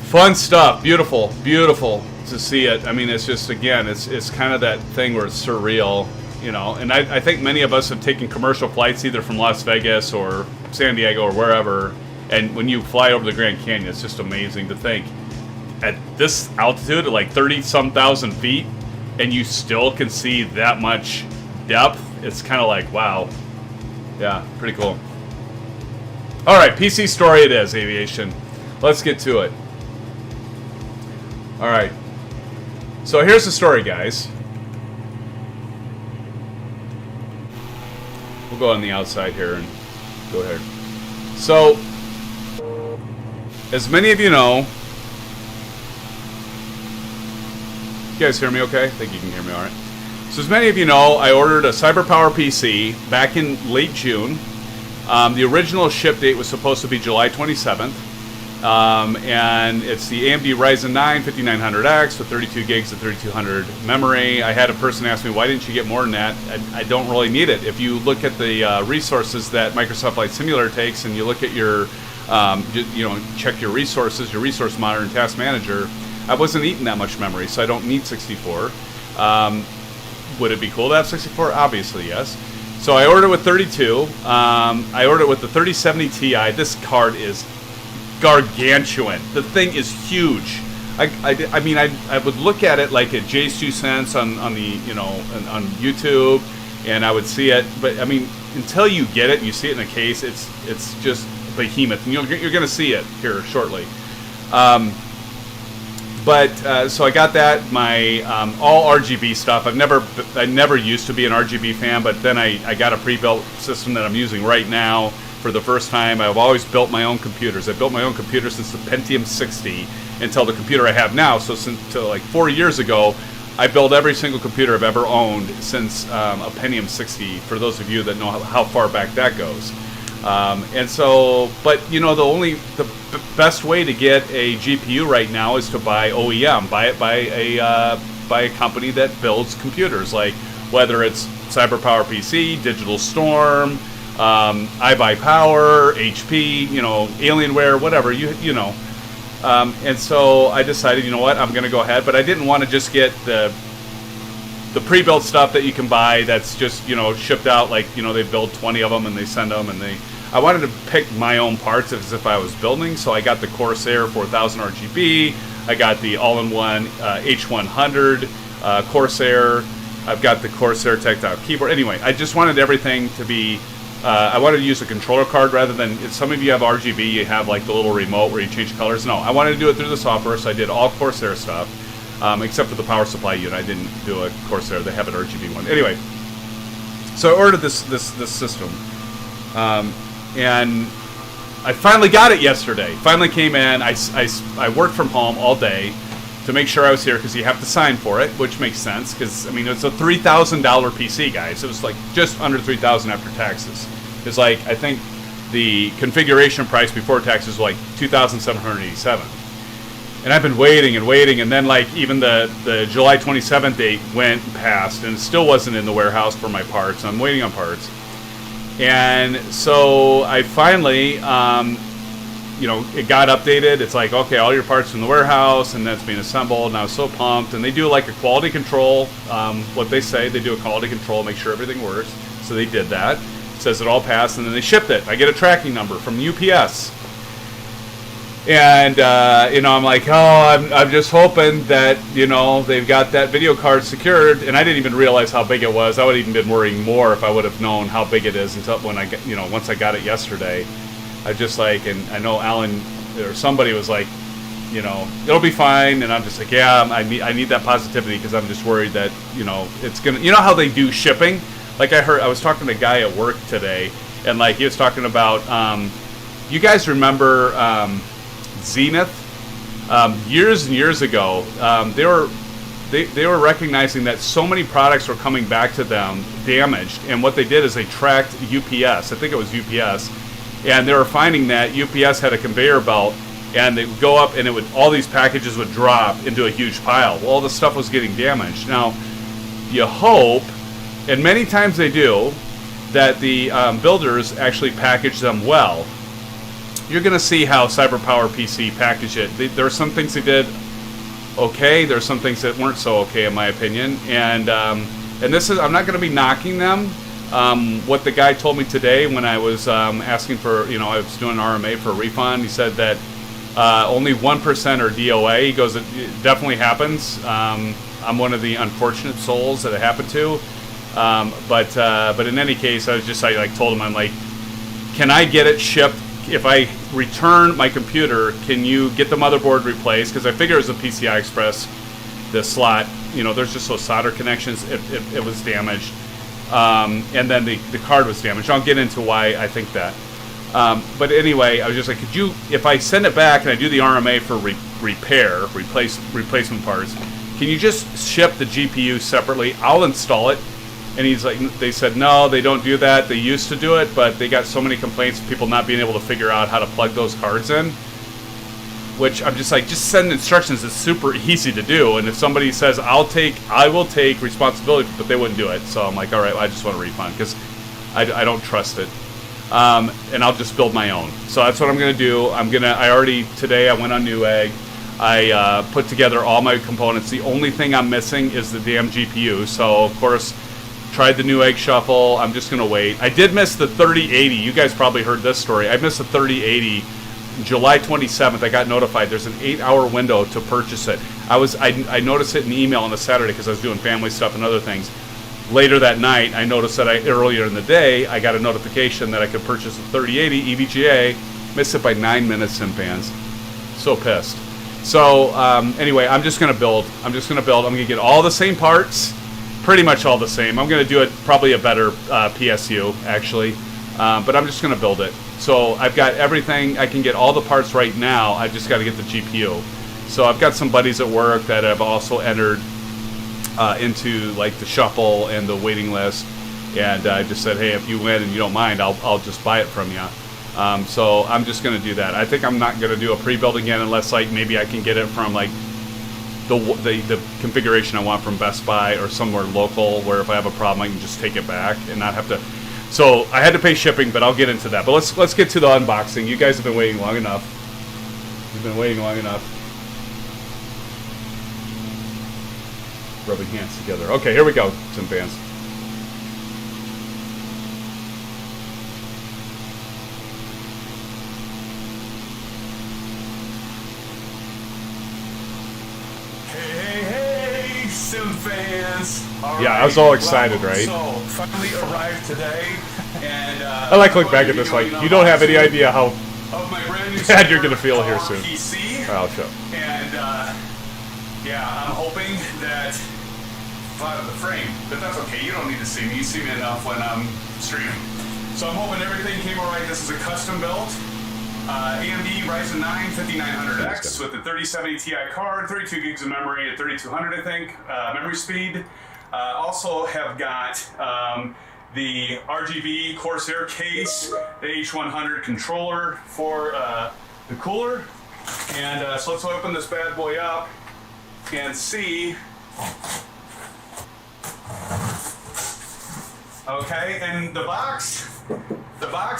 Fun stuff. Beautiful, beautiful. to see it. I mean, it's just, again, it's kind of that thing where it's surreal, you know. And I think many of us have taken commercial flights either from Las Vegas or San Diego or wherever, and when you fly over the Grand Canyon, it's just amazing to think at this altitude at like 30-some thousand feet, and you still can see that much depth. It's kind of like, wow. Yeah, pretty cool. All right, PC story it is, aviation. Let's get to it. All right. So here's the story, guys. We'll go on the outside here and go ahead. So, as many of you know, you guys hear me okay? I think you can hear me all right. So as many of you know, I ordered a CyberPower PC back in late June. The original ship date was supposed to be July 27th. And it's the AMD Ryzen 9 5900X with 32 gigs of 3200 memory. I had a person ask me, why didn't you get more than that? I don't really need it. If you look at the resources that Microsoft Flight Simulator takes, and you look at your, check your resources, your resource monitor and task manager, I wasn't eating that much memory, so I don't need 64. Would it be cool to have 64? Obviously, yes. So I ordered it with 32. I ordered it with the 3070 Ti. This card is gargantuan. The thing is huge. I mean, I would look at it like at Jay's 2 cents on the on YouTube, and I would see it. But I mean, until you get it and you see it in a case, it's just behemoth, and you're going to see it here shortly. So I got that, my all RGB stuff. I never used to be an RGB fan, but then I got a pre-built system that I'm using right now for the first time. I've always built my own computers. I built my own computer since the Pentium 60 until the computer I have now. So until like 4 years ago, I built every single computer I've ever owned since a Pentium 60. For those of you that know how far back that goes. But you know, the best way to get a GPU right now is to buy OEM, buy it by a company that builds computers, like whether it's CyberPower PC, Digital Storm, iBuyPower, HP, Alienware, whatever, you know. And so I decided, you know what, I'm going to go ahead, but I didn't want to just get the pre-built stuff that you can buy that's just, shipped out, like, they build 20 of them and they send them, and I wanted to pick my own parts as if I was building, so I got the Corsair 4000 RGB, I got the all-in-one H100 Corsair, I've got the Corsair tactile keyboard. Anyway, I just wanted everything to be, I wanted to use a controller card rather than, some of you have RGB, you have like the little remote where you change colors. No, I wanted to do it through the software, so I did all Corsair stuff, except for the power supply unit. I didn't do a Corsair, they have an RGB one. Anyway, so I ordered this system, and I finally got it yesterday. Finally came in. I worked from home all day to make sure I was here because you have to sign for it, which makes sense because, I mean, it's a $3,000 PC, guys. It was like just under $3,000 after taxes. It's like, I think the configuration price before taxes was like $2,787. And I've been waiting and waiting, and then like even the July 27th date went past and it still wasn't in the warehouse for my parts. I'm waiting on parts. And so I finally, it got updated. It's like, okay, all your parts in the warehouse, and that's being assembled, and I was so pumped. And they do like a quality control, what they say, they do a quality control, make sure everything works. So they did that. It says it all passed, and then they shipped it. I get a tracking number from UPS. And, I'm like, I'm just hoping that, they've got that video card secured. And I didn't even realize how big it was. I would have even been worrying more if I would have known how big it is until when I got, once I got it yesterday. I just like, and I know Alan or somebody was like, it'll be fine. And I'm just like, yeah, I need that positivity because I'm just worried that, it's going to, how they do shipping? Like I was talking to a guy at work today, and like he was talking about, you guys remember, Zenith, years and years ago, they were recognizing that so many products were coming back to them damaged, and what they did is they tracked UPS. I think it was UPS, and they were finding that UPS had a conveyor belt, and they would go up, and all these packages would drop into a huge pile. Well, all the stuff was getting damaged. Now, you hope, and many times they do, that the builders actually package them well. You're going to see how CyberPower PC packaged it. There are some things they did okay. There's some things that weren't so okay in my opinion, and this is, I'm not going to be knocking them. What the guy told me today when I was asking for, you know, I was doing an RMA for a refund, he said that only 1% are DOA. He goes, it definitely happens. I'm one of the unfortunate souls that it happened to. But in any case, I like told him, I'm like, can I get it shipped? If I return my computer, can you get the motherboard replaced? Because I figure it was a PCI Express, the slot, you know, there's just those solder connections. It was damaged. And then the card was damaged. I'll get into why I think that. But anyway, I was just like, could you, if I send it back and I do the RMA for replacement parts, can you just ship the GPU separately? I'll install it. And he's like, they said, no, they don't do that. They used to do it, but they got so many complaints of people not being able to figure out how to plug those cards in. Which I'm just like, just send instructions. It's super easy to do. And if somebody says, I will take responsibility, but they wouldn't do it. So I'm like, all right, well, I just want a refund because I don't trust it. And I'll just build my own. So that's what I'm going to do. Today I went on Newegg. I put together all my components. The only thing I'm missing is the damn GPU. So, of course, tried the Newegg shuffle. I'm just going to wait. I did miss the 3080. You guys probably heard this story. I missed the 3080. July 27th, I got notified there's an 8-hour window to purchase it. I noticed it in email on a Saturday because I was doing family stuff and other things. Later that night, I noticed that earlier in the day, I got a notification that I could purchase a 3080 EVGA. Missed it by 9 minutes, SimFans. So pissed. So anyway, I'm just going to build. I'm going to get all the same parts, pretty much all the same. I'm going to do it probably a better PSU, actually. But I'm just going to build it. So I've got everything. I can get all the parts right now. I just got to get the GPU. So I've got some buddies at work that have also entered into like the shuffle and the waiting list. And I just said, hey, if you win and you don't mind, I'll just buy it from you. So I'm just going to do that. I think I'm not going to do a pre-build again unless like maybe I can get it from like the configuration I want from Best Buy or somewhere local where if I have a problem I can just take it back and not have to. So I had to pay shipping, but I'll get into that. But let's get to the unboxing. You guys have been waiting long enough. You've been waiting long enough. Rubbing hands together. Okay, here we go, SimFans. Hey, SimFans! Yeah, I was all excited, right? So, finally arrived today, and I like to look back at this like, you don't have any idea how of my brand new bad you're going to feel here soon. PC. I'll show. And, yeah, I'm hoping that out of the frame, but that's okay. You don't need to see me. You see me enough when I'm streaming. So I'm hoping everything came all right. This is a custom built AMD Ryzen 9 5900X with the 3070 Ti card, 32 gigs of memory at 3200, I think, memory speed. Also have got the RGB Corsair case, the H100 controller for the cooler. And so let's open this bad boy up and see. Okay, and the box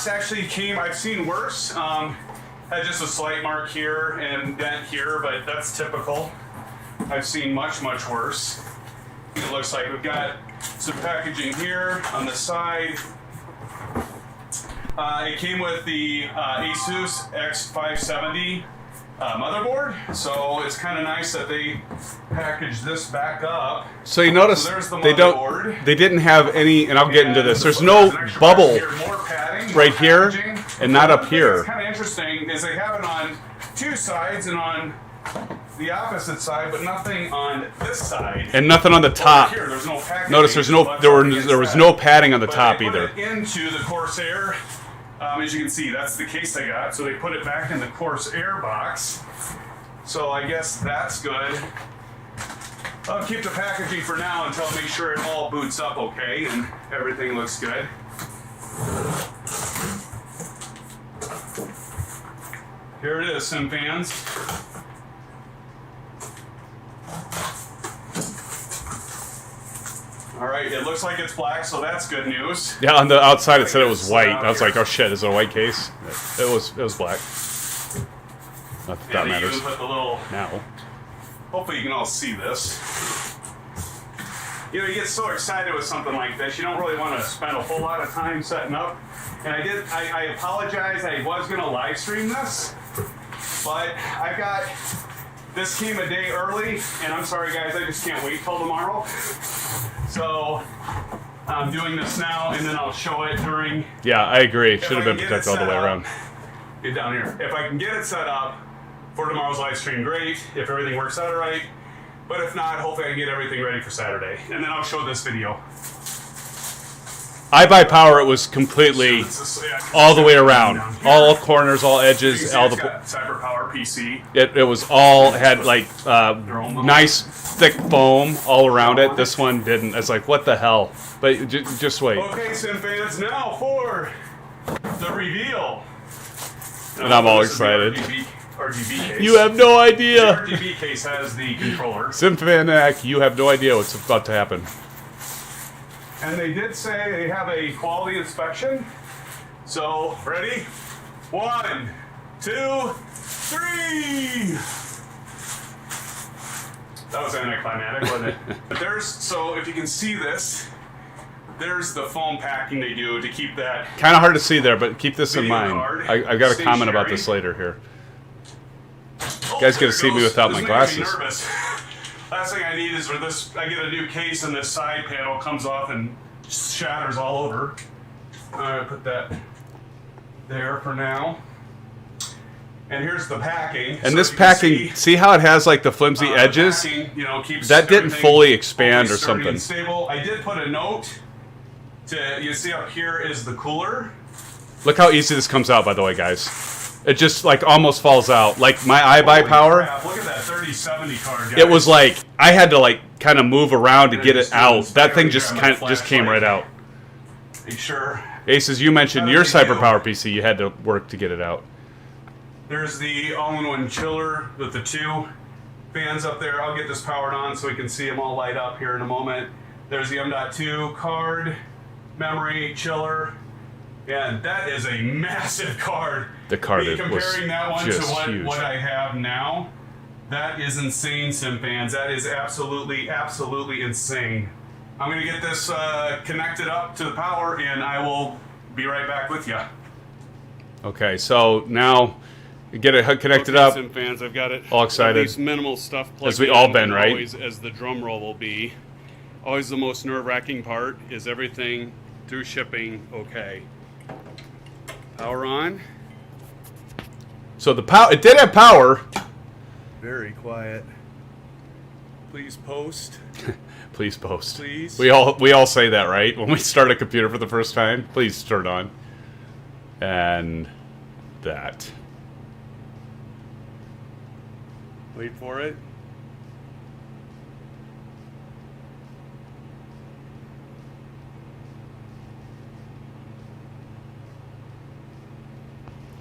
actually came, I've seen worse, had just a slight mark here and dent here, but that's typical. I've seen much, much worse. It looks like we've got some packaging here on the side. It came with the Asus X570 motherboard, so it's kind of nice that they packaged this back up. So you notice So they didn't have any, and I'll get into this. There's no bubble here, more padding, right more here packaging. and not up What's here. kind of interesting is they have it on two sides and on the opposite side, but nothing on this side. And nothing on the top. Here, there's no packaging. Notice there was no padding on the top either. They put it into the Corsair. As you can see, that's the case I got. So they put it back in the Corsair box. So I guess that's good. I'll keep the packaging for now until I make sure it all boots up okay and everything looks good. Here it is, SimFans. All right, it looks like it's black, so that's good news. Yeah, on the outside it said it was white. I was like, oh shit, is it a white case? It was black. Not that that matters Put the little now. hopefully you can all see this. You know, you get so excited with something like this, you don't really want to spend a whole lot of time setting up. And I apologize, I was going to live stream this, but this came a day early, and I'm sorry guys, I just can't wait till tomorrow. So I'm doing this now, and then I'll show it during. Yeah, I agree. Should have been protected all the way around. Get down here. If I can get it set up for tomorrow's live stream, great. If everything works out right. But if not, hopefully I can get everything ready for Saturday. And then I'll show this video. I buy power, it was completely all the way around. All corners, all edges, all the. Cyber Power PC. It was all, had like nice thick foam all around it. This one didn't. I was like, what the hell? But just wait. Okay, SimFans, now for the reveal. And I'm all excited. RGB case. You have no idea. The RGB case has the controller. SimFanac, you have no idea what's about to happen. And they did say they have a quality inspection. So, ready? 1, 2, 3. That was anticlimactic, wasn't it? But so if you can see this, there's the foam packing they do to keep that. Kind of hard to see there, but keep this in mind. I've got a comment about this later here. You guys get to see me without my glasses. Last thing I need is for this, I get a new case and this side panel comes off and shatters all over. I'm going to put that there for now. And here's the packing. And so this packing, see how it has like the flimsy edges? The packing, you know, keeps that didn't fully expand or something. Stable. I did put a note to, you see up here is the cooler. Look how easy this comes out, by the way, guys. It just like almost falls out. Like my iBuy power. Crap. Look at that 3070 card, guys. It was like I had to like kind of move around to get it out. That thing just came right out. Are you sure? Aces, you mentioned your Cyber Power PC. You had to work to get it out. There's the all-in-one chiller with the 2 fans up there. I'll get this powered on so we can see them all light up here in a moment. There's the M.2 card, memory, chiller. And that is a massive card. The card is comparing that one to what I have now. That is insane, SimFans. That is absolutely, absolutely insane. I'm going to get this connected up to the power, and I will be right back with you. Okay, so now get it connected up. SimFans, I've got it. All excited. At least minimal stuff plugged as we all been, right? Always, as the drum roll will be. Always the most nerve-wracking part is everything through shipping okay. Power on. So the power, it did have power. Very quiet. Please post. Please post. Please. We all say that, right? When we start a computer for the first time, please turn on. And that. Wait for it.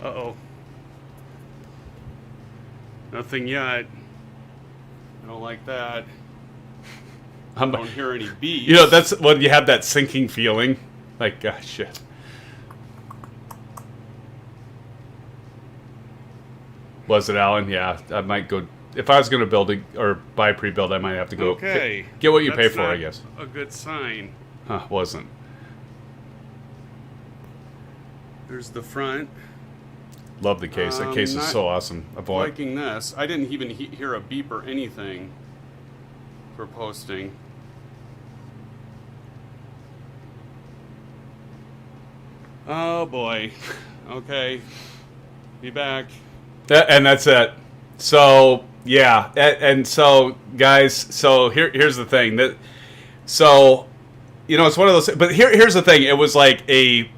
Uh-oh. Nothing yet. I don't like that. I don't hear any beeps. You know, that's when you have that sinking feeling. Like, gosh, shit. Was it, Alan? Yeah, I might go. If I was going to build or buy pre-build, I might have to go. Okay. Get what you pay for, I guess. A good sign. Huh, wasn't. There's the front. Love the case. That case is so awesome. I'm liking this. I didn't even hear a beep or anything for posting. Oh boy. Okay. Be back. And that's it. So yeah, and so guys, so here's the thing so you know, it's one of those. But here's the thing. It was like a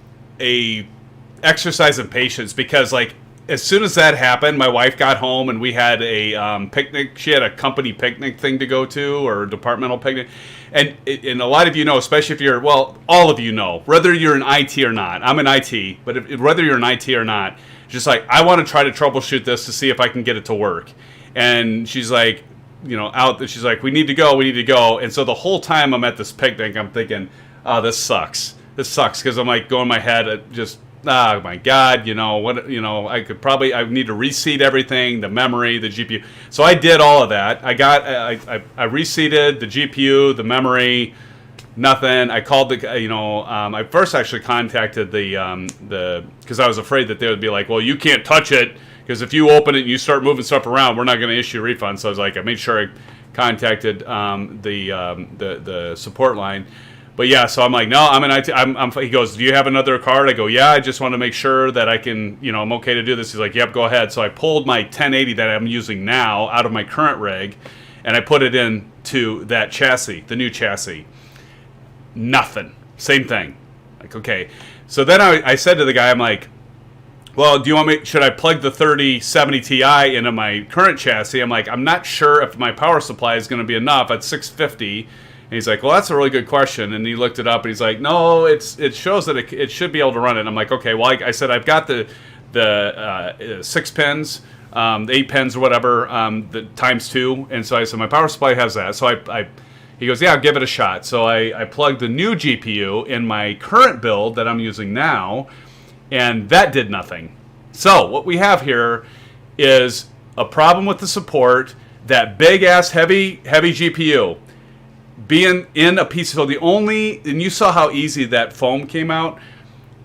exercise in patience, because like as soon as that happened, my wife got home and we had a picnic. She had a company picnic thing to go to, or a departmental picnic, and a lot of you know, especially if you're, well, all of you know, whether you're in IT or not. I'm in IT, but whether you're in IT or not, just like, I want to try to troubleshoot this to see if I can get it to work. And she's like, you know, she's like, we need to go. And so the whole time I'm at this picnic, I'm thinking, oh, this sucks, because I'm like going in my head, just oh my God, I could probably, I need to reseat everything, the memory, the GPU. So I did all of that. I reseated the GPU, the memory, nothing. I called I first actually contacted because I was afraid that they would be like, well, you can't touch it, because if you open it and you start moving stuff around, we're not going to issue a refund. So I was like, I made sure I contacted the support line. But yeah, so I'm like, no, he goes, do you have another card? I go, yeah, I just want to make sure that I can, I'm okay to do this. He's like, yep, go ahead. So I pulled my 1080 that I'm using now out of my current rig, and I put it into that chassis, the new chassis. Nothing. Same thing. Like, okay. So then I said to the guy, I'm like, well, should I plug the 3070 Ti into my current chassis? I'm like, I'm not sure if my power supply is going to be enough at 650. And he's like, well, that's a really good question. And he looked it up, and he's like, no, it shows that it should be able to run it. And I'm like, okay, well, I said, I've got the 6 pins, the 8 pins or whatever, the ×2. And so I said, my power supply has that. So he goes, yeah, I'll give it a shot. So I plugged the new GPU in my current build that I'm using now, and that did nothing. So what we have here is a problem with the support, that big-ass heavy GPU being in a piece. So and you saw how easy that foam came out.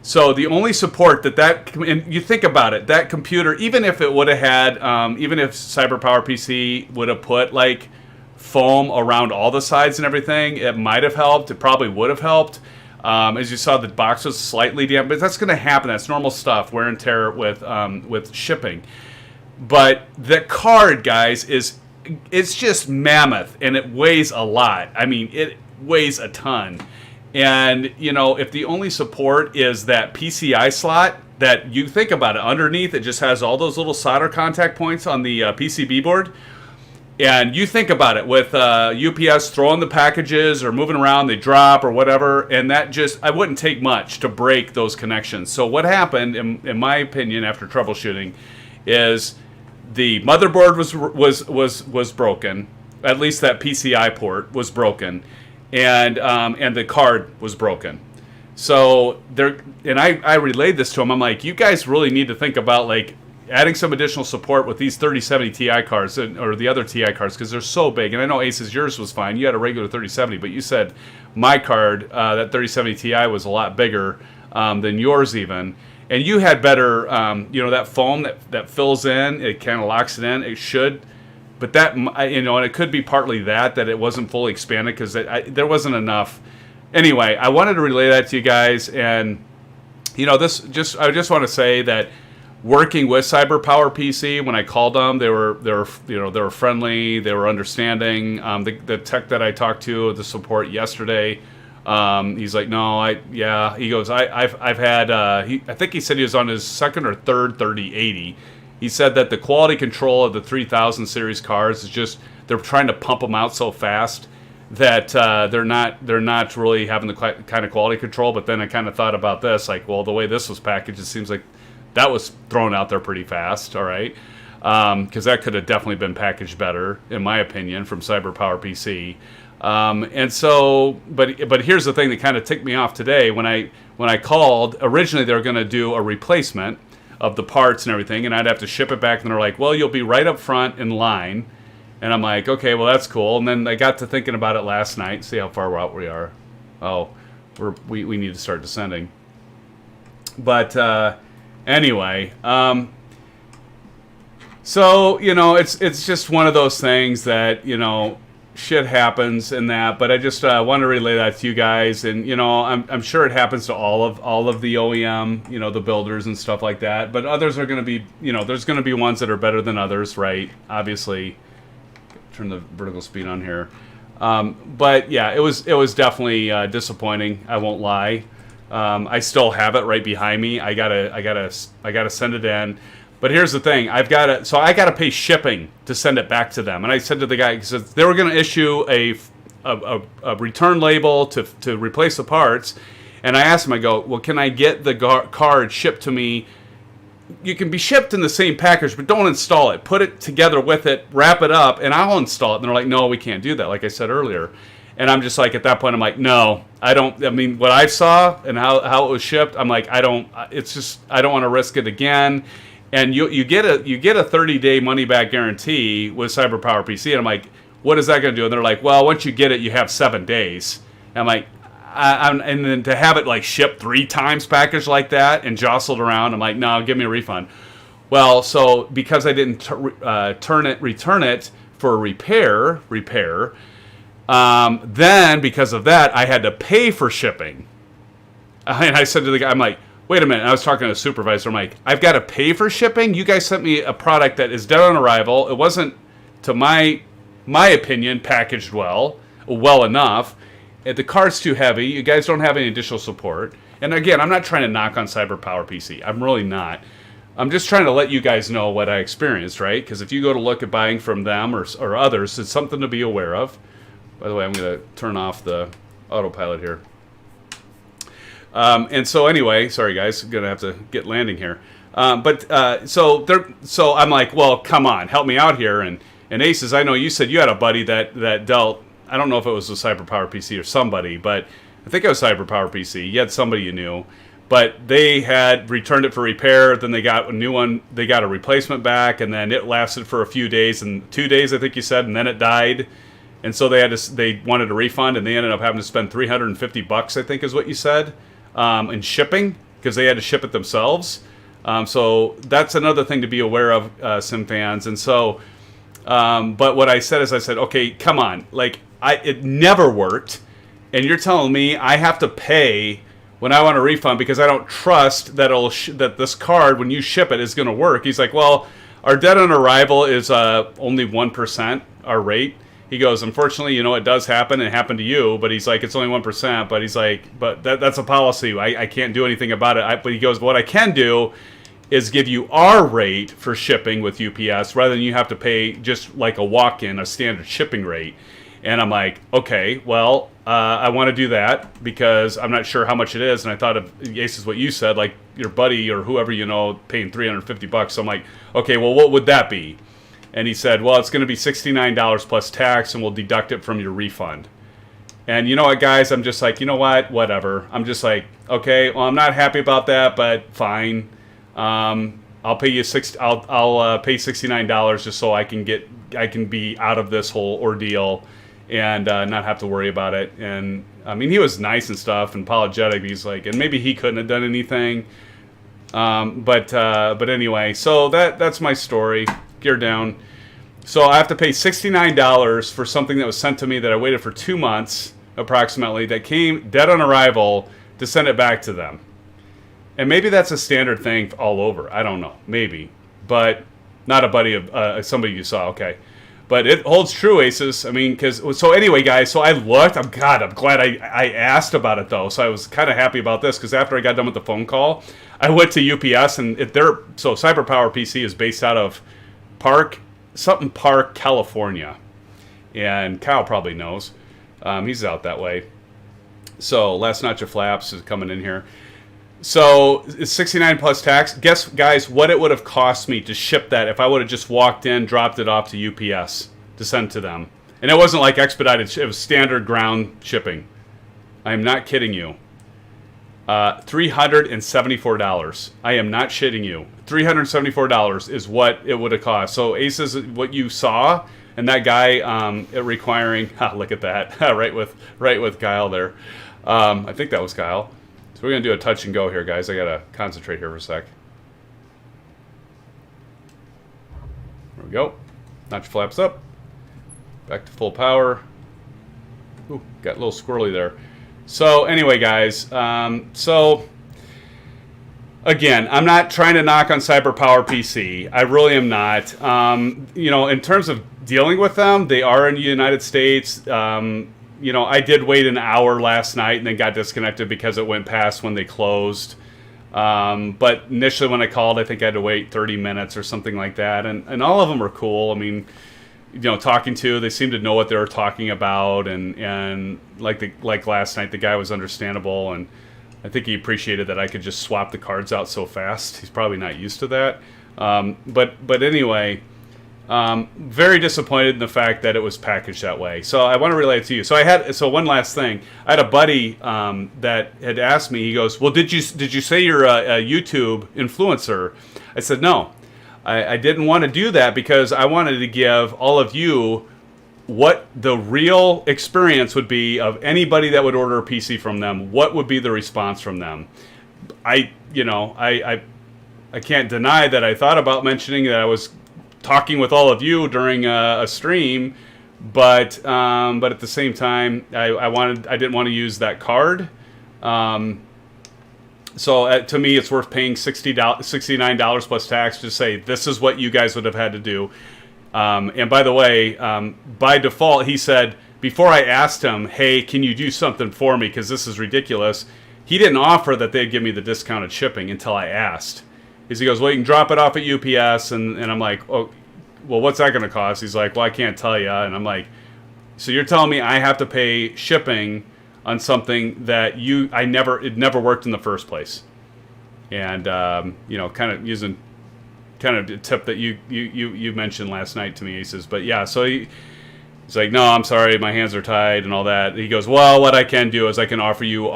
So the only support and you think about it, that computer, even if it would have had, even if CyberPower PC would have put like foam around all the sides and everything, it might have helped. It probably would have helped. As you saw, the box was slightly damp, but that's going to happen. That's normal stuff, wear and tear with shipping. But the card, guys, it's just mammoth, and it weighs a lot. I mean, it weighs a ton. And, if the only support is that PCI slot, that you think about it, underneath it just has all those little solder contact points on the PCB board. And you think about it with UPS throwing the packages or moving around, they drop or whatever, and I wouldn't take much to break those connections. So what happened, in my opinion, after troubleshooting, is the motherboard was broken. At least that PCI port was broken, and the card was broken. So I relayed this to him. I'm like, you guys really need to think about like adding some additional support with these 3070 Ti cards or the other Ti cards, because they're so big. And I know Ace's, yours was fine. You had a regular 3070, but you said my card, that 3070 Ti, was a lot bigger than yours even. And you had better, that foam that fills in, it kind of locks it in. It should, but that, and it could be partly that it wasn't fully expanded because there wasn't enough. Anyway, I wanted to relay that to you guys, and I just want to say that working with CyberPower PC, when I called them, they were friendly, they were understanding. The tech that I talked to, the support yesterday. He's like, no, he goes, I've had, I think he said he was on his second or third 3080. He said that the quality control of the 3000 series cars is just, they're trying to pump them out so fast that they're not really having the kind of quality control. But then I kind of thought about this, like, well, the way this was packaged, it seems like that was thrown out there pretty fast, all right? Because that could have definitely been packaged better, in my opinion, from CyberPower PC. And so, but here's the thing that kind of ticked me off today. When I called, originally they were going to do a replacement of the parts and everything, and I'd have to ship it back, and they're like, well, you'll be right up front in line. And I'm like, okay, well, that's cool. And then I got to thinking about it last night, see how far out we are. Oh, we need to start descending. But anyway, so, it's just one of those things that, shit happens in that, but I just want to relay that to you guys. And I'm sure it happens to all of the OEM, the builders and stuff like that. But others are going to be, there's going to be ones that are better than others, right? Obviously, turn the vertical speed on here. But yeah, it was definitely disappointing. I won't lie. I still have it right behind me. I gotta send it in. But here's the thing, I gotta pay shipping to send it back to them. And I said to the guy, because they were gonna issue a return label to replace the parts, and I asked him, I go, well, can I get the card shipped to me? You can be shipped in the same package, but don't install it. Put it together with it, wrap it up, and I'll install it. And they're like, no, we can't do that, like I said earlier. And I'm just like, at that point, I'm like, no, I don't. I mean, what I saw and how it was shipped, I'm like, I don't. It's just, I don't want to risk it again. And you get a 30-day money back guarantee with CyberPower PC, and I'm like, what is that going to do? And they're like, well, once you get it, you have 7 days. And I'm like, and then to have it like shipped 3 times packaged like that and jostled around, I'm like, no, give me a refund. Well, so because I didn't return it for repair, then because of that, I had to pay for shipping. And I said to the guy, I'm like, wait a minute. And I was talking to the supervisor. I'm like, I've got to pay for shipping? You guys sent me a product that is dead on arrival. It wasn't, to my opinion, packaged well enough. The card's too heavy. You guys don't have any additional support. And again, I'm not trying to knock on CyberPower PC. I'm really not. I'm just trying to let you guys know what I experienced, right? Because if you go to look at buying from them or others, it's something to be aware of. By the way, I'm going to turn off the autopilot here. And so anyway, sorry guys, I'm going to have to get landing here. So I'm like, well, come on, help me out here. And Aces, I know you said you had a buddy that dealt, I don't know if it was a CyberPower PC or somebody, but I think it was CyberPower PC. You had somebody you knew. But they had returned it for repair, then they got a new one, they got a replacement back, and then it lasted for a few days, and 2 days I think you said, and then it died. And so they wanted a refund, and they ended up having to spend $350, I think is what you said, in shipping, because they had to ship it themselves. So that's another thing to be aware of, SimFans. And so, but what I said is, I said, okay, come on, like it never worked, and you're telling me I have to pay when I want a refund because I don't trust that that this card, when you ship it, is going to work. He's like, well, our dead on arrival is only 1%, our rate. He goes, unfortunately, it does happen. It happened to you, but he's like, it's only 1%. But he's like, but that's a policy. I can't do anything about it. But he goes, what I can do is give you our rate for shipping with UPS rather than you have to pay just like a walk-in, a standard shipping rate. And I'm like, okay, well, I want to do that because I'm not sure how much it is. And I thought of, Ace, what you said, like your buddy or whoever paying $350. So I'm like, okay, well, what would that be? And he said, well, it's going to be $69 plus tax, and we'll deduct it from your refund. And you know what, guys? I'm just like, you know what? Whatever. I'm just like, okay, well, I'm not happy about that, but fine. I'll pay you I'll pay $69 just so I can be out of this whole ordeal and not have to worry about it. And I mean, he was nice and stuff and apologetic. He's like, and maybe he couldn't have done anything. But anyway, so that's my story. Gear down. So I have to pay $69 for something that was sent to me that I waited for 2 months approximately, that came dead on arrival, to send it back to them. And maybe that's a standard thing all over. I don't know. Maybe. But not a buddy of somebody you saw. Okay. But it holds true, Aces. I mean, so anyway, guys, so I looked. I'm glad I asked about it, though. So I was kind of happy about this, because after I got done with the phone call, I went to UPS, and so CyberPower PC is based out of Park, California. And Kyle probably knows. He's out that way. So Last Notch of Flaps is coming in here. So it's $69 plus tax. Guess, guys, what it would have cost me to ship that if I would have just walked in, dropped it off to UPS to send to them. And it wasn't like expedited. It was standard ground shipping. I am not kidding you. $374. I am not shitting you. $374 is what it would have cost. So Aces, what you saw, and that guy requiring, look at that, right with Kyle there. I think that was Kyle. So we're gonna do a touch and go here, guys. I gotta concentrate here for a sec. There we go. Notch flaps up. Back to full power. Ooh, got a little squirrely there. So anyway, guys, so again, I'm not trying to knock on CyberPower PC. I really am not. In terms of dealing with them, they are in the United States. I did wait an hour last night and then got disconnected because it went past when they closed. But initially when I called, I think I had to wait 30 minutes or something like that. And all of them are cool. I mean, talking to, they seem to know what they were talking about, and like last night, the guy was understandable, and I think he appreciated that I could just swap the cards out so fast. He's probably not used to that, but anyway, Very disappointed in the fact that it was packaged that way. So I want to relay it to you. So one last thing. I had a buddy that had asked me. He goes, "Well, did you say you're a YouTube influencer?" I said, "No, I didn't want to do that because I wanted to give all of you what the real experience would be of anybody that would order a PC from them. What would be the response from them?" I can't deny that I thought about mentioning that I was talking with all of you during a stream, but at the same time, I didn't want to use that card. So to me, it's worth paying $69 plus tax to say this is what you guys would have had to do. And by the way, by default, he said before I asked him, "Hey, can you do something for me? Because this is ridiculous." He didn't offer that they'd give me the discounted shipping until I asked. He goes, "Well, you can drop it off at UPS," and I'm like, "Oh, well, what's that going to cost?" He's like, "Well, I can't tell you." And I'm like, "So you're telling me I have to pay shipping on something that it never worked in the first place?" And kind of using a tip that you mentioned last night to me. He says, "But yeah," so he's like, "No, I'm sorry, my hands are tied and all that." He goes, "Well, what I can do is I can offer you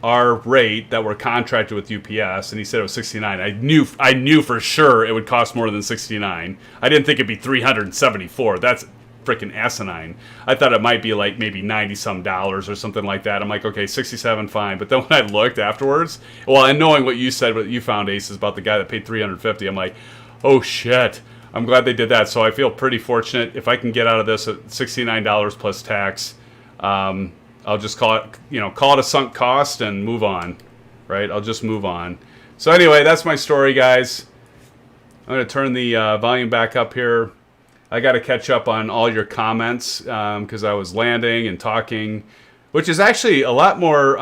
our rate that we're contracted with UPS," and he said it was $69. I knew for sure it would cost more than $69. I didn't think it'd be $374. That's freaking asinine. I thought it might be like maybe $90 some or something like that. I'm like, okay, 67, fine. But then when I looked afterwards, well, and knowing what you said, what you found, Ace, is about the guy that paid $350, I'm like, oh shit. I'm glad they did that. So I feel pretty fortunate if I can get out of this at $69 plus tax. I'll just call it a sunk cost and move on, right? I'll just move on. So anyway, that's my story, guys. I'm going to turn the volume back up here. I got to catch up on all your comments because I was landing and talking, which is actually a lot more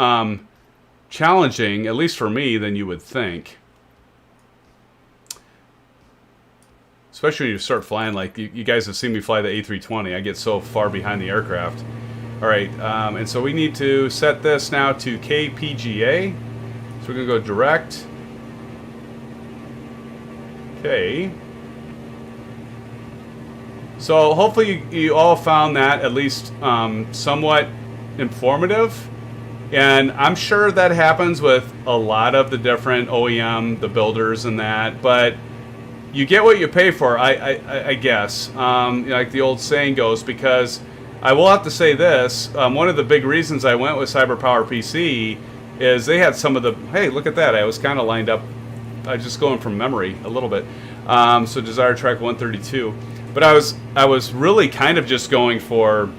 challenging, at least for me, than you would think. Especially when you start flying, like you guys have seen me fly the A320. I get so far behind the aircraft. All right, and so we need to set this now to KPGA. So we're going to go direct. Okay. So hopefully you all found that at least somewhat informative. And I'm sure that happens with a lot of the different OEM, the builders and that. But you get what you pay for, I guess. Like the old saying goes, because I will have to say this. One of the big reasons I went with CyberPower PC is they had some of the... Hey, look at that. I was kind of lined up. I was just going from memory a little bit. So Desire Track 132. But I was really kind of just going for,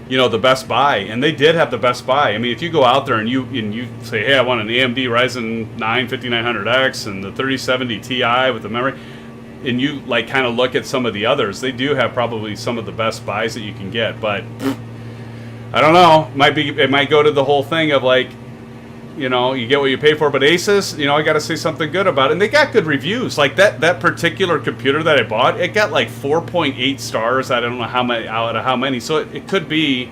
the Best Buy, and they did have the Best Buy. I mean, if you go out there and you say, hey, I want an AMD Ryzen 9 5900X and the 3070 Ti with the memory, and you like kind of look at some of the others, they do have probably some of the best buys that you can get. But I don't know. It might go to the whole thing of like, you get what you pay for. But Asus, I got to say something good about it. And they got good reviews. Like that particular computer that I bought, it got like 4.8 stars. I don't know how many out of how many. So it could be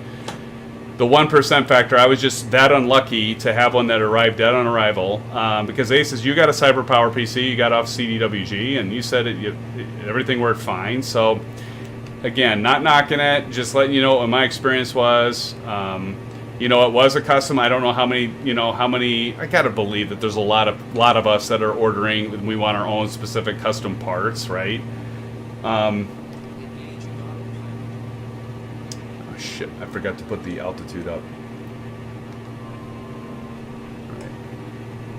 the 1% factor. I was just that unlucky to have one that arrived dead on arrival. Because Asus, you got a CyberPower PC, you got off CDWG, and you said everything worked fine. So again, not knocking it, just letting you know what my experience was. It was a custom. I don't know how many, I gotta believe that there's a lot of us that are ordering, and we want our own specific custom parts, right? Oh shit, I forgot to put the altitude up. All right.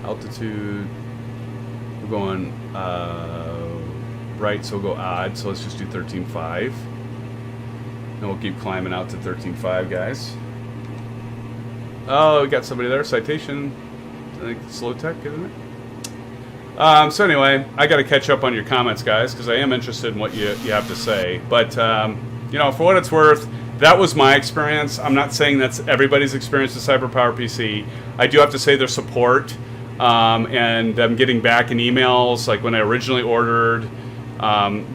Altitude, we're going right, so we'll go odd, so let's just do 13.5. And we'll keep climbing out to 13.5, guys. Oh, we got somebody there. Citation. I think it's Slow Tech, isn't it? So anyway, I got to catch up on your comments, guys, because I am interested in what you have to say. But, for what it's worth, that was my experience. I'm not saying that's everybody's experience with CyberPower PC. I do have to say their support, and I'm getting back in emails, like when I originally ordered.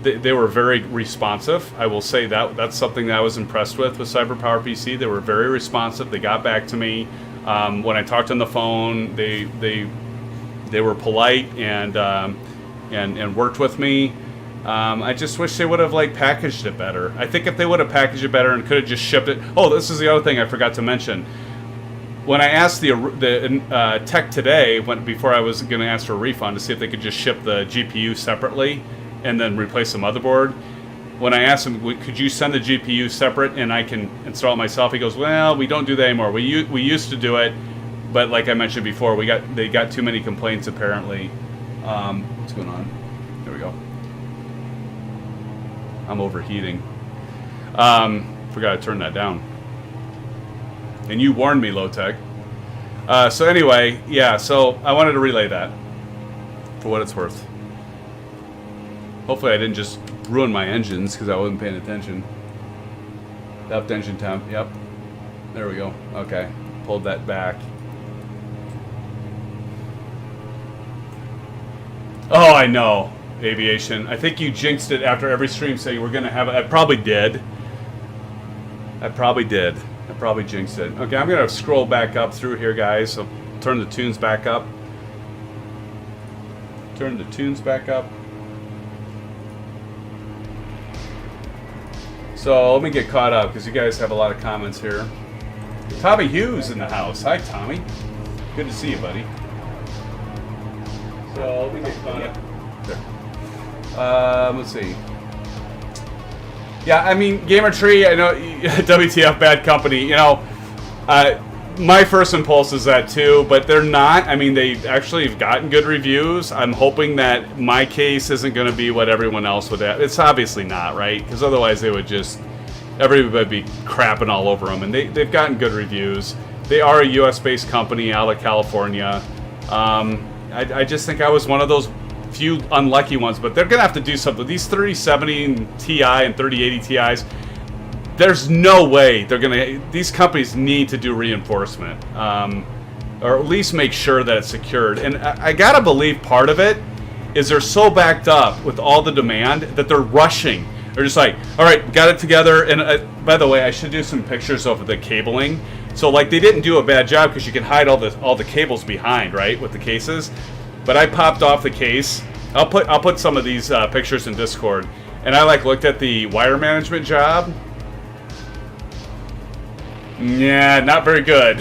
They were very responsive. I will say that's something that I was impressed with CyberPower PC. They were very responsive. They got back to me when I talked on the phone. They were polite and worked with me. I just wish they would have like packaged it better. I think if they would have packaged it better and could have just shipped it. Oh, this is the other thing I forgot to mention. When I asked the tech today, before I was going to ask for a refund to see if they could just ship the GPU separately and then replace the motherboard. When I asked him, could you send the GPU separate and I can install it myself? He goes, well, we don't do that anymore. We used to do it, but like I mentioned before, they got too many complaints apparently. What's going on? There we go. I'm overheating. Forgot to turn that down. And you warned me, Low-Tech. So anyway, yeah, so I wanted to relay that for what it's worth. Hopefully I didn't just ruin my engines because I wasn't paying attention. Up engine temp, yep. There we go. Okay, pulled that back. Oh, I know, Aviation. I think you jinxed it after every stream saying we're going to have it. I probably did. I probably jinxed it. Okay, I'm going to scroll back up through here, guys. So turn the tunes back up. Turn the tunes back up. So let me get caught up because you guys have a lot of comments here. Tommy Hughes in the house. Hi, Tommy. Good to see you, buddy. So let me get caught up. There. Let's see. Yeah, I mean, Gamer Tree, I know, WTF, bad company. You know, my first impulse is that too, but they're not. I mean, they actually have gotten good reviews. I'm hoping that my case isn't going to be what everyone else would have. It's obviously not, right? Because otherwise they would just, everybody would be crapping all over them. And they've gotten good reviews. They are a US-based company out of California. I just think I was one of those few unlucky ones, but they're going to have to do something. These 3070 Ti and 3080 Ti's, there's no way they're going to... These companies need to do reinforcement, or at least make sure that it's secured. And I got to believe part of it is they're so backed up with all the demand that they're rushing. They're just like, all right, got it together. And by the way, I should do some pictures of the cabling. So like they didn't do a bad job because you can hide all the cables behind, right, with the cases. But I popped off the case. I'll put some of these pictures in Discord. And I like looked at the wire management job. Yeah, not very good.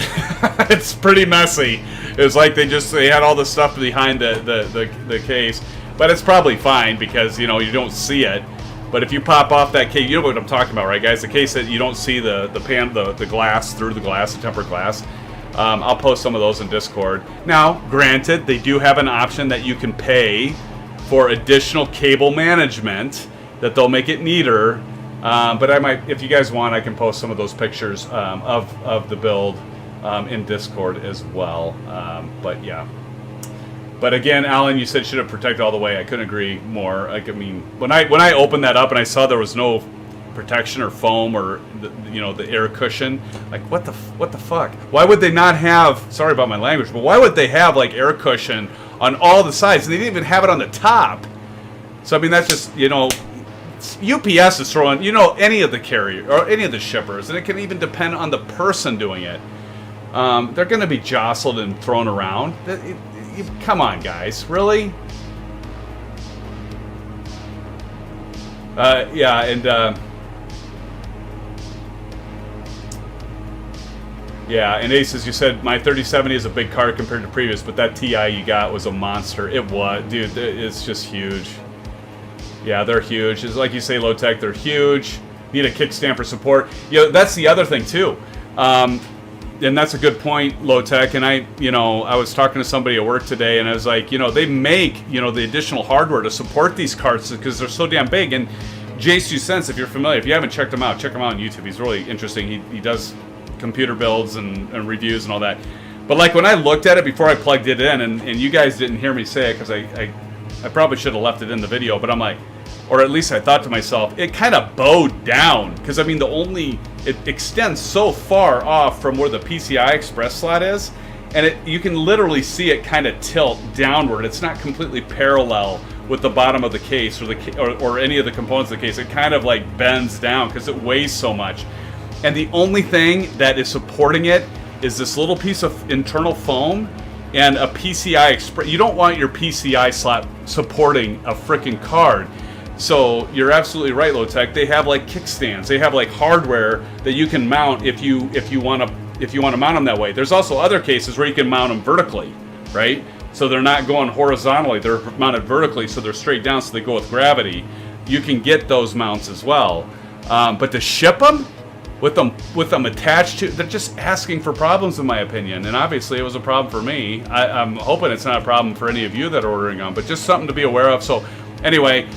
It's pretty messy. It was like they had all the stuff behind the case. But it's probably fine because you don't see it. But if you pop off that case, you know what I'm talking about, right, guys? The case that you don't see the glass through the glass, the tempered glass. I'll post some of those in Discord. Now, granted, they do have an option that you can pay for additional cable management that they'll make it neater. But I might, if you guys want, I can post some of those pictures of the build in Discord as well. But yeah. But again, Alan, you said should have protected all the way. I couldn't agree more. Like, I mean, when I opened that up and I saw there was no protection or foam or the air cushion, like what the fuck? Why would they not have? Sorry about my language, but why would they have like air cushion on all the sides? They didn't even have it on the top. So I mean, that's just UPS is throwing any of the carrier or any of the shippers, and it can even depend on the person doing it. They're going to be jostled and thrown around. Come on, guys, really? Yeah, and. Yeah, and Ace, as you said, my 3070 is a big car compared to previous, but that Ti you got was a monster. It was, dude. It's just huge. Yeah, they're huge. It's like you say, low tech. They're huge. Need a kickstand for support. That's the other thing too, and that's a good point, low tech. And I was talking to somebody at work today, and I was like, they make the additional hardware to support these carts because they're so damn big. And J2 if you're familiar, if you haven't checked him out, check him out on YouTube. He's really interesting. He does computer builds and reviews and all that. But like when I looked at it before I plugged it in, and you guys didn't hear me say it because I probably should have left it in the video, but I'm like, or at least I thought to myself, it kind of bowed down because I mean it extends so far off from where the PCI Express slot is, and you can literally see it kind of tilt downward. It's not completely parallel with the bottom of the case or any of the components of the case. It kind of like bends down because it weighs so much. And the only thing that is supporting it is this little piece of internal foam and a PCI Express. You don't want your PCI slot supporting a freaking card. So you're absolutely right, Low Tech. They have like kickstands. They have like hardware that you can mount if you want to mount them that way. There's also other cases where you can mount them vertically, right? So they're not going horizontally. They're mounted vertically, so they're straight down, so they go with gravity. You can get those mounts as well. But to ship them with them attached to, they're just asking for problems, in my opinion. And obviously, it was a problem for me. I'm hoping it's not a problem for any of you that are ordering them, but just something to be aware of. So anyway,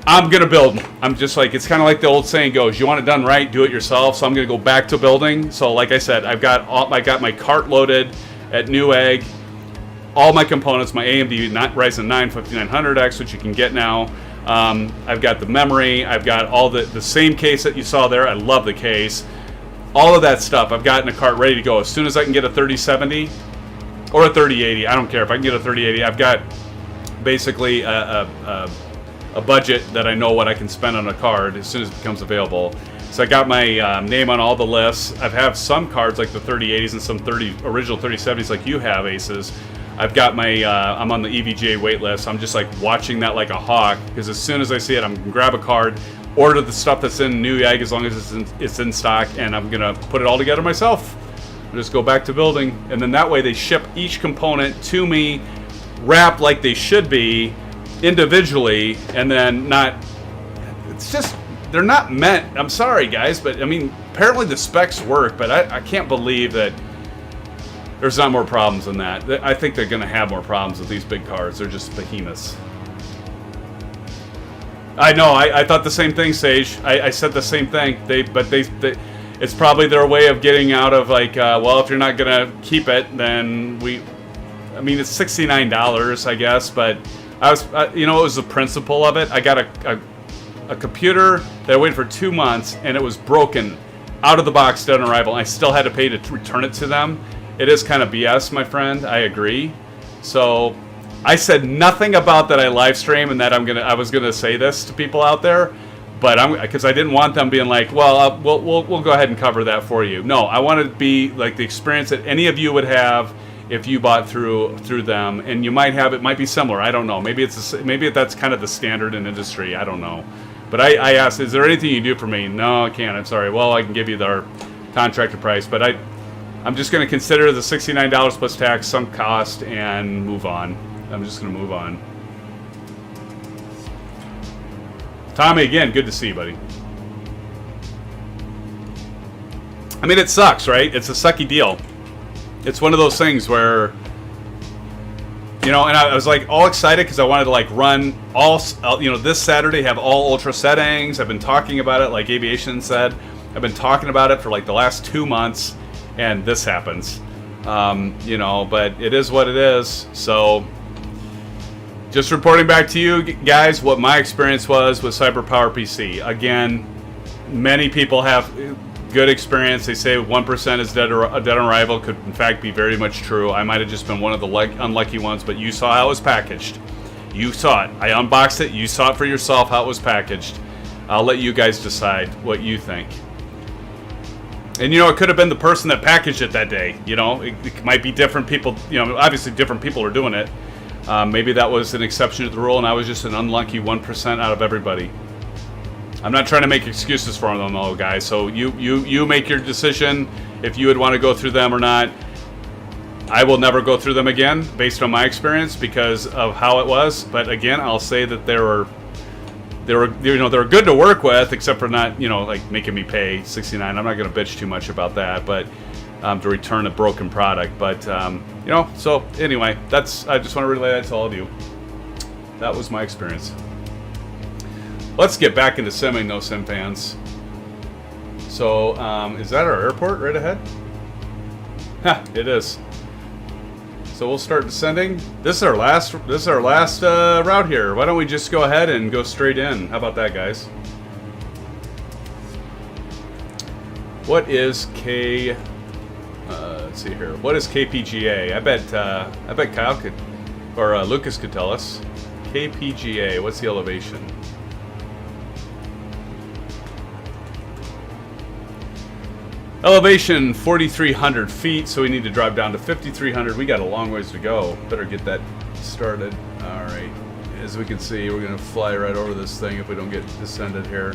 I'm going to build them. I'm just like, it's kind of like the old saying goes, you want it done right, do it yourself. So I'm going to go back to building. So like I said, I got my cart loaded at Newegg, all my components, my AMD Ryzen 9 5900X, which you can get now. I've got the memory. I've got all the same case that you saw there. I love the case. All of that stuff I've got in a cart ready to go. As soon as I can get a 3070 or a 3080, I don't care if I can get a 3080. I've got basically a budget that I know what I can spend on a card as soon as it becomes available. So I got my name on all the lists. I have some cards like the 3080s and some original 3070s like you have, Aces. I've got my, I'm on the EVGA wait list. I'm just like watching that like a hawk, because as soon as I see it, I'm gonna grab a card, order the stuff that's in Newegg as long as it's in stock, and I'm gonna put it all together myself. I'll just go back to building, and then that way they ship each component to me, wrapped like they should be, individually, and then not, it's just, they're not meant, I'm sorry guys, but I mean, apparently the specs work, but I can't believe that there's not more problems than that. I think they're going to have more problems with these big cars. They're just behemoths. I know, I thought the same thing, Sage. I said the same thing. It's probably their way of getting out of like, well, if you're not going to keep it, then I mean, it's $69, I guess, but you know, it was the principle of it. I got a computer that I waited for 2 months, and it was broken out of the box, dead on arrival. And I still had to pay to return it to them. It is kind of BS, my friend. I agree. So I said nothing about that I live stream and that I was gonna say this to people out there, but because I didn't want them being like, well, we'll go ahead and cover that for you. No, I wanted to be like the experience that any of you would have if you bought through them, and you might have, it might be similar. I don't know. Maybe that's kind of the standard in industry. I don't know. But I asked, is there anything you do for me? No, I can't. I'm sorry. Well, I can give you our contractor price, but I'm just going to consider the $69 plus tax, sunk cost, and move on. I'm just going to move on. Tommy, again, good to see you, buddy. I mean, it sucks, right? It's a sucky deal. It's one of those things where, you know, and I was like all excited because I wanted to like run all, you know, this Saturday have all ultra settings. I've been talking about it, like Aviation said. I've been talking about it for like the last 2 months. And this happens, you know, but it is what it is. So just reporting back to you guys what my experience was with CyberPower PC. Again, many people have good experience. They say 1% is dead on arrival. Could in fact be very much true. I might have just been one of the unlucky ones, but you saw how it was packaged. You saw it. I unboxed it. You saw it for yourself how it was packaged. I'll let you guys decide what you think. And, you know, it could have been the person that packaged it that day. You know, it might be different people. You know, obviously different people are doing it. Maybe that was an exception to the rule, and I was just an unlucky 1% out of everybody. I'm not trying to make excuses for them, though, guys. So you make your decision if you would want to go through them or not. I will never go through them again, based on my experience, because of how it was. But again, I'll say that they were good to work with, except for not, you know, like making me pay $69. I'm not going to bitch too much about that, but to return a broken product. But you know, so anyway, I just want to relay that to all of you. That was my experience. Let's get back into simming, though, SimFans. So is that our airport right ahead? Ha, it is. So we'll start descending. This is our last route here. Why don't we just go ahead and go straight in? How about that, guys? What is let's see here. What is KPGA? I bet Kyle could, or Lucas could tell us. KPGA. What's the elevation? Elevation 4,300 feet, so we need to drive down to 5,300. We got a long ways to go. Better get that started. All right. As we can see, we're going to fly right over this thing if we don't get descended here.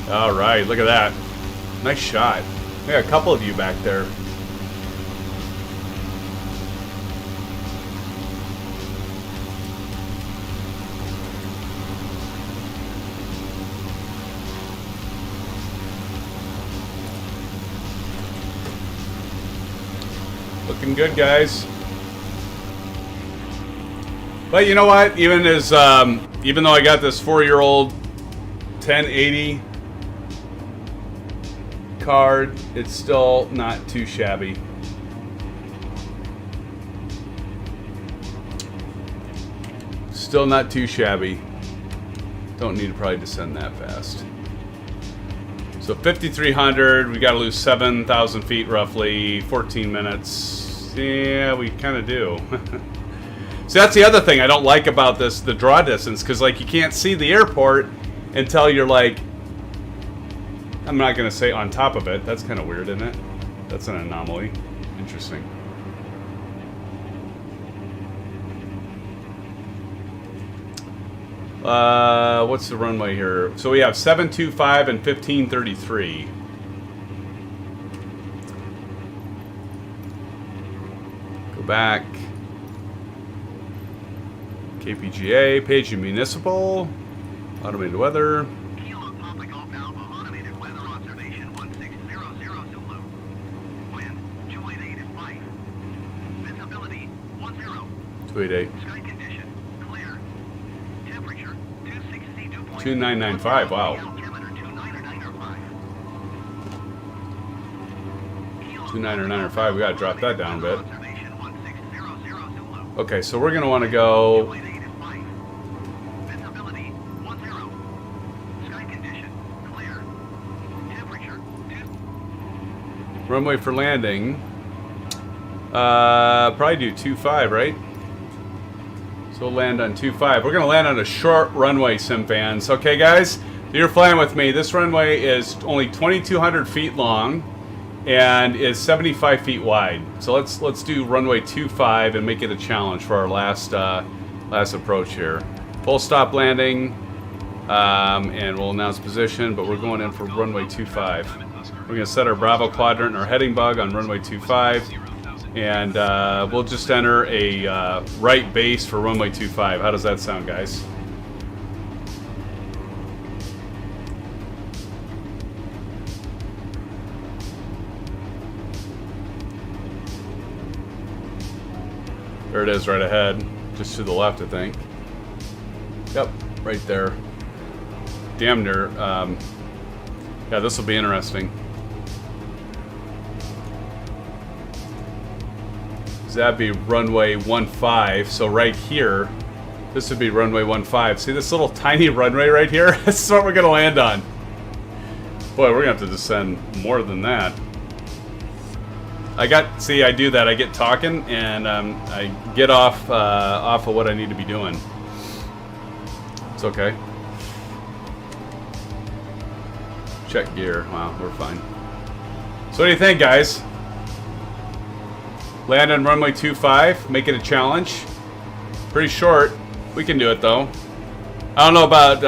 All right, look at that. Nice shot. We got a couple of you back there. Looking good, guys. But you know what? Even as even though I got this 4-year-old 1080 card, it's still not too shabby. Still not too shabby. Don't need to probably descend that fast. So 5,300, we got to lose 7,000 feet roughly, 14 minutes. Yeah, we kind of do. So that's the other thing I don't like about this, the draw distance, because like you can't see the airport until you're like, I'm not going to say on top of it. That's kind of weird, isn't it? That's an anomaly. Interesting. What's the runway here? So we have 725 and 1533. Go back. KPGA, Page Municipal, Automated Weather. Kilo Papa Golf Alpha Automated Weather Observation 1600 Zulu. Wind 288 at 5. Visibility 10. 288. Sky condition clear. Temperature 262. 2995, wow. 2995, we gotta drop that down a bit. Okay, so we're gonna want to go. Runway for landing. Probably do 25, right? So we'll land on 25. We're gonna land on a short runway, SimFans. Okay, guys, you're flying with me. This runway is only 2,200 feet long and is 75 feet wide. So let's do runway 25 and make it a challenge for our last approach here. Full stop landing, and we'll announce position. But we're going in for runway 25. We're going to set our Bravo quadrant and our heading bug on runway 25, and we'll just enter a right base for runway 25. How does that sound, guys? There it is right ahead, just to the left, I think. Yep, right there. Damn near. Yeah, this will be interesting. So that'd be runway 15. So right here, this would be runway 15. See this little tiny runway right here? This is what we're gonna land on. Boy, we're gonna have to descend more than that. I do that. I get talking and I get off of what I need to be doing. It's okay. Check gear. Wow, we're fine. So what do you think, guys? Land on runway 25. Make it a challenge. Pretty short. We can do it though. I don't know about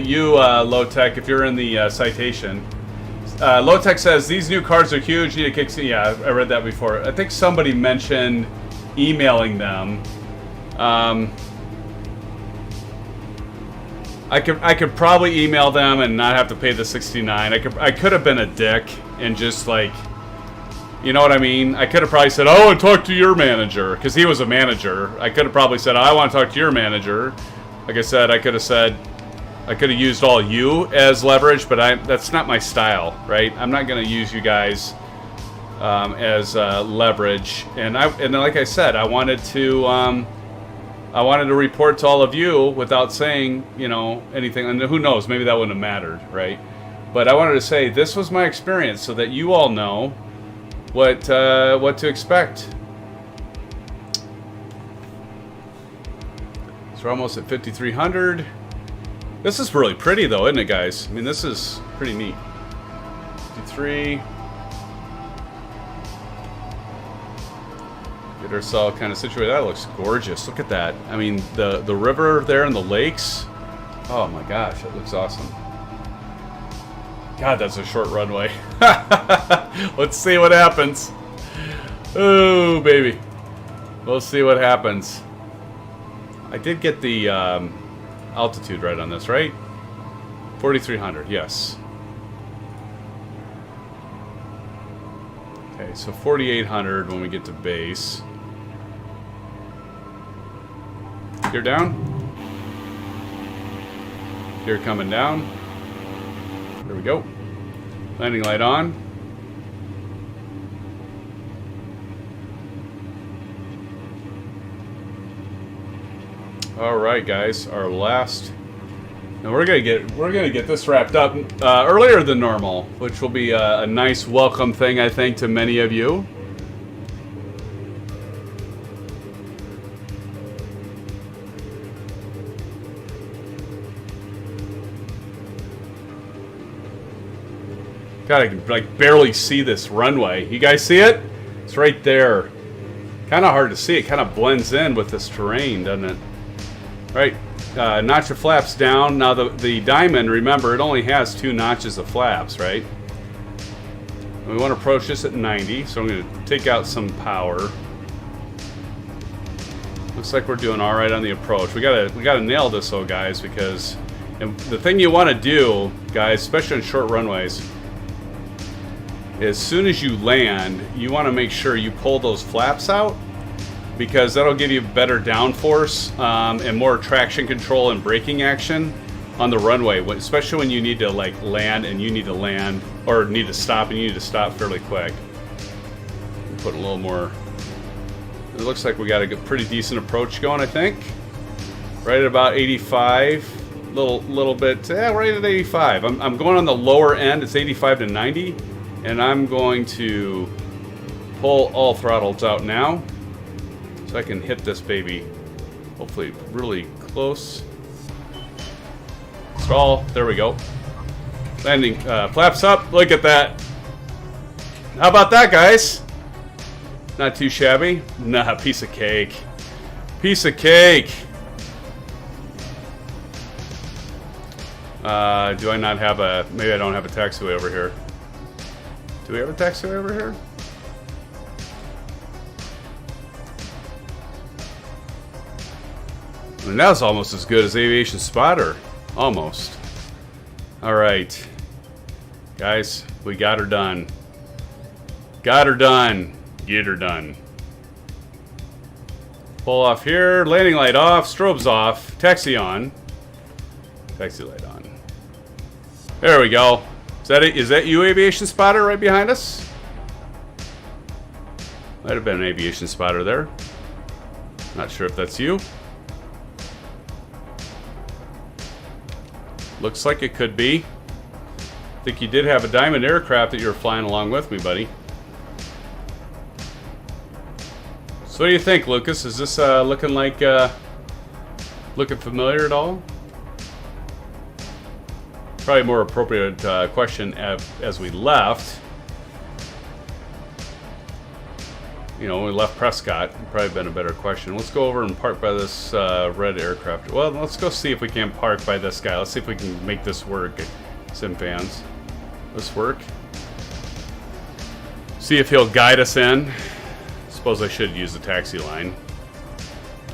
you, Low Tech, if you're in the citation. Low Tech says these new cards are huge. Need a kick. Yeah, I read that before. I think somebody mentioned emailing them. I could probably email them and not have to pay the $69. I could have been a dick and just like, you know what I mean? I could have probably said, "Oh, and talk to your manager," because he was a manager. I could have probably said, "I want to talk to your manager." Like I said, I could have said, I could have used all you as leverage, but that's not my style, right? I'm not going to use you guys as leverage. And like I said, I wanted to report to all of you without saying, you know, anything. And who knows? Maybe that wouldn't have mattered, right? But I wanted to say this was my experience so that you all know what to expect. So we're almost at 5,300. This is really pretty though, isn't it, guys? I mean, this is pretty neat. 53. Get ourselves kind of situated. That looks gorgeous. Look at that. I mean, the river there and the lakes. Oh my gosh, that looks awesome. God, that's a short runway. Let's see what happens. Oh, baby. We'll see what happens. I did get the altitude right on this, right? 4,300, yes. Okay, so 4,800 when we get to base. Gear down. Gear coming down. There we go. Landing light on. All right, guys, our last. Now we're gonna get this wrapped up earlier than normal, which will be a nice welcome thing, I think, to many of you. God, I can like barely see this runway. You guys see it? It's right there. Kind of hard to see. It kind of blends in with this terrain, doesn't it? Right. Notch of flaps down. Now the Diamond, remember, it only has 2 notches of flaps, right? We want to approach this at 90, so I'm going to take out some power. Looks like we're doing all right on the approach. We gotta nail this though, guys, because the thing you want to do, guys, especially on short runways, as soon as you land, you want to make sure you pull those flaps out, because that'll give you better downforce and more traction control and braking action on the runway, especially when you need to like land and you need to land, or need to stop and you need to stop fairly quick. Put a little more. It looks like we got a pretty decent approach going, I think. Right at about 85, little bit, right at 85. I'm going on the lower end. It's 85 to 90, and I'm going to pull all throttles out now. So I can hit this baby, hopefully really close. Stall, there we go. Landing, flaps up, look at that. How about that, guys? Not too shabby. Nah, piece of cake. Piece of cake. Do I not have a, maybe I don't have a taxiway over here. Do we have a taxiway over here? And that's almost as good as Aviation Spotter. Almost. Alright. Guys, we got her done. Got her done. Get her done. Pull off here. Landing light off. Strobes off. Taxi on. Taxi light on. There we go. Is that it? Is that you, Aviation Spotter, right behind us? Might have been an Aviation Spotter there. Not sure if that's you. Looks like it could be. I think you did have a Diamond aircraft that you were flying along with me, buddy. So what do you think, Lucas? Is this looking like looking familiar at all? Probably a more appropriate question as we left. You know, when we left Prescott, it'd probably been a better question. Let's go over and park by this red aircraft. Well, let's go see if we can park by this guy. Let's see if we can make this work, SimFans. This work. See if he'll guide us in. Suppose I should use the taxi line.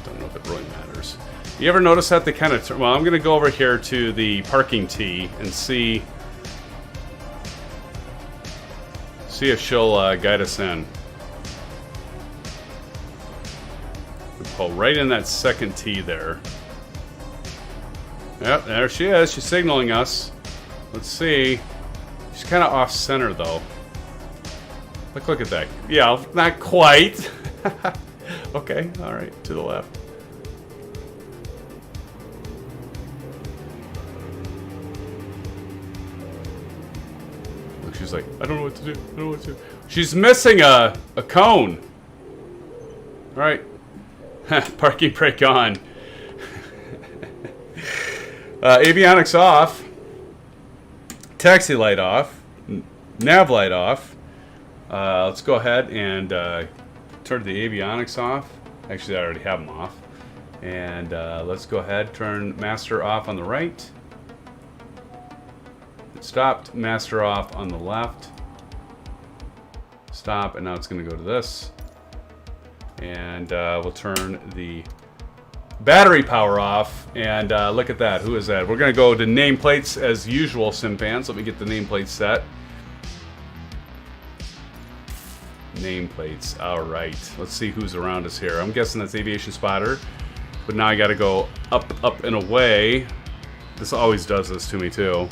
Don't know if it really matters. You ever notice that they kind of... Well, I'm going to go over here to the parking tee and see if she'll guide us in. Pull right in that second tee there. Yep, there she is. She's signaling us. Let's see. She's kind of off center though. Look at that. Yeah, not quite. Okay, all right, to the left. Look, she's like, I don't know what to do. I don't know what to do. She's missing a cone. All right. Parking brake on. Avionics off. Taxi light off. Nav light off. Let's go ahead and turn the avionics off. Actually, I already have them off. And let's go ahead, turn master off on the right. It stopped. Master off on the left. Stop, and now it's going to go to this. And we'll turn the battery power off. And look at that. Who is that? We're going to go to nameplates as usual, SimFans. Let me get the nameplate set. Nameplates. All right. Let's see who's around us here. I'm guessing that's Aviation Spotter. But now I got to go up, and away. This always does this to me, too.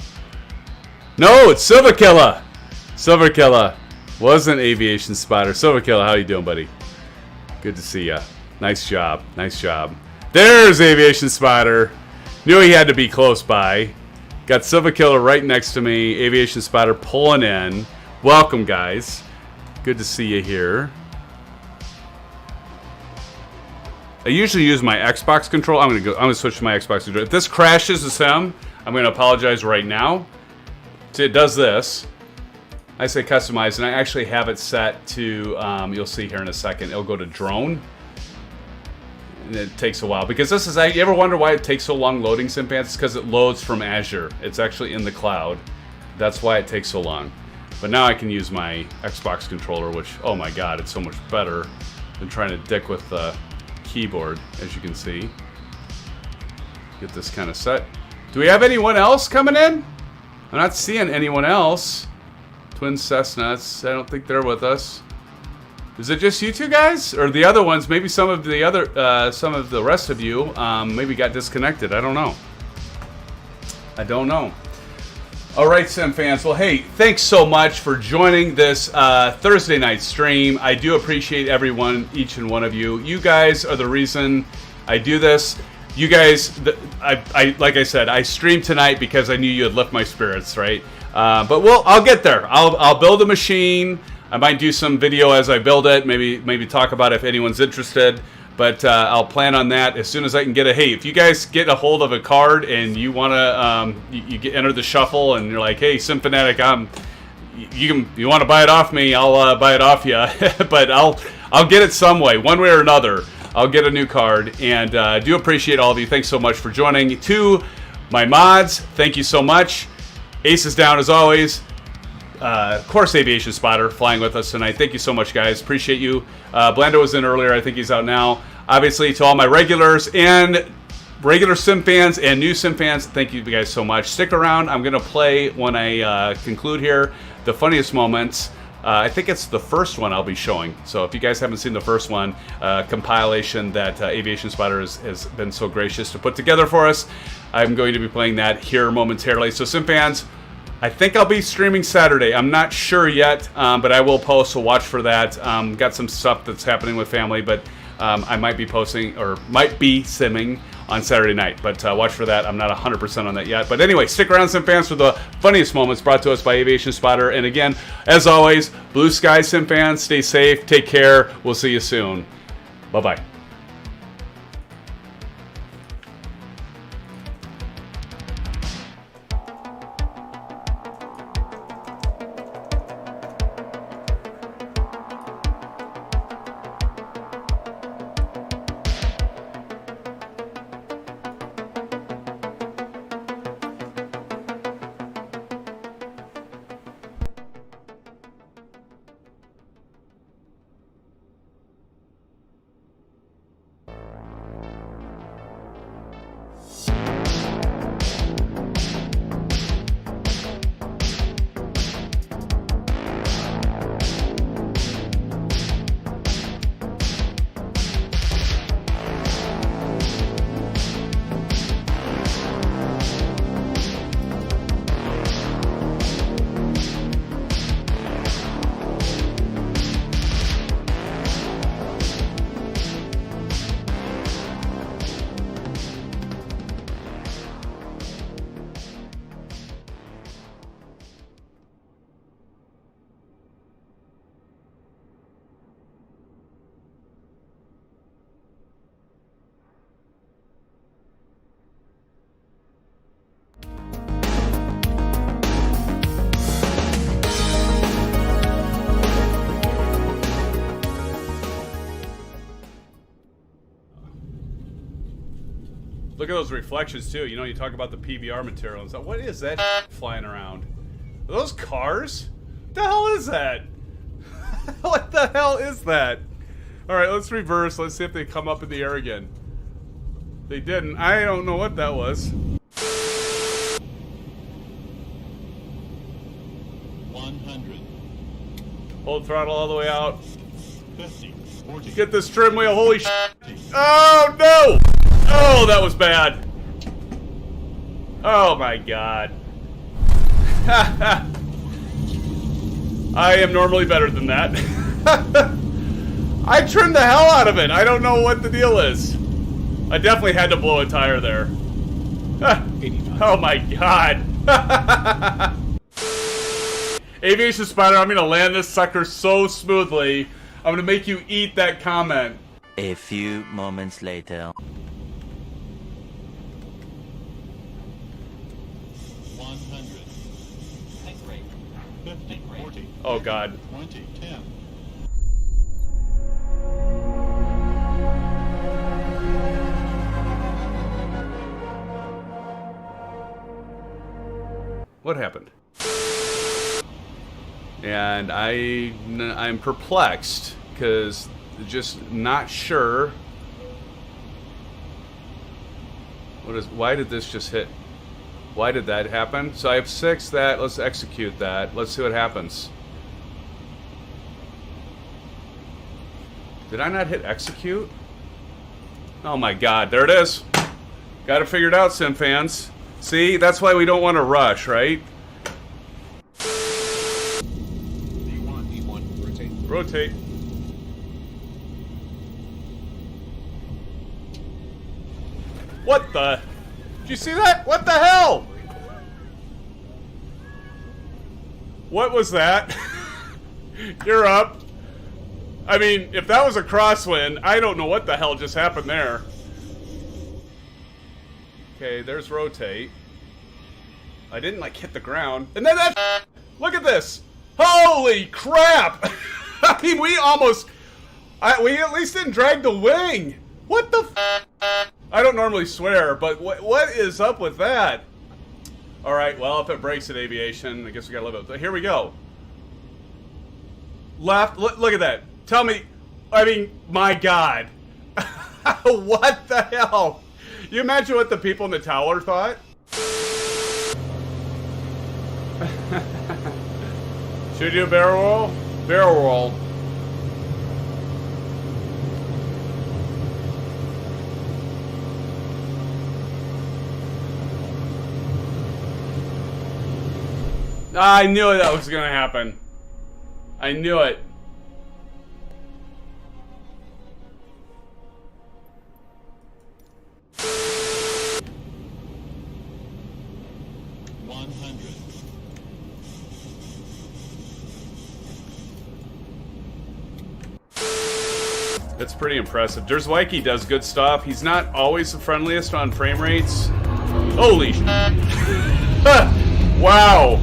No, it's Silverkiller. Silverkiller. Wasn't Aviation Spotter. Silverkiller, how you doing, buddy? Good to see ya. Nice job. Nice job. There's Aviation Spotter. Knew he had to be close by. Got Silverkiller right next to me. Aviation Spotter pulling in. Welcome, guys. Good to see you here. I usually use my Xbox control. I'm gonna switch to my Xbox control. If this crashes the sim, I'm gonna apologize right now. So it does this. I say customize, and I actually have it set to, you'll see here in a second, it'll go to drone. And it takes a while, because this is, you ever wonder why it takes so long loading SimFans? It's because it loads from Azure. It's actually in the cloud. That's why it takes so long. But now I can use my Xbox controller, which, oh my god, it's so much better than trying to dick with the keyboard, as you can see. Get this kind of set. Do we have anyone else coming in? I'm not seeing anyone else. Twin Cessnas, I don't think they're with us. Is it just you two guys? Or the other ones, maybe some of the other, some of the rest of you, maybe got disconnected. I don't know. I don't know. All right, SimFans. Well, hey, thanks so much for joining this Thursday night stream. I do appreciate everyone, each and one of you. You guys are the reason I do this. You guys, like I said, I streamed tonight because I knew you'd lift my spirits, right? But I'll get there. I'll build a machine. I might do some video as I build it. Maybe talk about it if anyone's interested. But I'll plan on that as soon as I can get a. Hey, if you guys get a hold of a card and you want to, you enter the shuffle and you're like, hey, SimFanatic, you want to buy it off me? I'll buy it off you. But I'll get it some way, one way or another. I'll get a new card, and I do appreciate all of you. Thanks so much for joining. To my mods, thank you so much. Ace is down as always. Of course, Aviation Spotter flying with us tonight. Thank you so much, guys. Appreciate you. Blando was in earlier. I think he's out now. Obviously, to all my regulars and regular SimFans and new SimFans, thank you guys so much. Stick around. I'm going to play, when I conclude here, the funniest moments. I think it's the first one I'll be showing. So if you guys haven't seen the first one, compilation that Aviation Spotter has been so gracious to put together for us, I'm going to be playing that here momentarily. So SimFans, I think I'll be streaming Saturday. I'm not sure yet, but I will post, so watch for that. Got some stuff that's happening with family, but I might be posting, or might be simming on Saturday night. But watch for that. I'm not 100% on that yet. But anyway, stick around, SimFans, for the funniest moments brought to us by Aviation Spotter. And again, as always, blue sky, SimFans. Stay safe. Take care. We'll see you soon. Bye-bye. Look at those reflections too. You know, you talk about the PBR material and stuff. What is that flying around? Are those cars? What the hell is that? What the hell is that? Alright, let's reverse. Let's see if they come up in the air again. They didn't. I don't know what that was. 100. Hold throttle all the way out. 50. 40. Get this trim wheel. Holy sh! Oh no! Oh, that was bad. Oh my god. I am normally better than that. I trimmed the hell out of it. I don't know what the deal is. I definitely had to blow a tire there. Oh my god. Aviation Spider, I'm gonna land this sucker so smoothly. I'm gonna make you eat that comment. A few moments later. 100. 50. 40. Oh god. 20. 10. What happened? And I'm perplexed because just not sure. Why did this just hit? Why did that happen? So I have 6 that. Let's execute that. Let's see what happens. Did I not hit execute? Oh my god, there it is. Got it figured out, SimFans. See, that's why we don't want to rush, right? D1, rotate. Rotate. What the? Did you see that? What the hell? What was that? You're up. I mean, if that was a crosswind, I don't know what the hell just happened there. Okay, there's rotate. I didn't like hit the ground. And then that, look at this. Holy crap. I mean, we almost, we at least didn't drag the wing. What the I don't normally swear, but what is up with that? All right, well, if it breaks at aviation, I guess we gotta live with it. Here we go. Left, look at that. Tell me, I mean, my God. What the hell? You imagine what the people in the tower thought? Should you do a barrel roll? Barrel roll. I knew that was gonna happen. I knew it. That's pretty impressive. Derzwiki does good stuff. He's not always the friendliest on frame rates. Holy sh! Wow!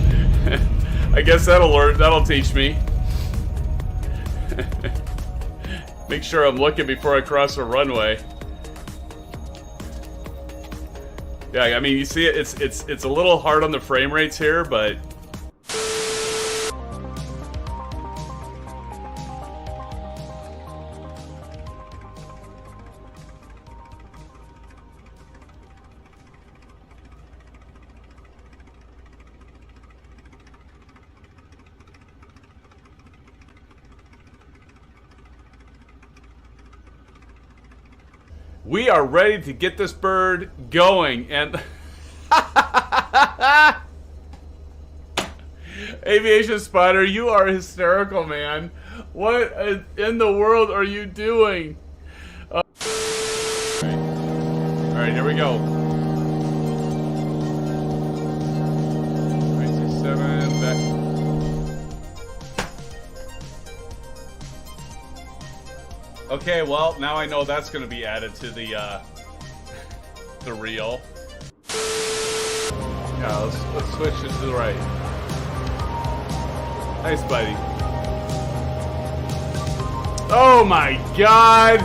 I guess that'll teach me. Make sure I'm looking before I cross a runway. Yeah, I mean, you see it, it's a little hard on the frame rates here, but we are ready to get this bird going, and Aviation Spider, you are hysterical, man. What in the world are you doing? All right, here we go. 367 back. Okay, well, now I know that's going to be added to the reel. Yeah, let's switch it to the right. Nice, buddy. Oh my God!